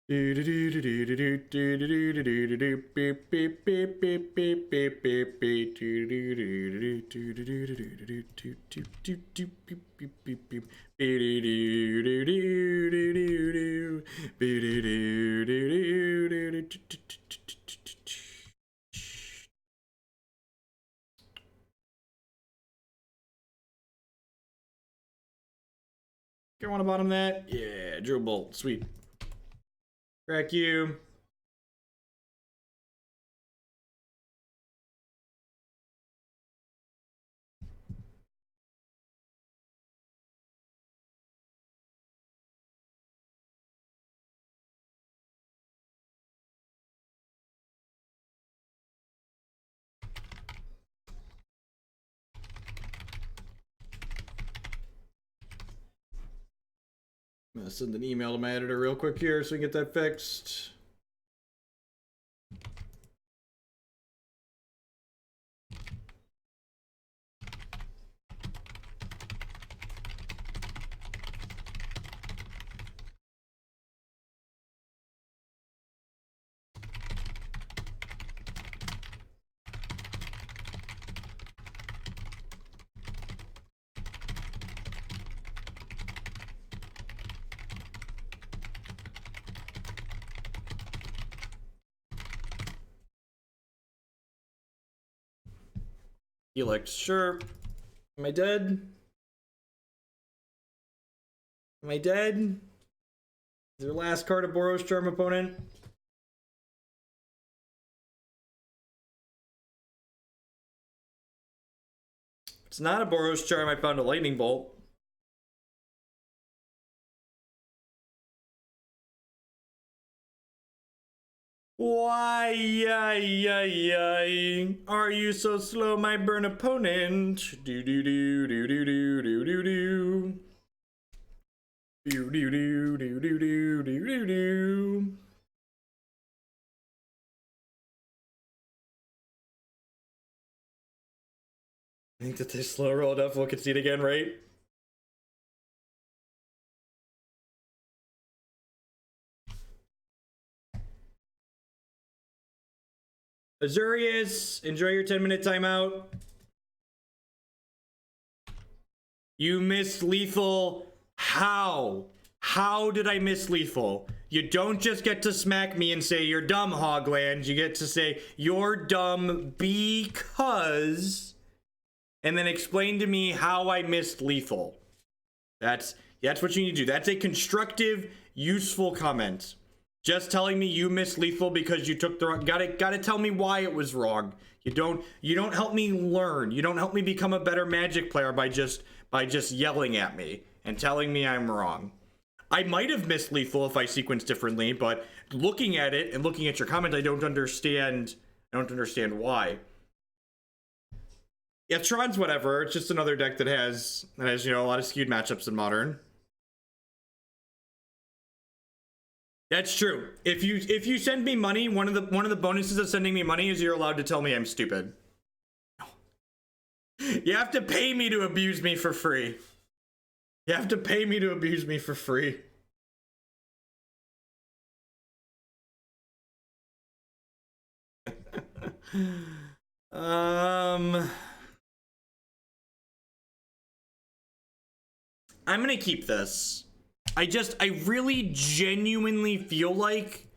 A: You want to bottom that? Yeah, Drill Bolt, sweet. Crack you. I'm gonna send an email to my editor real quick here so we can get that fixed. Helix, sure. Am I dead? Am I dead? Is your last card a Boros Charm opponent? It's not a Boros Charm. I found a Lightning Bolt. Why, are you so slow, my burn opponent? Do do do do do do do do do. Do do do do do do do do do. I think that they slow rolled up. We'll concede again, right? Azurius, enjoy your 10-minute timeout. You missed lethal. How? How did I miss lethal? You don't just get to smack me and say you're dumb, Hogland. You get to say you're dumb because, and then explain to me how I missed lethal. That's what you need to do. That's a constructive, useful comment. Just telling me you missed lethal because you took the wrong. Gotta tell me why it was wrong. You don't help me learn. You don't help me become a better Magic player by just yelling at me and telling me I'm wrong. I might have missed lethal if I sequenced differently, but looking at it and looking at your comment, I don't understand why. Yeah, Tron's whatever. It's just another deck that has a lot of skewed matchups in Modern. That's true. If you send me money, one of the bonuses of sending me money is you're allowed to tell me I'm stupid. You have to pay me to abuse me for free. You have to pay me to abuse me for free. I'm gonna keep this. I really genuinely feel like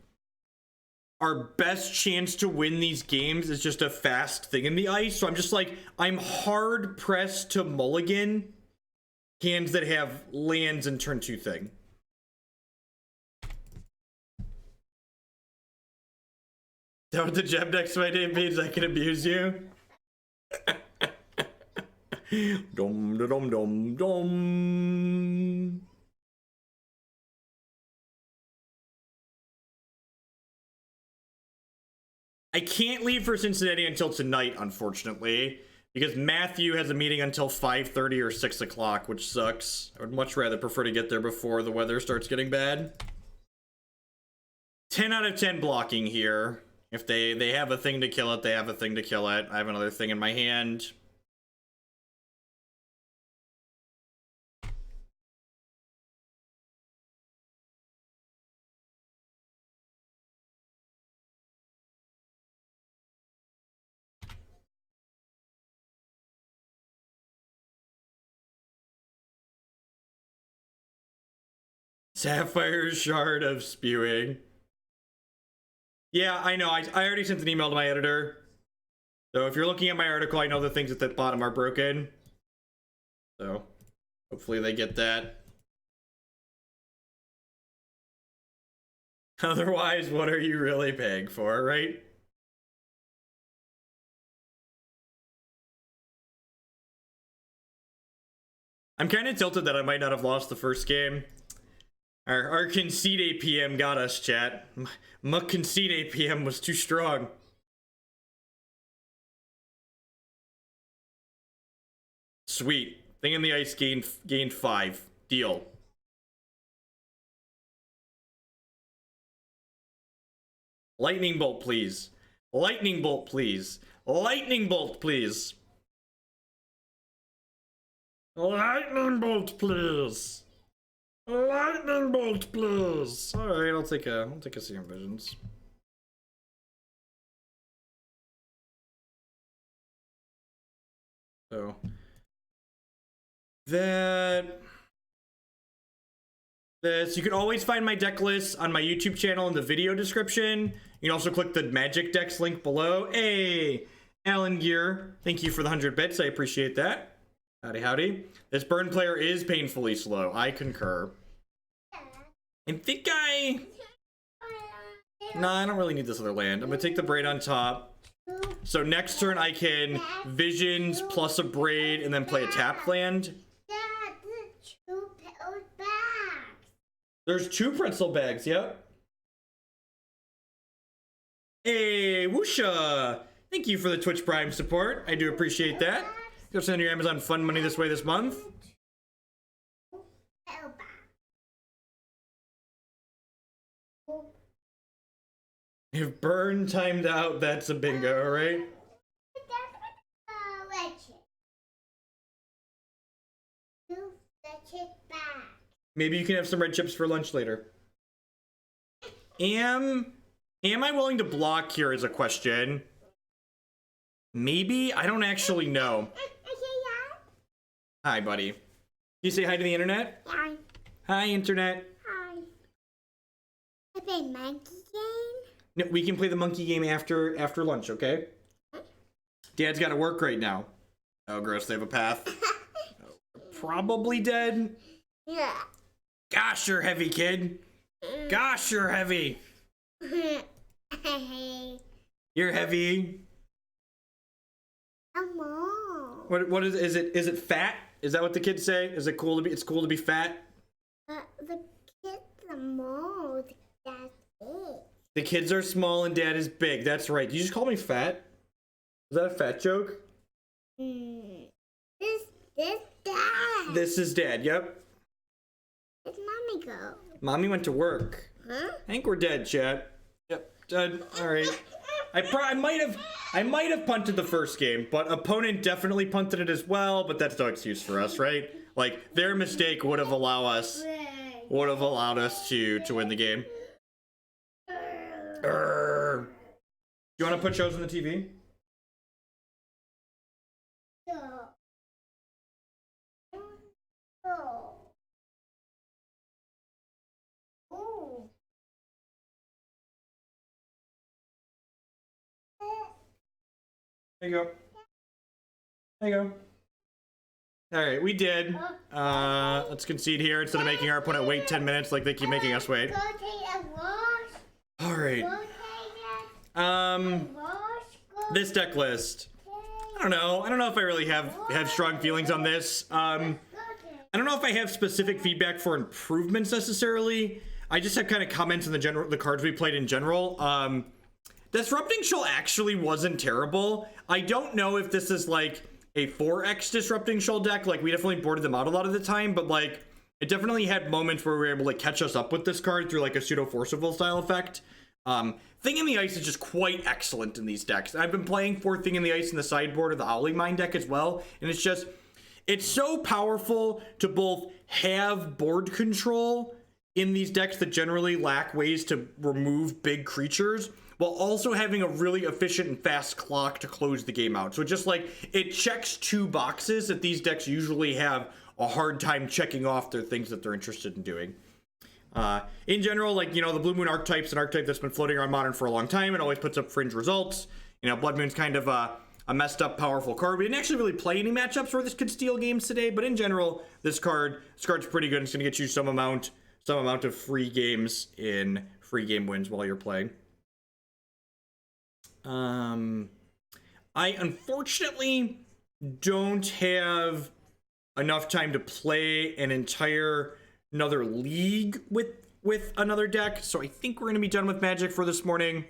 A: our best chance to win these games is just a fast thing in the ice. So I'm just like, I'm hard pressed to mulligan hands that have lands and turn 2 thing. That what the gem next to my name means? I can abuse you. Dum dum dum dum. I can't leave for Cincinnati until tonight, unfortunately, because Matthew has a meeting until 5:30 or 6 o'clock, which sucks. I would much rather prefer to get there before the weather starts getting bad. 10 out of 10 blocking here. If they have a thing to kill it, they have a thing to kill it. I have another thing in my hand. Sapphire Shard of Spewing. Yeah, I know. I already sent an email to my editor. So if you're looking at my article, I know the things at the bottom are broken. So hopefully they get that. Otherwise, what are you really paying for, right? I'm kind of tilted that I might not have lost the first game. Our concede APM got us, chat. My concede APM was too strong. Sweet. Thing in the ice gained 5. Deal. Lightning bolt, please. Lightning bolt, please. Lightning bolt, please. Lightning bolt, please. Lightning bolt, please. All right, I'll take a Serum Visions. So this, you can always find my deck list on my YouTube channel in the video description. You can also click the Magic Decks link below. Hey, Alan Gear, thank you for the 100 bits. I appreciate that. Howdy, howdy. This burn player is painfully slow. I concur. I think Nah, I don't really need this other land. I'm gonna take the Braid on top. So next turn I can Visions plus a Braid and then play a tap land. There's 2 pretzel bags, yep. Hey, Woosha! Thank you for the Twitch Prime support. I do appreciate that. Go send your Amazon Fund money this way this month. If burn timed out, that's a bingo, right? Maybe you can have some red chips for lunch later. Am I willing to block here is a question. Maybe? I don't actually know. Hi, buddy. You say hi to the internet?
B: Hi.
A: Hi, internet.
B: Hi. I play monkey game.
A: No, we can play the monkey game after lunch, okay? Dad's got to work right now. Oh, gross. They have a path. Probably dead.
B: Yeah.
A: Gosh, you're heavy, kid. Gosh, you're heavy. You're heavy. What is it fat? Is that what the kids say? Is it cool to be? It's cool to be fat.
B: The kids are small. That's it.
A: The kids are small and dad is big. That's right. You just call me fat. Is that a fat joke?
B: This dad.
A: This is dad. Yep.
B: Where'd mommy go?
A: Mommy went to work.
B: Huh?
A: I think we're dead, chat. Yep, dead. All right. I might have punted the first game, but opponent definitely punted it as well. But that's no excuse for us, right? Like their mistake would have allowed us to win the game. Do you want to put shows on the TV? There you go. There you go. All right, we did. Let's concede here instead of making our opponent wait 10 minutes like they keep making us wait. All right. This deck list. I don't know if I really have strong feelings on this. I don't know if I have specific feedback for improvements necessarily. I just have kind of comments on the cards we played in general. Disrupting Shoal actually wasn't terrible. I don't know if this is like a 4x Disrupting Shoal deck. Like, we definitely boarded them out a lot of the time, but like, it definitely had moments where we were able to catch us up with this card through like a pseudo Forcible style effect. Thing in the Ice is just quite excellent in these decks. I've been playing for Thing in the Ice in the sideboard of the Owly Mine deck as well, and it's so powerful to both have board control in these decks that generally lack ways to remove big creatures, while also having a really efficient and fast clock to close the game out. So just like, it checks 2 boxes that these decks usually have a hard time checking off their things that they're interested in doing. In general, like, you know, the Blue Moon archetype's an archetype that's been floating around Modern for a long time. It always puts up fringe results. You know, Blood Moon's kind of a messed up, powerful card. We didn't actually really play any matchups where this could steal games today, but in general, this card's pretty good. It's going to get you some amount of free games in free game wins while you're playing. I unfortunately don't have enough time to play another league with another deck, so I think we're gonna be done with Magic for this morning.